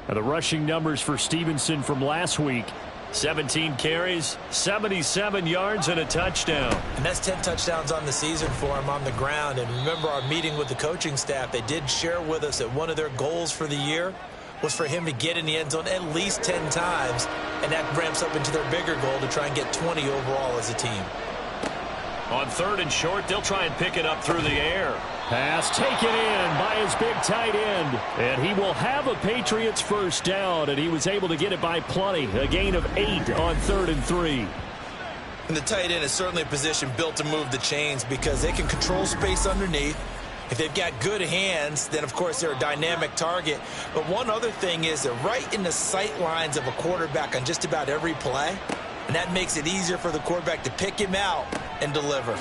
Now the rushing numbers for Stevenson from last week. 17 carries, 77 yards, and a touchdown. And that's 10 touchdowns on the season for him on the ground. And remember our meeting with the coaching staff, they did share with us that one of their goals for the year was for him to get in the end zone at least 10 times. And that ramps up into their bigger goal to try and get 20 overall as a team. On third and short, they'll try and pick it up through the air. Pass taken in by his big tight end. And he will have a Patriots first down, and he was able to get it by plenty. A gain of 8 on 3rd and 3. And the tight end is certainly a position built to move the chains because they can control space underneath. If they've got good hands, then, of course, they're a dynamic target. But one other thing is they're right in the sight lines of a quarterback on just about every play. And that makes it easier for the quarterback to pick him out and deliver.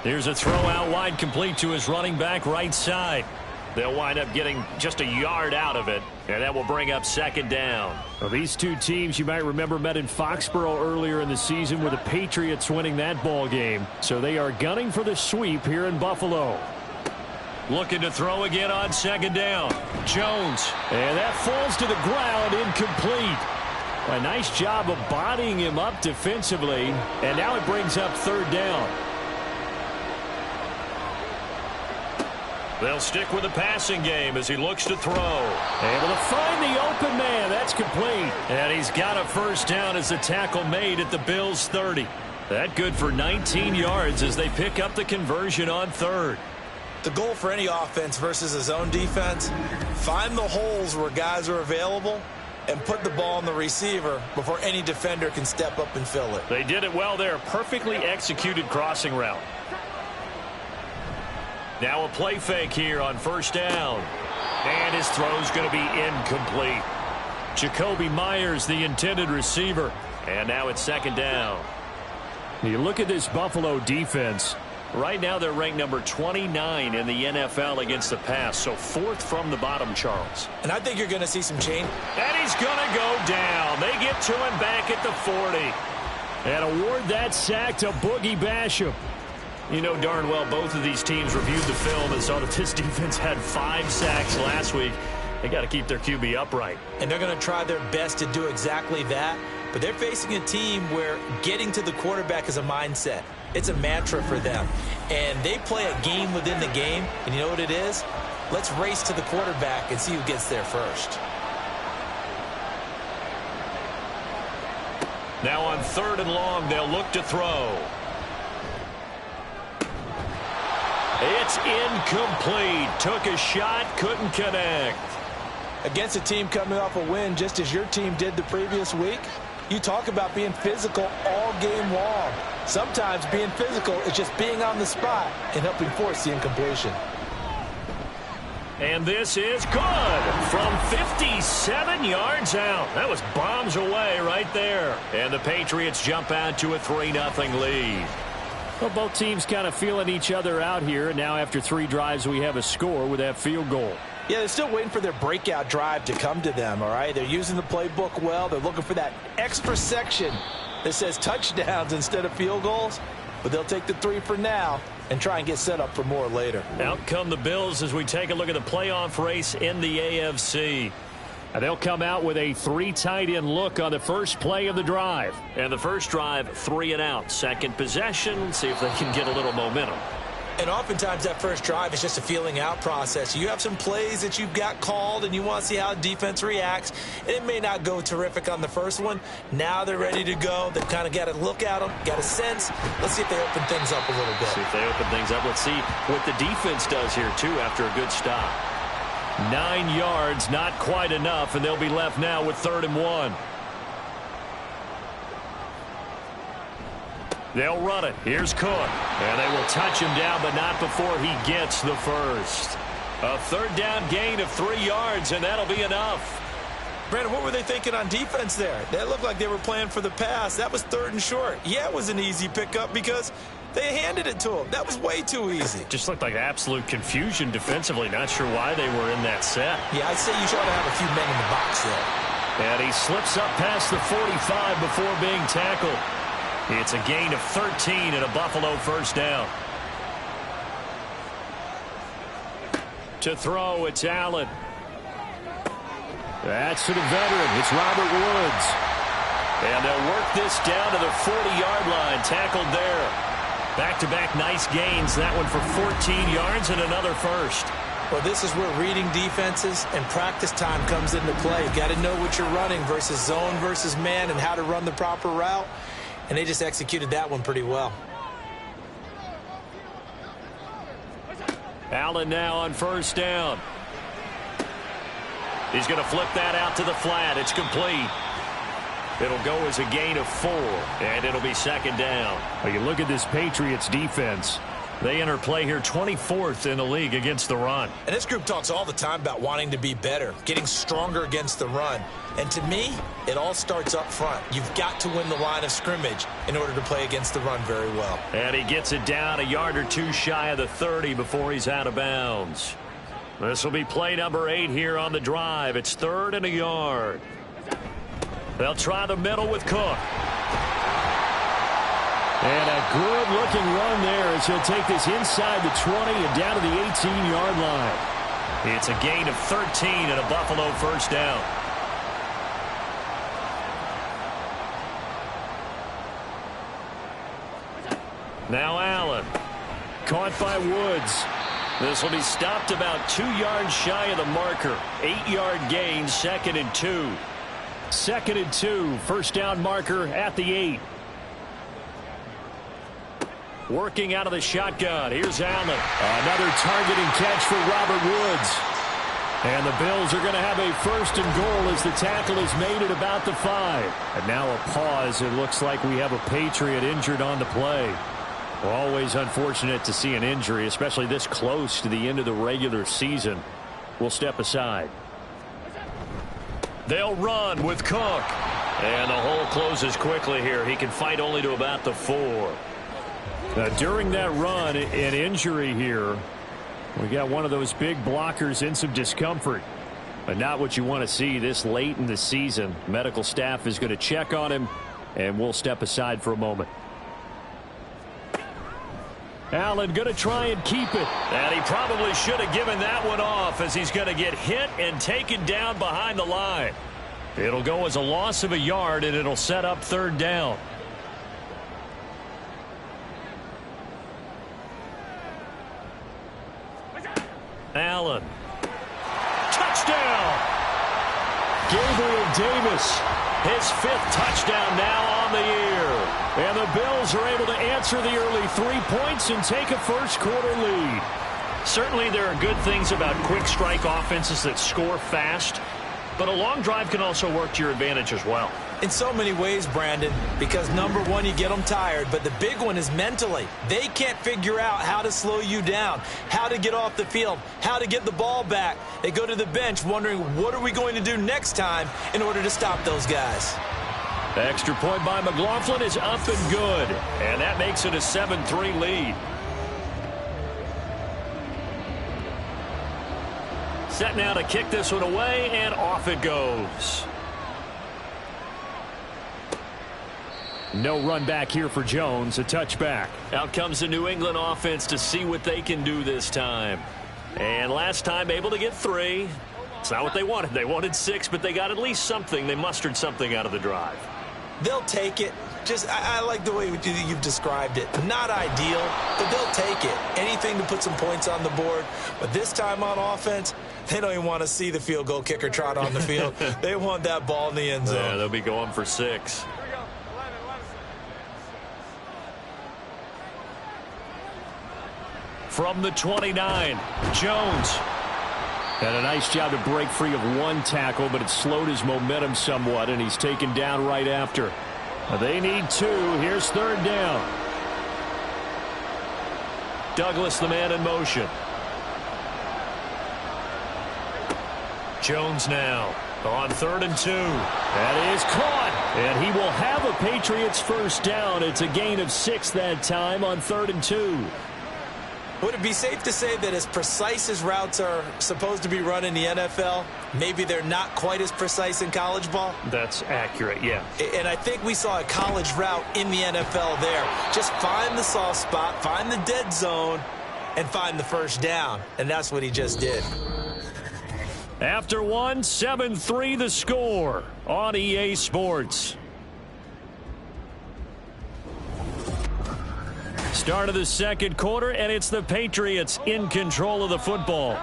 Here's a throw out wide, complete to his running back right side. They'll wind up getting just a yard out of it, and that will bring up 2nd down. Well, these two teams, you might remember, met in Foxborough earlier in the season with the Patriots winning that ball game. So they are gunning for the sweep here in Buffalo. Looking to throw again on 2nd down. Jones. And that falls to the ground, incomplete. A nice job of bodying him up defensively, and now it brings up 3rd down. They'll stick with the passing game as he looks to throw. Able to find the open man. That's complete. And he's got a first down as the tackle made at the Bills' 30. That good for 19 yards as they pick up the conversion on 3rd. The goal for any offense versus a zone defense, find the holes where guys are available and put the ball on the receiver before any defender can step up and fill it. They did it well there. Perfectly executed crossing route. Now a play fake here on 1st down. And his throw's going to be incomplete. Jacoby Myers, the intended receiver. And now it's 2nd down. You look at this Buffalo defense. Right now they're ranked number 29 in the NFL against the pass. So 4th from the bottom, Charles. And I think you're going to see some change. And he's going to go down. They get to him back at the 40. And award that sack to Boogie Basham. You know darn well both of these teams reviewed the film and saw that this defense had 5 sacks last week. They got to keep their QB upright. And they're going to try their best to do exactly that. But they're facing a team where getting to the quarterback is a mindset. It's a mantra for them. And they play a game within the game. And you know what it is? Let's race to the quarterback and see who gets there first. Now on 3rd and long, they'll look to throw. It's incomplete. Took a shot, couldn't connect. Against a team coming off a win just as your team did the previous week, you talk about being physical all game long. Sometimes being physical is just being on the spot and helping force the incompletion. And this is good from 57 yards out. That was bombs away right there. And the Patriots jump out to a 3-0 lead. Well, both teams kind of feeling each other out here. And now after 3 drives, we have a score with that field goal. Yeah, they're still waiting for their breakout drive to come to them, all right? They're using the playbook well. They're looking for that extra section that says touchdowns instead of field goals. But they'll take the 3 for now and try and get set up for more later. Out come the Bills as we take a look at the playoff race in the AFC. And they'll come out with a 3 tight end look on the first play of the drive. And the first drive, 3 and out. Second possession, see if they can get a little momentum. And oftentimes that first drive is just a feeling out process. You have some plays that you've got called and you want to see how defense reacts. And it may not go terrific on the first one. Now they're ready to go. They've kind of got to look at them, got a sense. Let's see if they open things up a little bit. See if they open things up. Let's see what the defense does here, too, after a good stop. 9 yards, not quite enough, and they'll be left now with 3rd and 1. They'll run it. Here's Cook. And they will touch him down, but not before he gets the first. A 3rd down gain of 3 yards, and that'll be enough. Brandon, what were they thinking on defense there? That looked like they were playing for the pass. That was 3rd and short. Yeah, it was an easy pickup because they handed it to him. That was way too easy. Just looked like absolute confusion defensively. Not sure why they were in that set. Yeah, I'd say you ought to have a few men in the box there. And he slips up past the 45 before being tackled. It's a gain of 13 and a Buffalo 1st down. To throw, it's Allen. That's to the veteran. It's Robert Woods. And they'll work this down to the 40-yard line. Tackled there. Back-to-back nice gains. That one for 14 yards and another first. Well, this is where reading defenses and practice time comes into play. You've got to know what you're running versus zone versus man and how to run the proper route. And they just executed that one pretty well. Allen now on 1st down. He's going to flip that out to the flat. It's complete. It'll go as a gain of 4, and it'll be 2nd down. Well, you look at this Patriots defense. They enter play here 24th in the league against the run. And this group talks all the time about wanting to be better, getting stronger against the run. And to me, it all starts up front. You've got to win the line of scrimmage in order to play against the run very well. And he gets it down a yard or 2 shy of the 30 before he's out of bounds. This will be play number 8 here on the drive. It's 3rd and a yard. They'll try the middle with Cook. And a good-looking run there as he'll take this inside the 20 and down to the 18-yard line. It's a gain of 13 and a Buffalo 1st down. Now Allen. Caught by Woods. This will be stopped about 2 yards shy of the marker. 8-yard gain, 2nd and 2. 2nd and 2, 1st down marker at the 8. Working out of the shotgun. Here's Allen. Another targeting catch for Robert Woods. And the Bills are going to have a 1st and goal as the tackle is made at about the 5. And now a pause. It looks like we have a Patriot injured on the play. Always unfortunate to see an injury, especially this close to the end of the regular season. We'll step aside. They'll run with Cook. And the hole closes quickly here. He can fight only to about the 4. During that run, an injury here. We got one of those big blockers in some discomfort. But not what you want to see this late in the season. Medical staff is going to check on him, and we'll step aside for a moment. Allen going to try and keep it. And he probably should have given that one off as he's going to get hit and taken down behind the line. It'll go as a loss of a yard, and it'll set up 3rd down. Allen. Touchdown! Gabriel Davis. His 5th touchdown now on the year. And the Bills are able to answer the early 3 points and take a first-quarter lead. Certainly there are good things about quick strike offenses that score fast, but a long drive can also work to your advantage as well. In so many ways, Brandon, because number one, you get them tired, but the big one is mentally. They can't figure out how to slow you down, how to get off the field, how to get the ball back. They go to the bench wondering, what are we going to do next time in order to stop those guys? The extra point by McLaughlin is up and good, and that makes it a 7-3 lead. Set now to kick this one away, and off it goes. No run back here for Jones, a touchback. Out comes the New England offense to see what they can do this time. And last time able to get 3. It's not what they wanted. They wanted 6, but they got at least something. They mustered something out of the drive. They'll take it. I like the way you've described it. Not ideal, but they'll take it. Anything to put some points on the board. But this time on offense, they don't even want to see the field goal kicker trot on the field. They want that ball in the end zone. Yeah, they'll be going for 6. From the 29, Jones. And a nice job to break free of one tackle, but it slowed his momentum somewhat, and he's taken down right after. They need 2. Here's 3rd down. Douglas, the man in motion. Jones now on 3rd and 2. That is caught, and he will have a Patriots first down. It's a gain of 6 that time on 3rd and 2. Would it be safe to say that as precise as routes are supposed to be run in the NFL, maybe they're not quite as precise in college ball? That's accurate, yeah. And I think we saw a college route in the NFL there. Just find the soft spot, find the dead zone, and find the first down. And that's what he just did. After 1, 7-3 the score on EA Sports. Start of the second quarter, and it's the Patriots in control of the football.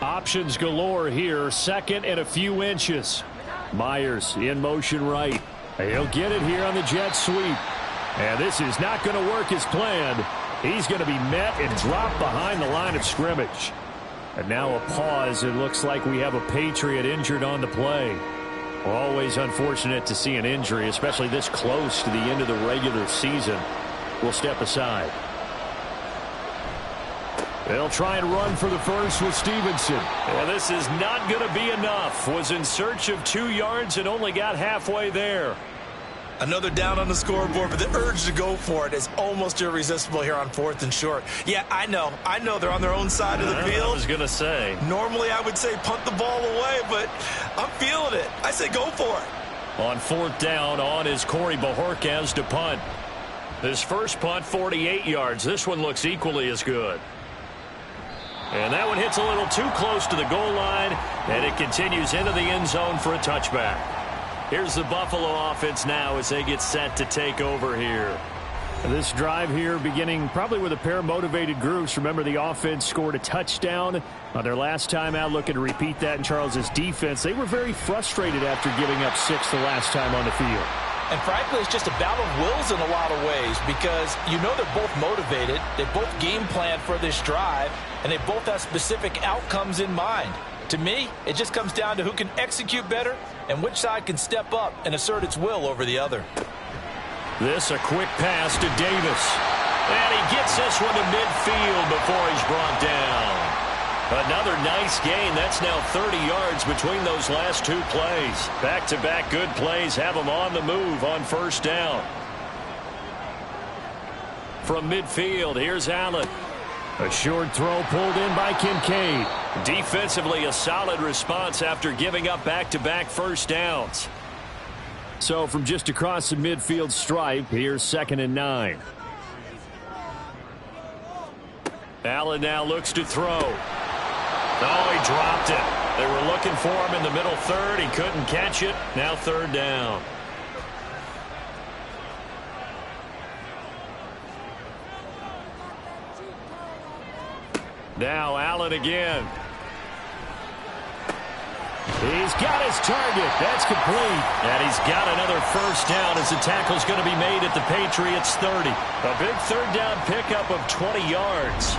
Options galore here, 2nd and a few inches. Myers in motion right. He'll get it here on the jet sweep. And this is not going to work as planned. He's going to be met and dropped behind the line of scrimmage. And now a pause. It looks like we have a Patriot injured on the play. Always unfortunate to see an injury, especially this close to the end of the regular season. We'll step aside. They'll try and run for the first with Stevenson. And this is not going to be enough. Was in search of 2 yards and only got halfway there. Another down on the scoreboard, but the urge to go for it is almost irresistible here on 4th and short. Yeah, I know they're on their own side of the field. I was going to say. Normally I would say punt the ball away, but I'm feeling it. I say go for it. On 4th down, on is Corey Bajorquez to punt. His first punt, 48 yards. This one looks equally as good. And that one hits a little too close to the goal line, and it continues into the end zone for a touchback. Here's the Buffalo offense now as they get set to take over here. This drive here beginning probably with a pair of motivated groups. Remember, the offense scored a touchdown on their last time out. Looking to repeat that in Charles's defense. They were very frustrated after giving up 6 the last time on the field. And frankly, it's just a battle of wills in a lot of ways because you know they're both motivated. They both game plan for this drive, and they both have specific outcomes in mind. To me, it just comes down to who can execute better and which side can step up and assert its will over the other. This a quick pass to Davis. And he gets this one to midfield before he's brought down. Another nice gain. That's now 30 yards between those last 2 plays. Back-to-back good plays have them on the move on first down. From midfield, here's Allen. A short throw pulled in by Kincaid. Defensively, a solid response after giving up back-to-back first downs. So from just across the midfield stripe, here's 2nd and 9. Allen now looks to throw. Oh, he dropped it. They were looking for him in the middle third. He couldn't catch it. Now 3rd down. Now Allen again. He's got his target. That's complete. And he's got another first down as the tackle's going to be made at the Patriots 30. A big 3rd down pickup of 20 yards.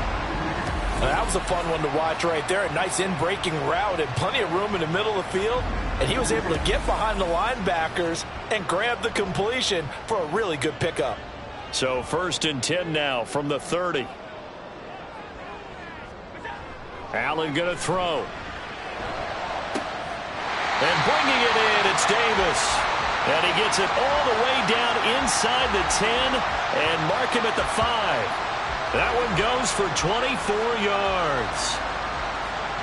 That was a fun one to watch right there. A nice in-breaking route and plenty of room in the middle of the field. And he was able to get behind the linebackers and grab the completion for a really good pickup. So 1st and 10 now from the 30. Allen going to throw. And bringing it in, it's Davis. And he gets it all the way down inside the 10 and mark him at the 5. That one goes for 24 yards.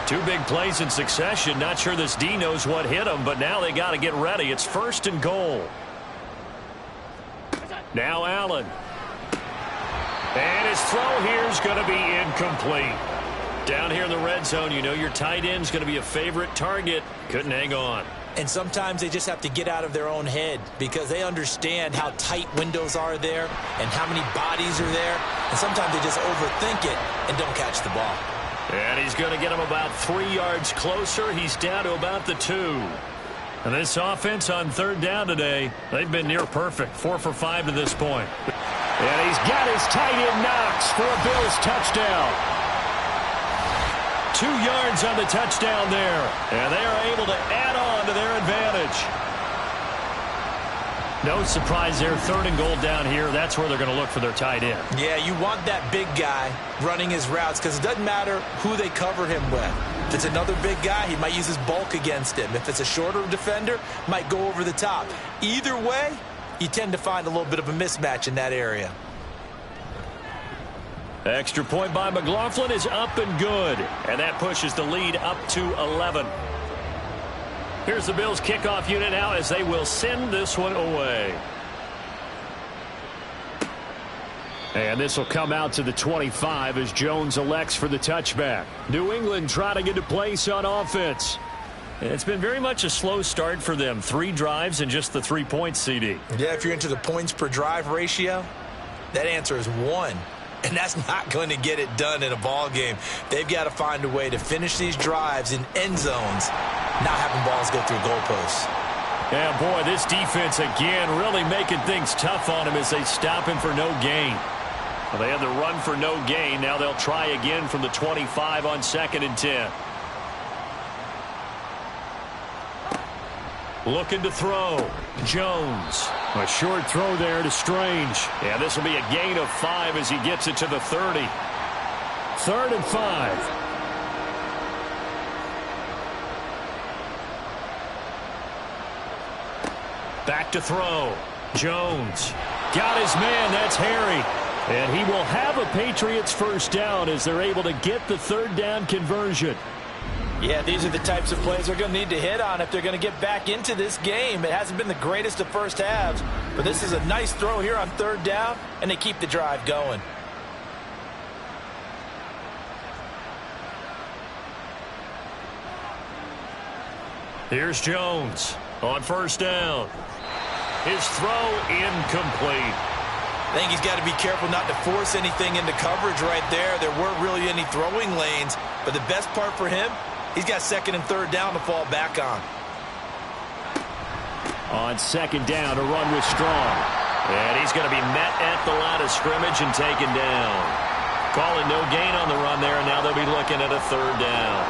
2 big plays in succession. Not sure this D knows what hit him, but now they got to get ready. It's 1st and goal. Now Allen. And his throw here is going to be incomplete. Down here in the red zone, you know your tight end's going to be a favorite target. Couldn't hang on. And sometimes they just have to get out of their own head because they understand how tight windows are there and how many bodies are there. And sometimes they just overthink it and don't catch the ball. And he's going to get him about 3 yards closer. He's down to about the 2. And this offense on third down today, they've been near perfect. 4 for 5 to this point. And he's got his tight end Knox for a Bills touchdown. 2 yards on the touchdown there. And they are able to add on to their advantage. No surprise there. 3rd and goal down here. That's where they're going to look for their tight end. Yeah, you want that big guy running his routes because it doesn't matter who they cover him with. If it's another big guy, he might use his bulk against him. If it's a shorter defender, might go over the top. Either way, you tend to find a little bit of a mismatch in that area. Extra point by McLaughlin is up and good. And that pushes the lead up to 11. Here's the Bills kickoff unit now as they will send this one away. And this will come out to the 25 as Jones elects for the touchback. New England trying to get to place on offense. It's been very much a slow start for them. 3 drives and just the 3 points, CD. Yeah, if you're into the points per drive ratio, that answer is 1. And that's not going to get it done in a ball game. They've got to find a way to finish these drives in end zones, not having balls go through goalposts. Yeah, boy, this defense again really making things tough on him as they stop him for no gain. Well, they had the run for no gain. Now they'll try again from the 25 on 2nd and 10. Looking to throw. Jones. A short throw there to Strange. Yeah, this will be a gain of 5 as he gets it to the 30. 3rd and 5. Back to throw. Jones. Got his man. That's Harry. And he will have a Patriots first down as they're able to get the 3rd down conversion. Yeah, these are the types of plays they're going to need to hit on if they're going to get back into this game. It hasn't been the greatest of first halves, but this is a nice throw here on 3rd down, and they keep the drive going. Here's Jones on 1st down. His throw incomplete. I think he's got to be careful not to force anything into coverage right there. There weren't really any throwing lanes, but the best part for him, he's got 2nd and 3rd down to fall back on. On 2nd down, a run with Strong. And he's going to be met at the line of scrimmage and taken down. Calling no gain on the run there, and now they'll be looking at a 3rd down.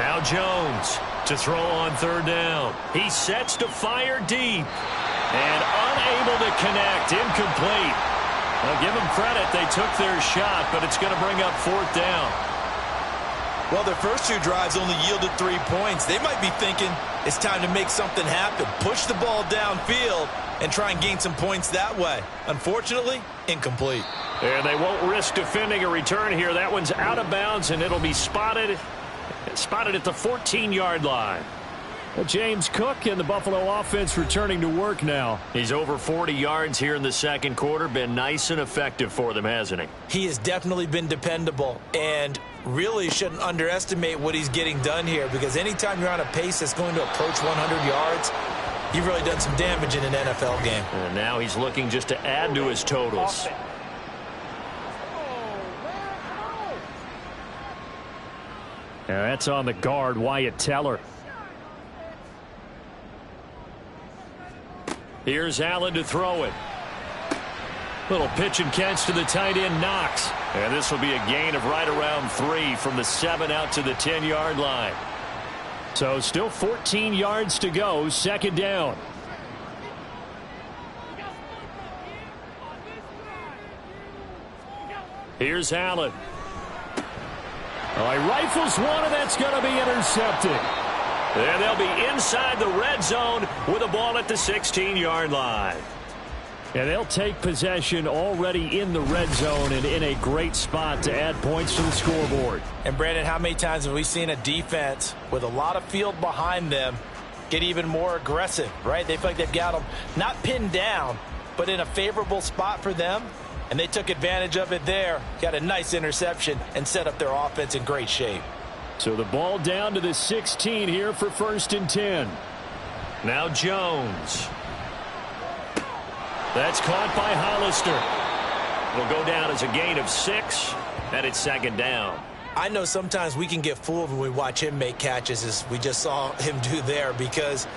Now Jones to throw on 3rd down. He sets to fire deep. And unable to connect. Incomplete. Well, give them credit. They took their shot, but it's going to bring up 4th down. Well, their first 2 drives only yielded 3 points. They might be thinking it's time to make something happen. Push the ball downfield and try and gain some points that way. Unfortunately, incomplete. And they won't risk defending a return here. That one's out of bounds, and it'll be spotted at the 14-yard line. Well, James Cook and the Buffalo offense returning to work now. He's over 40 yards here in the 2nd quarter. Been nice and effective for them, hasn't he? He has definitely been dependable and really shouldn't underestimate what he's getting done here because anytime you're on a pace that's going to approach 100 yards, you've really done some damage in an NFL game. And now he's looking just to add to his totals. Now that's on the guard, Wyatt Teller. Here's Allen to throw it. Little pitch and catch to the tight end, Knox. And this will be a gain of right around 3 from the 7 out to the 10-yard line. So still 14 yards to go, 2nd down. Here's Allen. Oh, he rifles one, and that's going to be intercepted. And they'll be inside the red zone with a ball at the 16-yard line. And they'll take possession already in the red zone and in a great spot to add points to the scoreboard. And, Brandon, how many times have we seen a defense with a lot of field behind them get even more aggressive, right? They feel like they've got them not pinned down, but in a favorable spot for them. And they took advantage of it there, got a nice interception, and set up their offense in great shape. So the ball down to the 16 here for 1st and 10. Now Jones. That's caught by Hollister. Will go down as a gain of 6, and it's 2nd down. I know sometimes we can get fooled when we watch him make catches, as we just saw him do there, because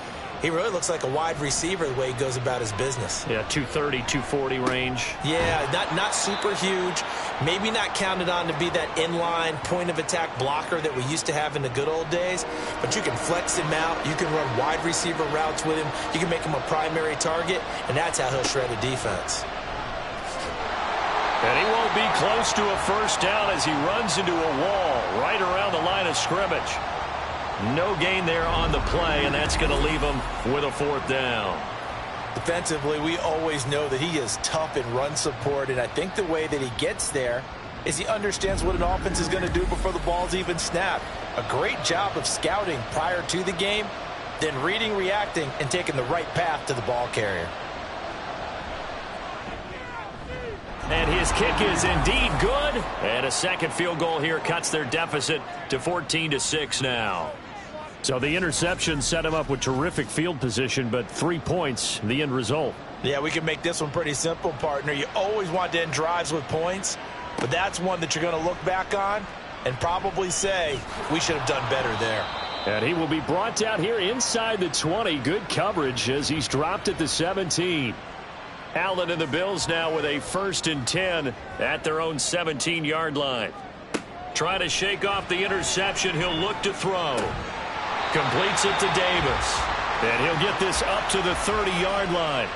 he really looks like a wide receiver the way he goes about his business. Yeah, 230, 240 range. Yeah, not super huge. Maybe not counted on to be that inline point-of-attack blocker that we used to have in the good old days. But you can flex him out. You can run wide receiver routes with him. You can make him a primary target, and that's how he'll shred a defense. And he won't be close to a 1st down as he runs into a wall right around the line of scrimmage. No gain there on the play, and that's going to leave him with a 4th down. Defensively, we always know that he is tough in run support, and I think the way that he gets there is he understands what an offense is going to do before the ball's even snapped. A great job of scouting prior to the game, then reading, reacting, and taking the right path to the ball carrier. And his kick is indeed good. And a 2nd field goal here cuts their deficit to 14-6 now. So the interception set him up with terrific field position, but 3 points, the end result. Yeah, we can make this one pretty simple, partner. You always want to end drives with points, but that's one that you're going to look back on and probably say, we should have done better there. And he will be brought down here inside the 20. Good coverage as he's dropped at the 17. Allen and the Bills now with a 1st and 10 at their own 17-yard line. Trying to shake off the interception. He'll look to throw. Completes it to Davis. And he'll get this up to the 30-yard line.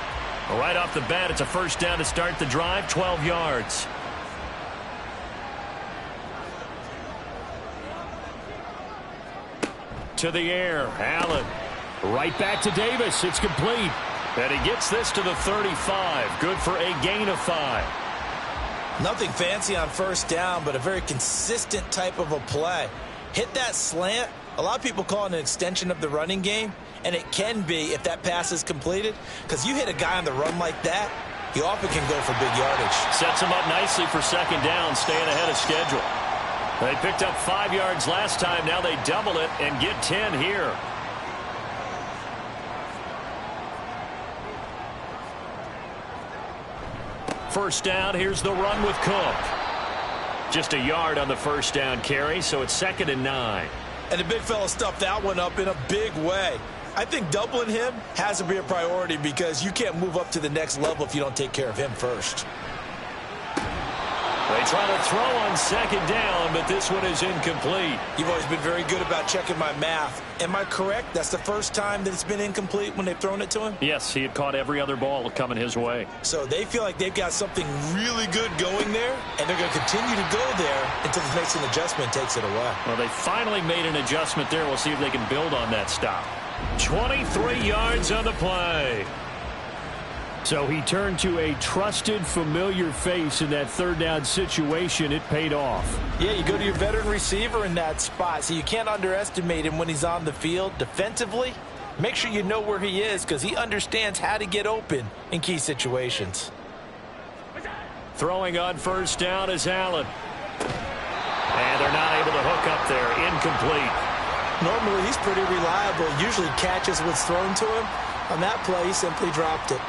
Right off the bat, it's a 1st down to start the drive, 12 yards. To the air, Allen. Right back to Davis. It's complete. And he gets this to the 35. Good for a gain of 5. Nothing fancy on 1st down, but a very consistent type of a play. Hit that slant. A lot of people call it an extension of the running game, and it can be if that pass is completed, because you hit a guy on the run like that, he often can go for big yardage. Sets him up nicely for 2nd down, staying ahead of schedule. They picked up 5 yards last time. Now they double it and get 10 here. First down, here's the run with Cook. Just a yard on the 1st down carry, so it's 2nd and 9. And the big fella stuffed that one up in a big way. I think doubling him has to be a priority because you can't move up to the next level if you don't take care of him first. They try to throw on 2nd down, but this one is incomplete. You've always been very good about checking my math. Am I correct? That's the first time that it's been incomplete when they've thrown it to him? Yes, he had caught every other ball coming his way. So they feel like they've got something really good going there, and they're going to continue to go there until he makes an adjustment and takes it away. Well, they finally made an adjustment there. We'll see if they can build on that stop. 23 yards on the play. So he turned to a trusted, familiar face in that 3rd down situation. It paid off. Yeah, you go to your veteran receiver in that spot, so you can't underestimate him when he's on the field. Defensively, make sure you know where he is because he understands how to get open in key situations. Throwing on 1st down is Allen. And they're not able to hook up there. Incomplete. Normally, he's pretty reliable. Usually catches what's thrown to him. On that play, he simply dropped it.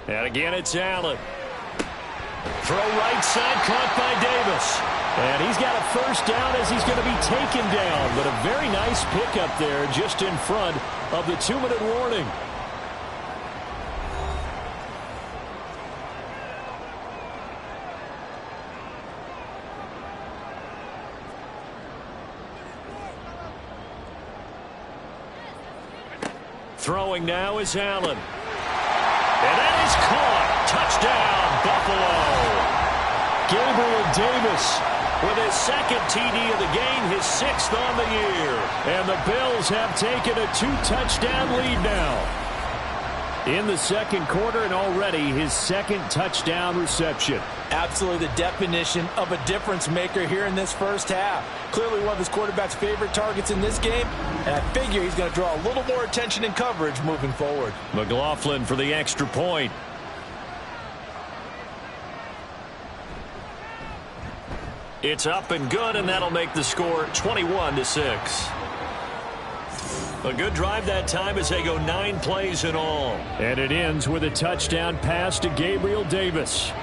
And again, it's Allen. Throw right side, caught by Davis. And he's got a 1st down as he's going to be taken down. But a very nice pickup there just in front of the 2-minute warning. Throwing now is Allen. And that is caught. Touchdown, Buffalo. Gabriel Davis with his 2nd TD of the game, his 6th on the year. And the Bills have taken a 2-touchdown lead now. In the 2nd quarter, and already his 2nd touchdown reception. Absolutely the definition of a difference maker here in this 1st half. Clearly one of his quarterback's favorite targets in this game, and I figure he's going to draw a little more attention and coverage moving forward. McLaughlin for the extra point. It's up and good, and that'll make the score 21-6. A good drive that time as they go 9 plays in all. And it ends with a touchdown pass to Gabriel Davis.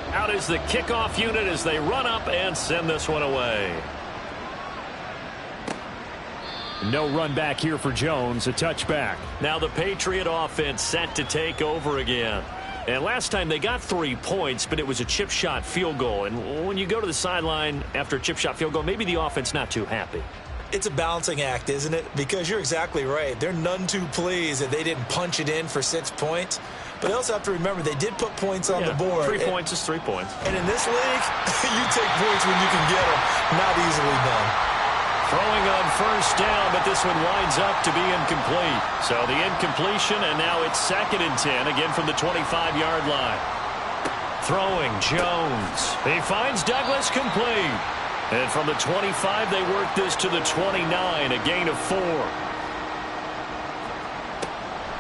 Out is the kickoff unit as they run up and send this one away. No run back here for Jones, a touchback. Now the Patriot offense set to take over again. And last time they got 3 points, but it was a chip shot field goal. And when you go to the sideline after a chip shot field goal, maybe the offense not too happy. It's a balancing act, isn't it? Because you're exactly right. They're none too pleased that they didn't punch it in for 6 points. But they also have to remember they did put points on the board. 3 points is 3 points. And in this league, you take points when you can get them. Not easily done. Throwing on first down, but this one winds up to be incomplete. So the incompletion, and now it's 2nd and 10, again from the 25-yard line. Throwing, Jones. He finds Douglas complete. And from the 25, they work this to the 29, a gain of 4.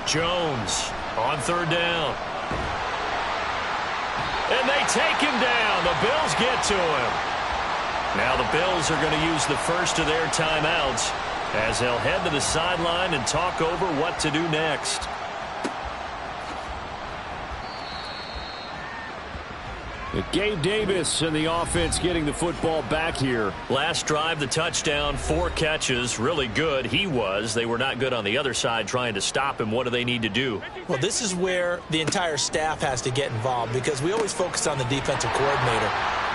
Jones on 3rd down. And they take him down. The Bills get to him. Now the Bills are going to use the first of their timeouts as they'll head to the sideline and talk over what to do next. Gabe Davis and the offense getting the football back here. Last drive, the touchdown, 4 catches, really good. He was. They were not good on the other side trying to stop him. What do they need to do? Well, this is where the entire staff has to get involved because we always focus on the defensive coordinator.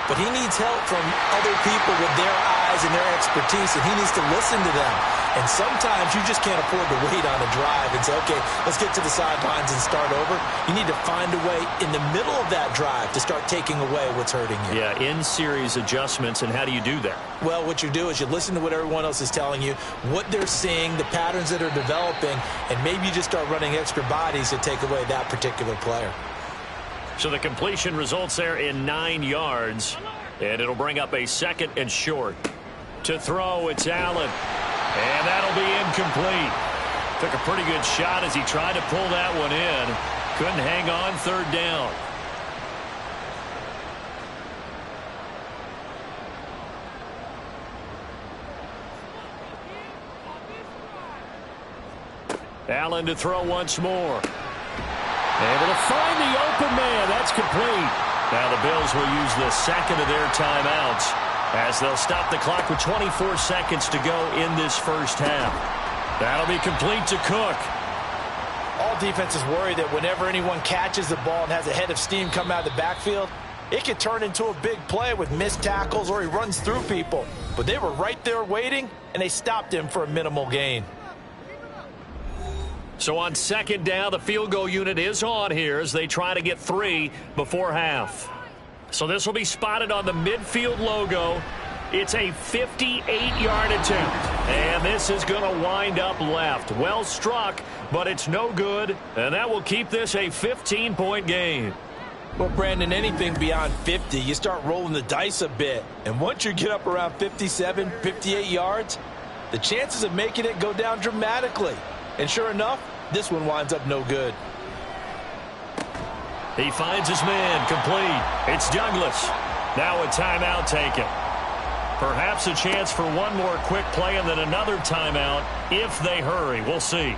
But he needs help from other people with their eyes and their expertise, and he needs to listen to them. And sometimes you just can't afford to wait on a drive and say, okay, let's get to the sidelines and start over. You need to find a way in the middle of that drive to start taking away what's hurting you. Yeah, in-series adjustments, and how do you do that? Well, what you do is you listen to what everyone else is telling you, what they're seeing, the patterns that are developing, and maybe you just start running extra bodies to take away that particular player. So the completion results there in 9 yards, and it'll bring up a 2nd and short. To throw, it's Allen, and that'll be incomplete. Took a pretty good shot as he tried to pull that one in. Couldn't hang on 3rd down. Allen to throw once more. Able to find the open man. That's complete. Now the Bills will use the 2nd of their timeouts as they'll stop the clock with 24 seconds to go in this first half. That'll be complete to Cook. All defenses worry that whenever anyone catches the ball and has a head of steam come out of the backfield, it could turn into a big play with missed tackles or he runs through people. But they were right there waiting, and they stopped him for a minimal gain. So on 2nd down, the field goal unit is on here as they try to get 3 before half. So this will be spotted on the midfield logo. It's a 58-yard attempt. And this is going to wind up left. Well struck, but it's no good. And that will keep this a 15-point game. Well, Brandon, anything beyond 50, you start rolling the dice a bit. And once you get up around 57, 58 yards, the chances of making it go down dramatically. And sure enough, this one winds up no good. He finds his man, complete. It's Douglas. Now a timeout taken. Perhaps a chance for one more quick play and then another timeout if they hurry. We'll see.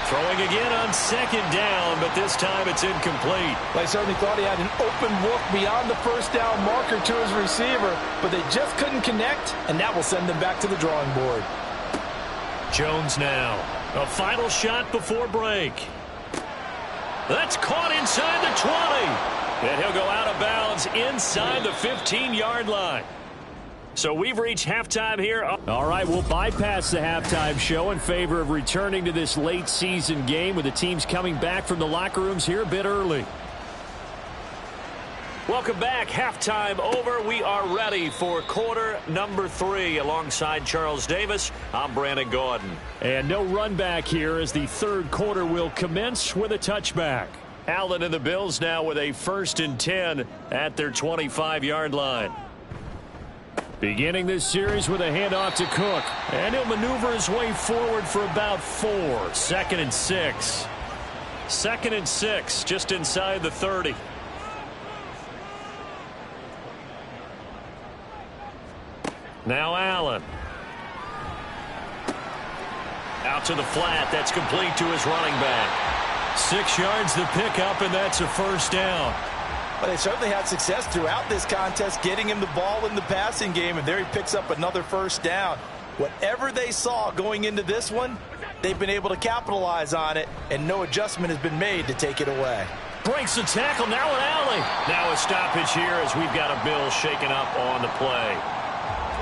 Throwing again on 2nd down, but this time it's incomplete. They certainly thought he had an open look beyond the first down marker to his receiver, but they just couldn't connect, and that will send them back to the drawing board. Jones now. A final shot before break. That's caught inside the 20. And he'll go out of bounds inside the 15-yard line. So we've reached halftime here. All right, we'll bypass the halftime show in favor of returning to this late season game with the teams coming back from the locker rooms here a bit early. Welcome back. Halftime over. We are ready for quarter number 3 alongside Charles Davis. I'm Brandon Gaudin. And no run back here as the 3rd quarter will commence with a touchback. Allen and the Bills now with a 1st and 10 at their 25-yard line. Beginning this series with a handoff to Cook. And he'll maneuver his way forward for about 4. 2nd and 6. 2nd and 6 just inside the 30. Now Allen. Out to the flat. That's complete to his running back. 6 yards the pickup, and that's a first down. Well, they certainly had success throughout this contest getting him the ball in the passing game, and there he picks up another first down. Whatever they saw going into this one, they've been able to capitalize on it, and no adjustment has been made to take it away. Breaks the tackle, now an alley. Now a stoppage here as we've got a Bill shaken up on the play.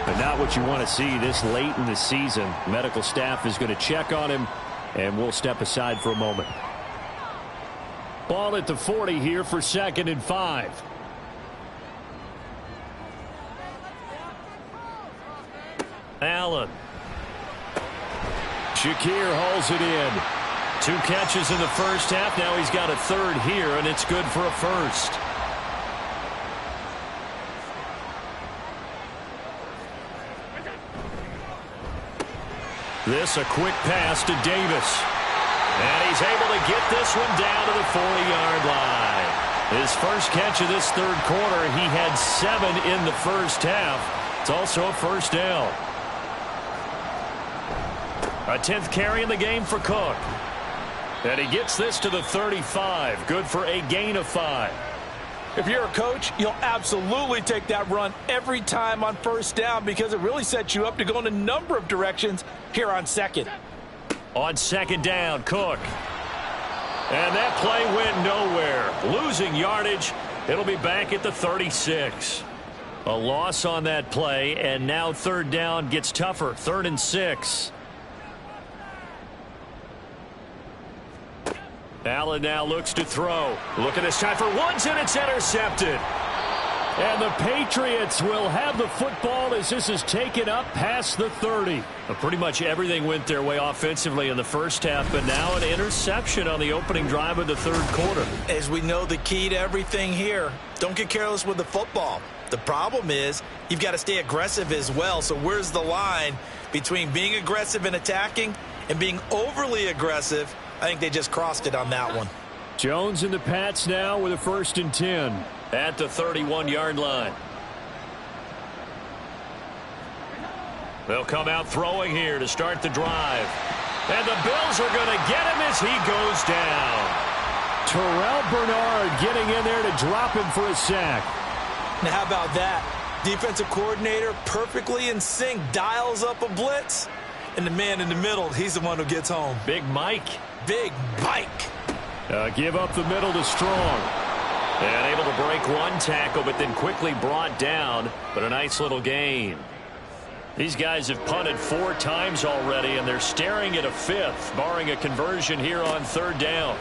But not what you want to see this late in the season. Medical staff is going to check on him, and we'll step aside for a moment. Ball at the 40 here for 2nd and 5. Allen. Shakir hauls it in. 2 catches in the first half. Now he's got a third here, and it's good for a first. This a quick pass to Davis. And he's able to get this one down to the 40-yard line. His first catch of this third quarter, he had 7 in the first half. It's also a first down. A 10th carry in the game for Cook. And he gets this to the 35. Good for a gain of 5. If you're a coach, you'll absolutely take that run every time on first down because it really sets you up to go in a number of directions here on second. On second down, Cook. And that play went nowhere. Losing yardage. It'll be back at the 36. A loss on that play, and now third down gets tougher. 3rd and 6. Allen now looks to throw. Looking this time for Woods, and it's intercepted. And the Patriots will have the football as this is taken up past the 30. Well, pretty much everything went their way offensively in the first half, but now an interception on the opening drive of the third quarter. As we know, the key to everything here, don't get careless with the football. The problem is you've got to stay aggressive as well. So where's the line between being aggressive and attacking and being overly aggressive? I think they just crossed it on that one. Jones and the Pats now with a 1st and 10. At the 31-yard line. They'll come out throwing here to start the drive. And the Bills are going to get him as he goes down. Terrell Bernard getting in there to drop him for a sack. Now how about that? Defensive coordinator perfectly in sync, dials up a blitz. And the man in the middle, he's the one who gets home. Big Mike. Big Mike. Give up the middle to Strong. And able to break one tackle, but then quickly brought down. But a nice little gain. These guys have punted 4 times already, and they're staring at a 5th, barring a conversion here on 3rd down.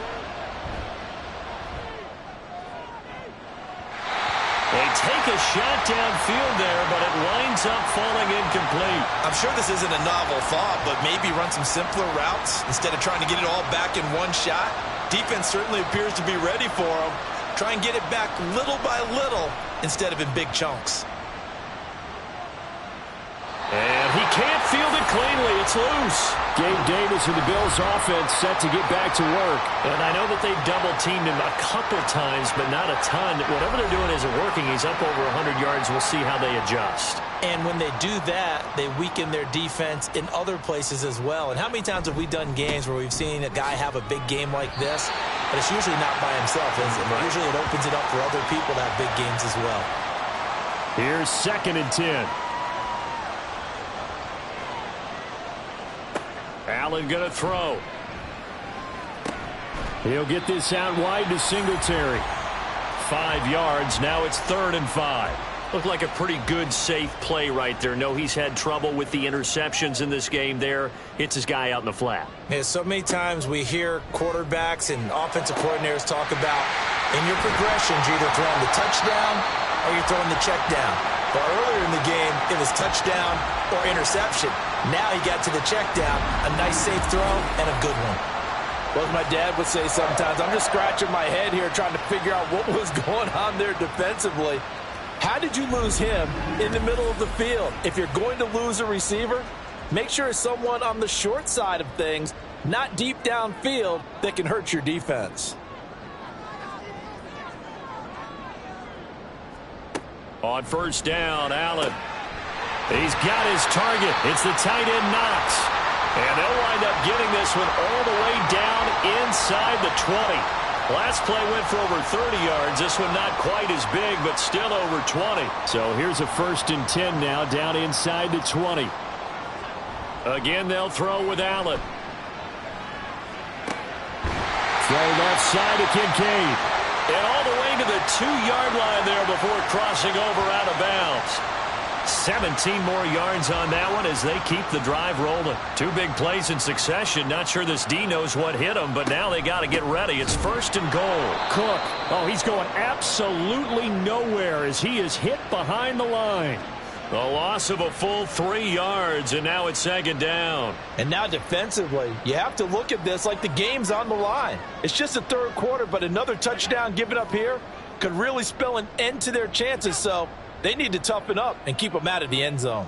They take a shot downfield there, but it winds up falling incomplete. I'm sure this isn't a novel thought, but maybe run some simpler routes instead of trying to get it all back in one shot. Defense certainly appears to be ready for them. Try and get it back little by little instead of in big chunks. And he can't field it cleanly. It's loose. Gabe Davis and the Bills offense set to get back to work. And I know that they've double-teamed him a couple times, but not a ton. Whatever they're doing isn't working. He's up over 100 yards. We'll see how they adjust. And when they do that, they weaken their defense in other places as well. And how many times have we done games where we've seen a guy have a big game like this, but it's usually not by himself, is it? Right. Usually it opens it up for other people to have big games as well. Here's 2nd and 10. Allen going to throw. He'll get this out wide to Singletary. 5 yards. Now it's 3rd and 5. Looked like a pretty good, safe play right there. No, he's had trouble with the interceptions in this game there. Hits his guy out in the flat. Yeah, so many times we hear quarterbacks and offensive coordinators talk about in your progressions, you're either throwing the touchdown or you're throwing the check down. But earlier in the game, it was touchdown or interception. Now he got to the check down, a nice safe throw, and a good one. Well, as my dad would say sometimes, I'm just scratching my head here trying to figure out what was going on there defensively. How did you lose him in the middle of the field? If you're going to lose a receiver, make sure it's someone on the short side of things, not deep downfield, that can hurt your defense. On 1st down, Allen. He's got his target. It's the tight end Knox. And they'll wind up getting this one all the way down inside the 20. Last play went for over 30 yards. This one not quite as big, but still over 20. So here's a 1st and 10 now down inside the 20. Again, they'll throw with Allen. Throw left side to Kincaid. And all the way to the 2-yard line there before crossing over out of bounds. 17 more yards on that one as they keep the drive rolling. 2 big plays in succession. Not sure this D knows what hit them, but now they got to get ready. It's 1st and goal. Cook. Oh, he's going absolutely nowhere as he is hit behind the line. The loss of a full 3 yards, and now it's 2nd down. And now defensively, you have to look at this like the game's on the line. It's just the 3rd quarter, but another touchdown given up here could really spell an end to their chances, so they need to toughen up and keep them out of the end zone.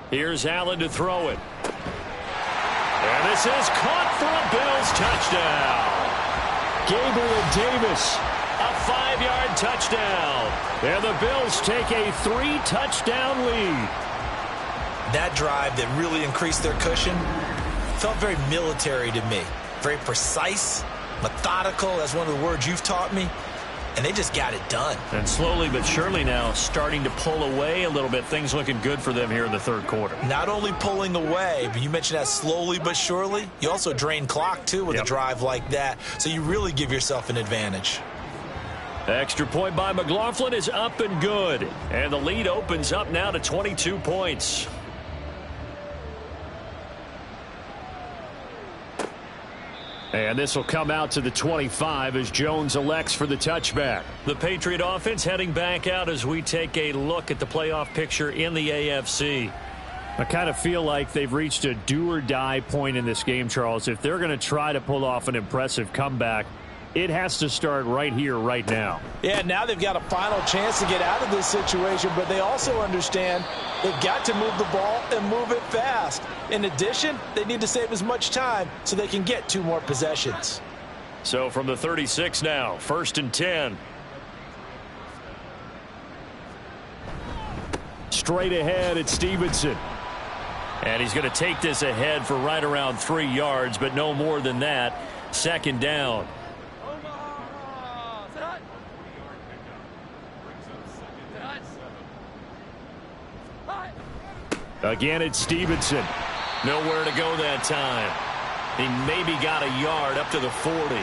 Here's Allen to throw it. And this is caught for a Bills touchdown. Gable and Davis. A 5-yard touchdown. And the Bills take a 3-touchdown lead. That drive that really increased their cushion felt very military to me. Very precise, methodical. That's one of the words you've taught me. And they just got it done. And slowly but surely now starting to pull away a little bit. Things looking good for them here in the 3rd quarter. Not only pulling away, but you mentioned that slowly but surely. You also drain clock, too, with a drive like that. So you really give yourself an advantage. Extra point by McLaughlin is up and good. And the lead opens up now to 22 points. And this will come out to the 25 as Jones elects for the touchback. The Patriot offense heading back out as we take a look at the playoff picture in the AFC. I kind of feel like they've reached a do-or-die point in this game, Charles. If they're going to try to pull off an impressive comeback, it has to start right here, right now. Yeah, now they've got a final chance to get out of this situation, but they also understand they've got to move the ball and move it fast. In addition, they need to save as much time so they can get 2 more possessions. So from the 36 now, 1st and 10. Straight ahead, it's Stevenson. And he's going to take this ahead for right around 3 yards, but no more than that. 2nd down. Again, it's Stevenson. Nowhere to go that time. He maybe got a yard up to the 40.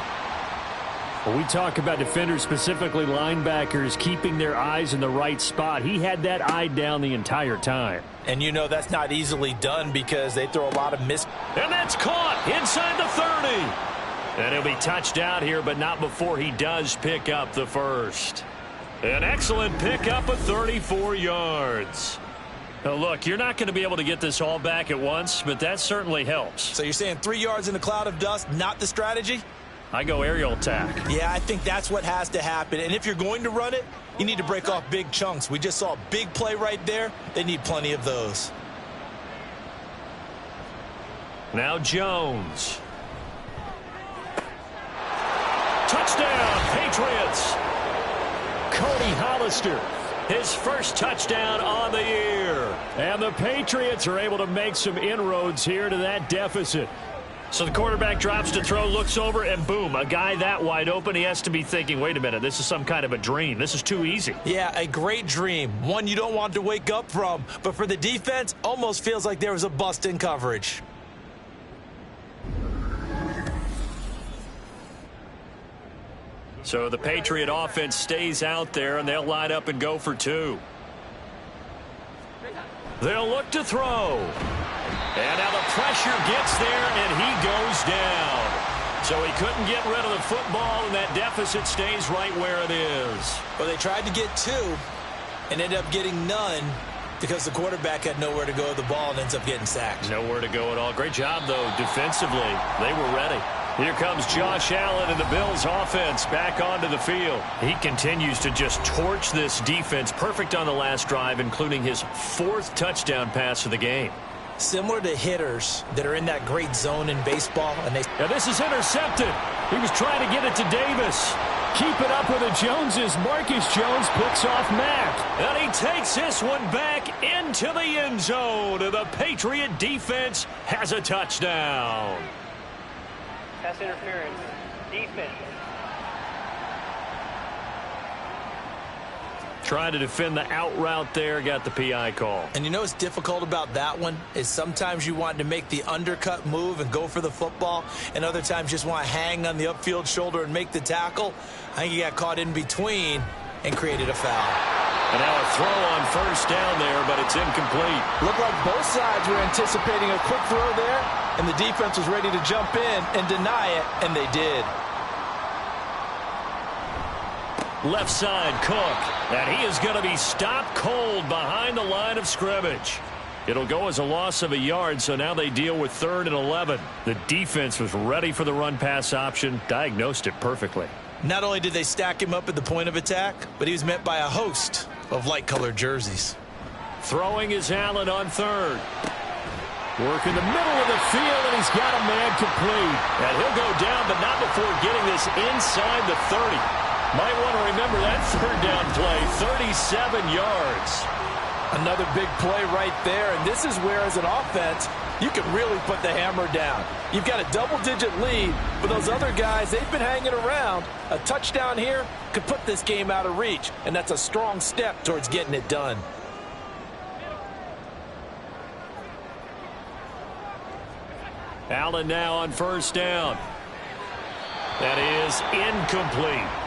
When we talk about defenders, specifically linebackers, keeping their eyes in the right spot, he had that eye down the entire time. And you know that's not easily done because they throw a lot of miss. And that's caught inside the 30. And he'll be touched out here, but not before he does pick up the 1st. An excellent pickup of 34 yards. Now look, you're not going to be able to get this all back at once, but that certainly helps. So you're saying 3 yards in a cloud of dust, not the strategy? I go aerial attack. Yeah, I think that's what has to happen. And if you're going to run it, you need to break off big chunks. We just saw a big play right there. They need plenty of those. Now Jones. Touchdown, Patriots. Cody Hollister. His 1st touchdown on the year. And the Patriots are able to make some inroads here to that deficit. So the quarterback drops to throw, looks over, and boom, a guy that wide open. He has to be thinking, wait a minute, this is some kind of a dream. This is too easy. Yeah, a great dream. One you don't want to wake up from. But for the defense, almost feels like there was a bust in coverage. So the Patriot offense stays out there, and they'll line up and go for 2. They'll look to throw. And now the pressure gets there, and he goes down. So he couldn't get rid of the football, and that deficit stays right where it is. Well, they tried to get 2 and ended up getting none because the quarterback had nowhere to go with the ball and ends up getting sacked. Nowhere to go at all. Great job, though, defensively. They were ready. Here comes Josh Allen and the Bills offense back onto the field. He continues to just torch this defense. Perfect on the last drive, including his 4th touchdown pass of the game. Similar to hitters that are in that great zone in baseball. And this is intercepted. He was trying to get it to Davis. Keeping up with the Joneses, Marcus Jones picks off Mack. And he takes this one back into the end zone. And the Patriot defense has a touchdown. Pass interference. Defense. Trying to defend the out route there, got the PI call. And you know what's difficult about that one is sometimes you want to make the undercut move and go for the football, and other times just want to hang on the upfield shoulder and make the tackle. I think he got caught in between and created a foul. And now a throw on first down there, but it's incomplete. Looked like both sides were anticipating a quick throw there, and the defense was ready to jump in and deny it, and they did. Left side, Cook. And he is going to be stopped cold behind the line of scrimmage. It'll go as a loss of a yard, so now they deal with 3rd and 11. The defense was ready for the run-pass option, diagnosed it perfectly. Not only did they stack him up at the point of attack, but he was met by a host of light-colored jerseys. Throwing is Allen on 3rd. Work in the middle of the field, and he's got a man complete. And he'll go down, but not before getting this inside the 30. Might want to remember that 3rd down play, 37 yards. Another big play right there, and this is where, as an offense, you can really put the hammer down. You've got a double-digit lead, but those other guys, they've been hanging around. A touchdown here could put this game out of reach, and that's a strong step towards getting it done. Allen now on first down. That is incomplete.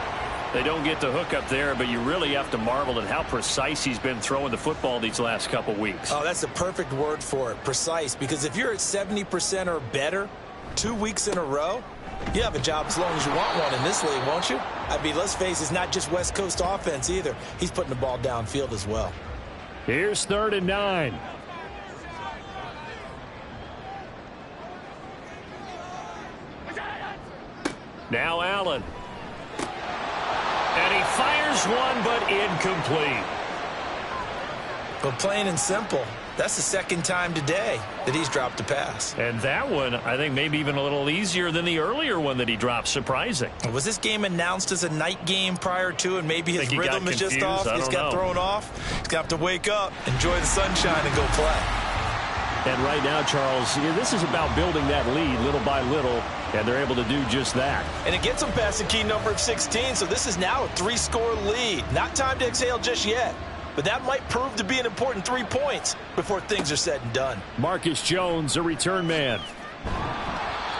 They don't get the hook up there, but you really have to marvel at how precise he's been throwing the football these last couple weeks. Oh, that's the perfect word for it, precise, because if you're at 70% or better 2 weeks in a row, you have a job as long as you want one in this league, won't you? I mean, let's face it, it's not just West Coast offense either. He's putting the ball downfield as well. Here's 3rd and 9. Now Allen. And he fires one, but incomplete. But plain and simple, that's the 2nd time today that he's dropped a pass. And that one, I think, maybe even a little easier than the earlier one that he dropped. Surprising. Was this game announced as a night game prior to, and maybe his rhythm is just off? He's got thrown off. He's got to wake up, enjoy the sunshine, and go play. And right now, Charles, this is about building that lead little by little, and they're able to do just that. And it gets them past the key number of 16, so this is now a 3-score lead. Not time to exhale just yet, but that might prove to be an important 3 points before things are said and done. Marcus Jones, a return man.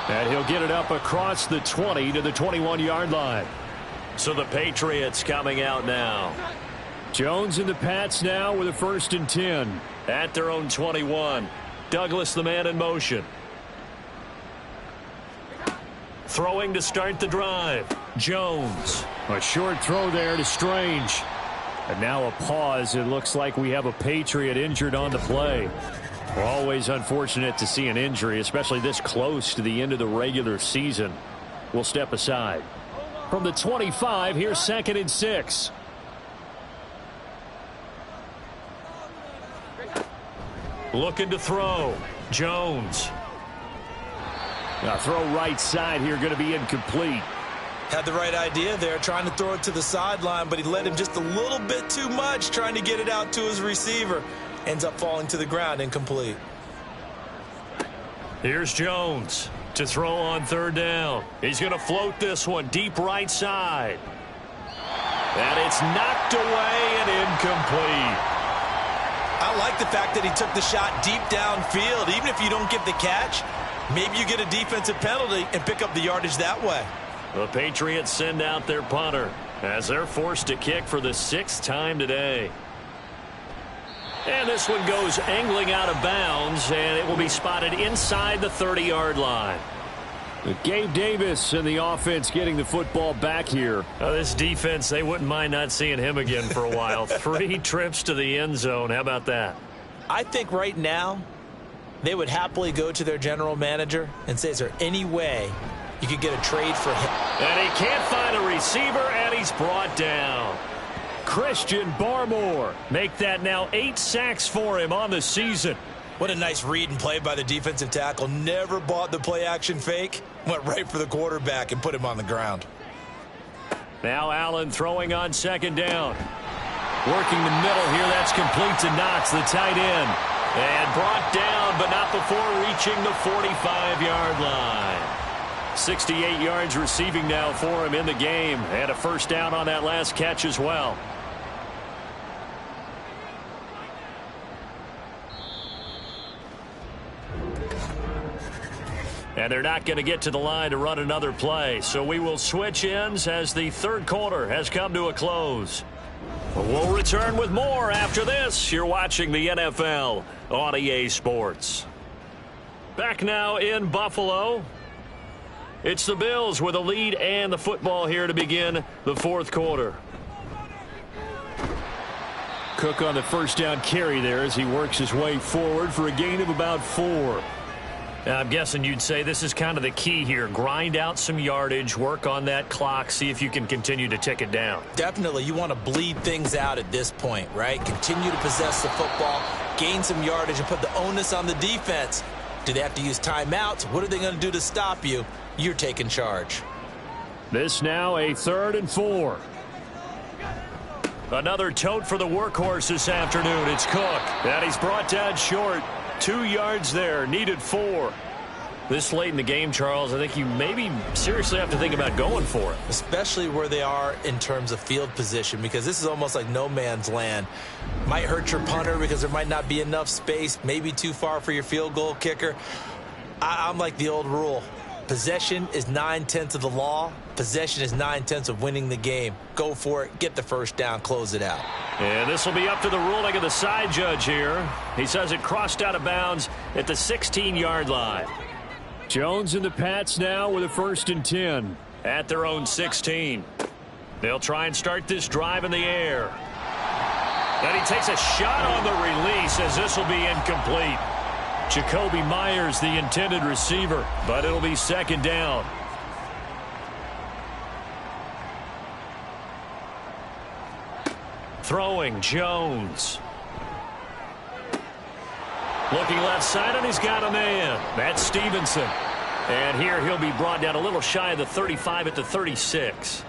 And he'll get it up across the 20 to the 21-yard line. So the Patriots coming out now. Jones and the Pats now with a 1st and 10. At their own 21. Douglas, the man in motion. Throwing to start the drive. Jones. A short throw there to Strange. And now a pause. It looks like we have a Patriot injured on the play. We're always unfortunate to see an injury, especially this close to the end of the regular season. We'll step aside. From the 25, here's 2nd and 6. Looking to throw. Jones. Now throw right side here, going to be incomplete. Had the right idea there, trying to throw it to the sideline, but he led him just a little bit too much, trying to get it out to his receiver. Ends up falling to the ground, incomplete. Here's Jones to throw on 3rd down. He's going to float this one deep right side. And it's knocked away and incomplete. I like the fact that he took the shot deep downfield. Even if you don't get the catch, maybe you get a defensive penalty and pick up the yardage that way. The Patriots send out their punter as they're forced to kick for the 6th time today. And this one goes angling out of bounds, and it will be spotted inside the 30-yard line. Gabe Davis and the offense getting the football back here. This defense, they wouldn't mind not seeing him again for a while. 3 trips to the end zone. How about that? I think right now they would happily go to their general manager and say, is there any way you could get a trade for him? And he can't find a receiver, and he's brought down. Christian Barmore. Make that now 8 sacks for him on the season. What a nice read and play by the defensive tackle. Never bought the play-action fake. Went right for the quarterback and put him on the ground. Now Allen throwing on second down. Working the middle here. That's complete to Knox, the tight end. And brought down, but not before reaching the 45-yard line. 68 yards receiving now for him in the game. And a first down on that last catch as well. And they're not going to get to the line to run another play. So we will switch ends as the third quarter has come to a close. We'll return with more after this. You're watching the NFL on EA Sports. Back now in Buffalo. It's the Bills with a lead and the football here to begin the fourth quarter. Cook on the first down carry there as he works his way forward for a gain of about 4. I'm guessing you'd say this is kind of the key here. Grind out some yardage, work on that clock, see if you can continue to tick it down. Definitely. You want to bleed things out at this point, right? Continue to possess the football, gain some yardage, and put the onus on the defense. Do they have to use timeouts? What are they going to do to stop you? You're taking charge. This now a 3rd and 4. Another tote for the workhorse this afternoon. It's Cook. And he's brought down short. 2 yards there. Needed 4. This late in the game, Charles, I think you maybe seriously have to think about going for it. Especially where they are in terms of field position, because this is almost like no man's land. Might hurt your punter because there might not be enough space, maybe too far for your field goal kicker. I'm like the old rule. Possession is 9/10 of the law. Possession is 9/10 of winning the game. Go for it. Get the first down. Close it out. And this will be up to the ruling of the side judge here. He says it crossed out of bounds at the 16-yard line. Jones and the Pats now with a 1st and 10. At their own 16. They'll try and start this drive in the air. And he takes a shot on the release as this will be incomplete. Jacoby Myers, the intended receiver, but it'll be 2nd down. Throwing, Jones. Looking left side, and he's got a man. That's Stevenson. And here he'll be brought down a little shy of the 35 at the 36.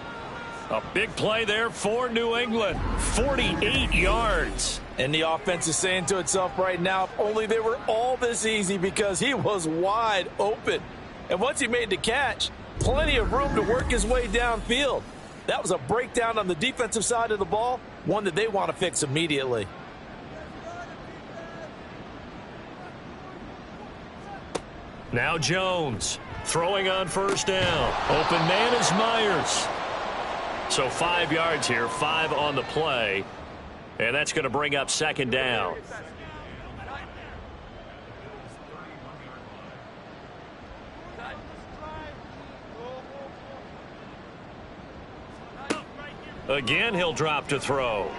A big play there for New England. 48 yards. And the offense is saying to itself right now, if only they were all this easy, because he was wide open. And once he made the catch, plenty of room to work his way downfield. That was a breakdown on the defensive side of the ball, one that they want to fix immediately. Now Jones throwing on first down. Open man is Myers. So 5 yards here, 5 on the play. And that's going to bring up 2nd down. Again, he'll drop to throw.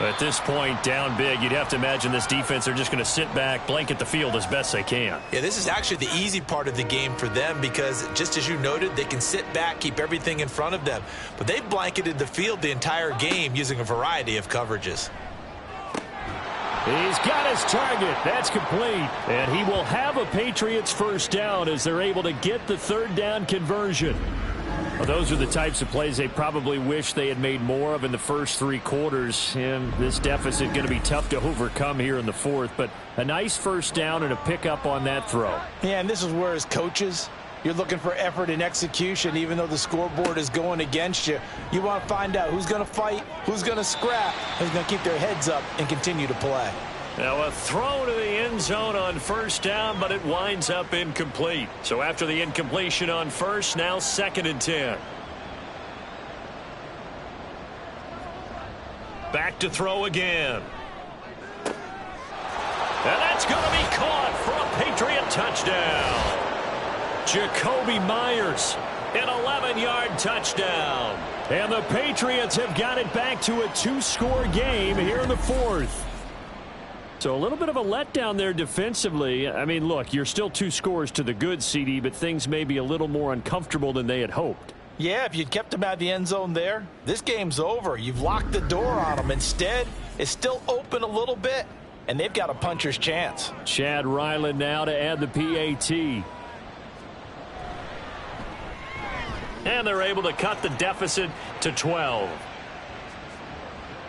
At this point, down big, you'd have to imagine this defense, they're just going to sit back, blanket the field as best they can. Yeah, this is actually the easy part of the game for them because, just as you noted, they can sit back, keep everything in front of them. But they blanketed the field the entire game using a variety of coverages. He's got his target. That's complete. And he will have a Patriots first down as they're able to get the 3rd down conversion. Well, those are the types of plays they probably wish they had made more of in the first 3 quarters. And this deficit going to be tough to overcome here in the 4th. But a nice first down and a pickup on that throw. Yeah, and this is where, as coaches, you're looking for effort and execution. Even though the scoreboard is going against you, you want to find out who's going to fight, who's going to scrap, who's going to keep their heads up and continue to play. Now a throw to the end zone on first down, but it winds up incomplete. So after the incompletion on first, now 2nd and 10. Back to throw again. And that's going to be caught for a Patriot touchdown. Jacoby Myers, an 11-yard touchdown. And the Patriots have got it back to a 2-score game here in the 4th. So a little bit of a letdown there defensively. I mean, look, you're still 2 scores to the good, CD, but things may be a little more uncomfortable than they had hoped. Yeah, if you'd kept him out of the end zone there, this game's over. You've locked the door on him. Instead, it's still open a little bit, and they've got a puncher's chance. Chad Ryland now to add the PAT. And they're able to cut the deficit to 12.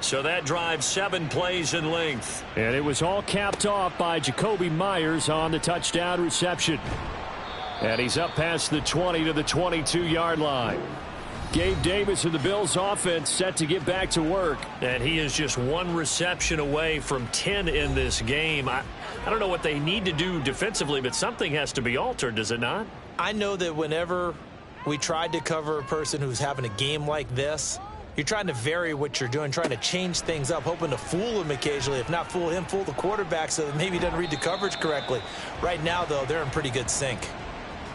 So that drive 7 plays in length. And it was all capped off by Jacoby Myers on the touchdown reception. And he's up past the 20 to the 22-yard line. Gabe Davis and the Bills offense set to get back to work. And he is just 1 reception away from 10 in this game. I don't know what they need to do defensively, but something has to be altered, does it not? I know that whenever we tried to cover a person who's having a game like this, you're trying to vary what you're doing, trying to change things up, hoping to fool him occasionally. If not fool him, fool the quarterback so that maybe he doesn't read the coverage correctly. Right now, though, they're in pretty good sync.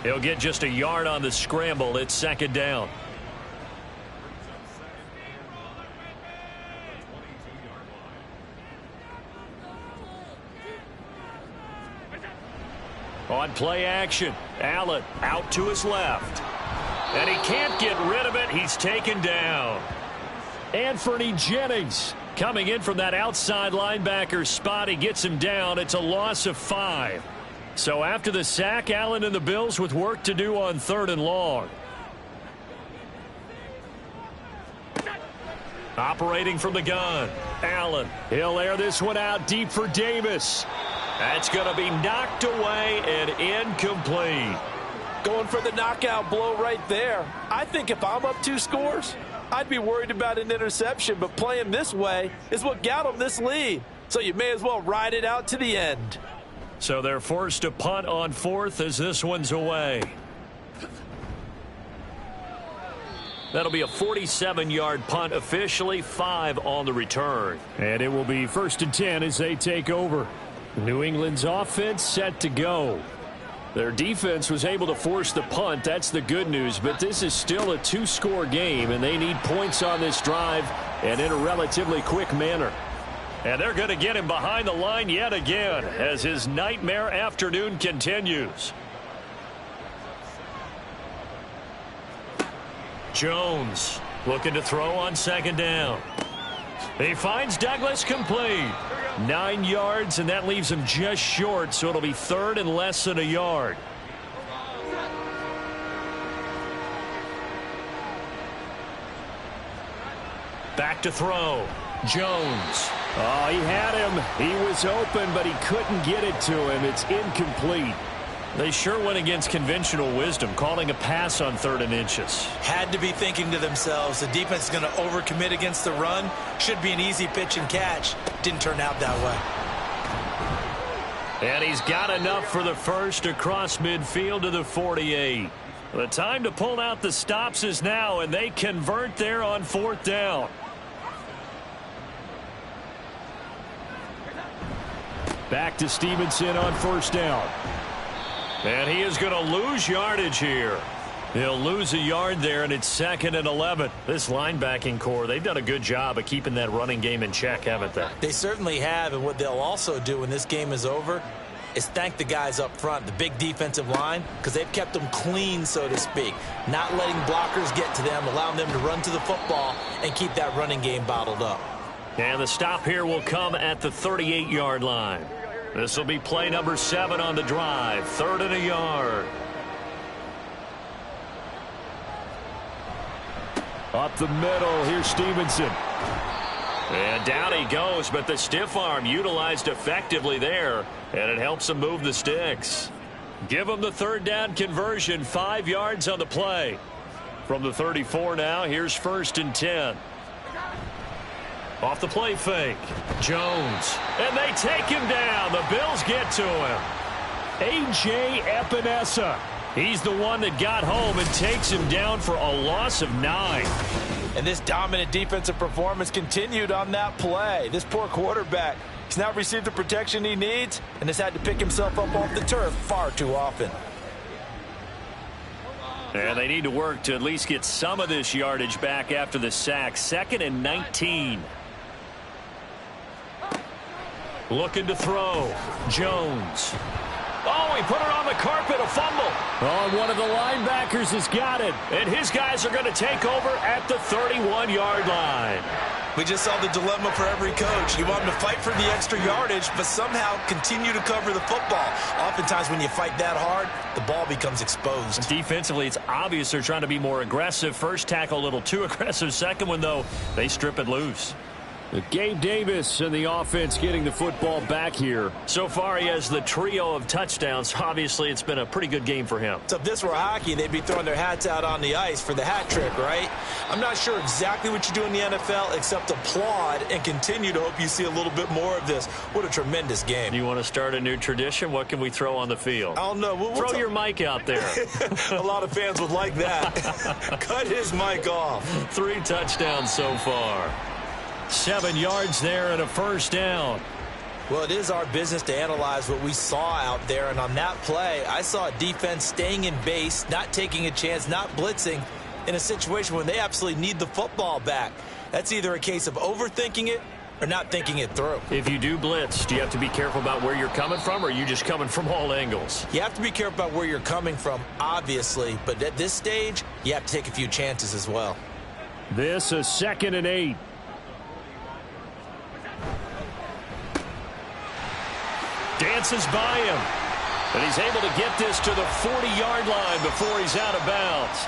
He'll get just a yard on the scramble. It's 2nd down. On play action, Allen out to his left. And he can't get rid of it. He's taken down. Anthony Jennings coming in from that outside linebacker spot. He gets him down. It's a loss of 5. So after the sack, Allen and the Bills with work to do on 3rd and long. Operating from the gun, Allen. He'll air this one out deep for Davis. That's going to be knocked away and incomplete. Going for the knockout blow right there. I think if I'm up 2 scores, I'd be worried about an interception, but playing this way is what got them this lead. So you may as well ride it out to the end. So they're forced to punt on 4th as this one's away. That'll be a 47-yard punt, officially 5 on the return. And it will be 1st and 10 as they take over. New England's offense set to go. Their defense was able to force the punt. That's the good news. But this is still a 2-score game, and they need points on this drive and in a relatively quick manner. And they're going to get him behind the line yet again as his nightmare afternoon continues. Jones looking to throw on 2nd down. He finds Douglas complete. 9 yards, and that leaves him just short, so it'll be 3rd and less than a yard. Back to throw. Jones. Oh, he had him. He was open, but he couldn't get it to him. It's incomplete. They sure went against conventional wisdom, calling a pass on 3rd and inches. Had to be thinking to themselves, the defense is going to overcommit against the run. Should be an easy pitch and catch. Didn't turn out that way. And he's got enough for the first across midfield to the 48. The time to pull out the stops is now, and they convert there on 4th down. Back to Stevenson on 1st down. And he is going to lose yardage here. He'll lose a yard there, and it's 2nd and 11. This linebacking core, they've done a good job of keeping that running game in check, haven't they? They certainly have, and what they'll also do when this game is over is thank the guys up front, the big defensive line, because they've kept them clean, so to speak. Not letting blockers get to them, allowing them to run to the football and keep that running game bottled up. And the stop here will come at the 38-yard line. This will be play number 7 on the drive. 3rd and a yard. Up the middle, here's Stevenson. And down he goes, but the stiff arm utilized effectively there, and it helps him move the sticks. Give him the 3rd down conversion, 5 yards on the play. From the 34 now, here's 1st and 10. Off the play fake. Jones. And they take him down. The Bills get to him. A.J. Epinesa. He's the one that got home and takes him down for a loss of 9. And this dominant defensive performance continued on that play. This poor quarterback, he's not received the protection he needs and has had to pick himself up off the turf far too often. And they need to work to at least get some of this yardage back after the sack. 2nd and 19. Looking to throw. Jones. Oh, he put it on the carpet, a fumble. Oh, one of the linebackers has got it. And his guys are going to take over at the 31-yard line. We just saw the dilemma for every coach. You want them to fight for the extra yardage, but somehow continue to cover the football. Oftentimes when you fight that hard, the ball becomes exposed. Defensively, it's obvious they're trying to be more aggressive. First tackle a little too aggressive. Second one, though, they strip it loose. Gabe Davis and the offense getting the football back here. So far, he has the trio of touchdowns. Obviously, it's been a pretty good game for him. So if this were hockey, they'd be throwing their hats out on the ice for the hat trick, right? I'm not sure exactly what you do in the NFL except applaud and continue to hope you see a little bit more of this. What a tremendous game. You want to start a new tradition? What can we throw on the field? I don't know. Throw your mic out there. A lot of fans would like that. Cut his mic off. 3 touchdowns so far. 7 yards there and a first down. Well, it is our business to analyze what we saw out there, and on that play, I saw a defense staying in base, not taking a chance, not blitzing in a situation when they absolutely need the football back. That's either a case of overthinking it or not thinking it through. If you do blitz, do you have to be careful about where you're coming from, or are you just coming from all angles? You have to be careful about where you're coming from, obviously, but at this stage, you have to take a few chances as well. This is 2nd and 8. Dances by him. And he's able to get this to the 40-yard line before he's out of bounds.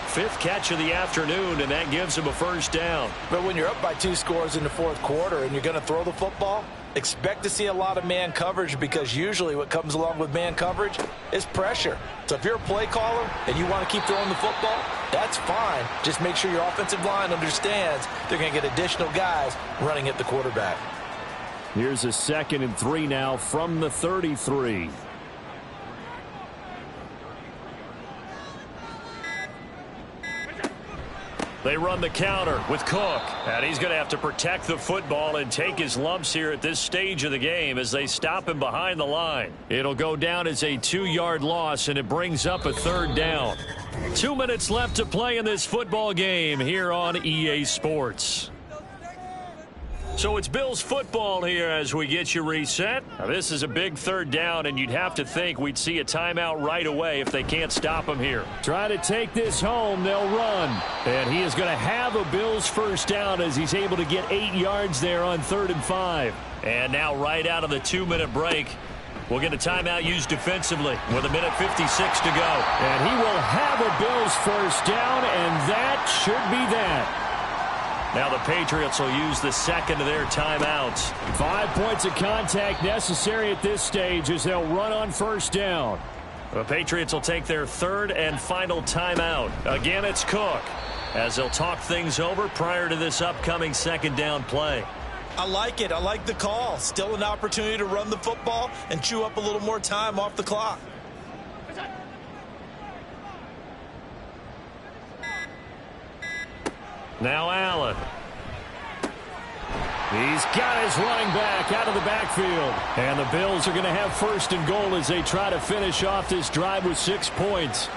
5th catch of the afternoon, and that gives him a first down. But when you're up by 2 scores in the 4th quarter and you're going to throw the football, expect to see a lot of man coverage, because usually what comes along with man coverage is pressure. So if you're a play caller and you want to keep throwing the football, that's fine. Just make sure your offensive line understands they're going to get additional guys running at the quarterback. Here's a 2nd and 3 now from the 33. They run the counter with Cook. And he's going to have to protect the football and take his lumps here at this stage of the game as they stop him behind the line. It'll go down as a 2-yard loss, and it brings up a 3rd down. 2 minutes left to play in this football game here on EA Sports. So it's Bills football here as we get you reset. Now, this is a big 3rd down, and you'd have to think we'd see a timeout right away if they can't stop him here. Try to take this home. They'll run. And he is going to have a Bills first down as he's able to get 8 yards there on 3rd and 5. And now right out of the 2-minute break, we'll get a timeout used defensively with 1:56 to go. And he will have a Bills first down, and that should be that. Now the Patriots will use the 2nd of their timeouts. 5 points of contact necessary at this stage as they'll run on first down. The Patriots will take their 3rd and final timeout. Again, it's Cook, as they'll talk things over prior to this upcoming 2nd down play. I like it. I like the call. Still an opportunity to run the football and chew up a little more time off the clock. Now Allen. He's got his running back out of the backfield. And the Bills are going to have 1st and goal as they try to finish off this drive with 6 points.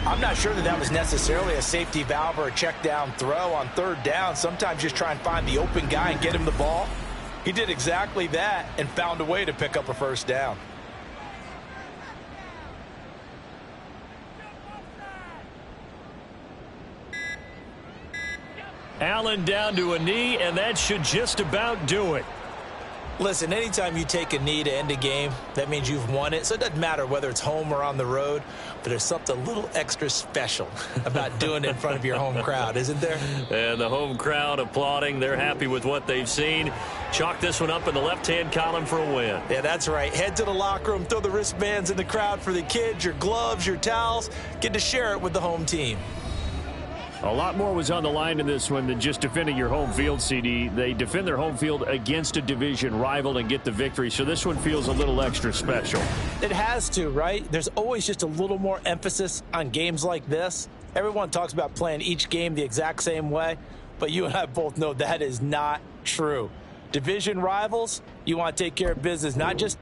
I'm not sure that was necessarily a safety valve or a check down throw on 3rd down. Sometimes just try and find the open guy and get him the ball. He did exactly that and found a way to pick up a first down. Allen down to a knee, and that should just about do it. Listen, anytime you take a knee to end a game, that means you've won it. So it doesn't matter whether it's home or on the road, but there's something a little extra special about doing it in front of your home crowd, isn't there? And the home crowd applauding. They're happy with what they've seen. Chalk this one up in the left-hand column for a win. Yeah, that's right. Head to the locker room, throw the wristbands in the crowd for the kids, your gloves, your towels. Get to share it with the home team. A lot more was on the line in this one than just defending your home field, CD. They defend their home field against a division rival and get the victory, so this one feels a little extra special. It has to, right? There's always just a little more emphasis on games like this. Everyone talks about playing each game the exact same way, but you and I both know that is not true. Division rivals, you want to take care of business, not just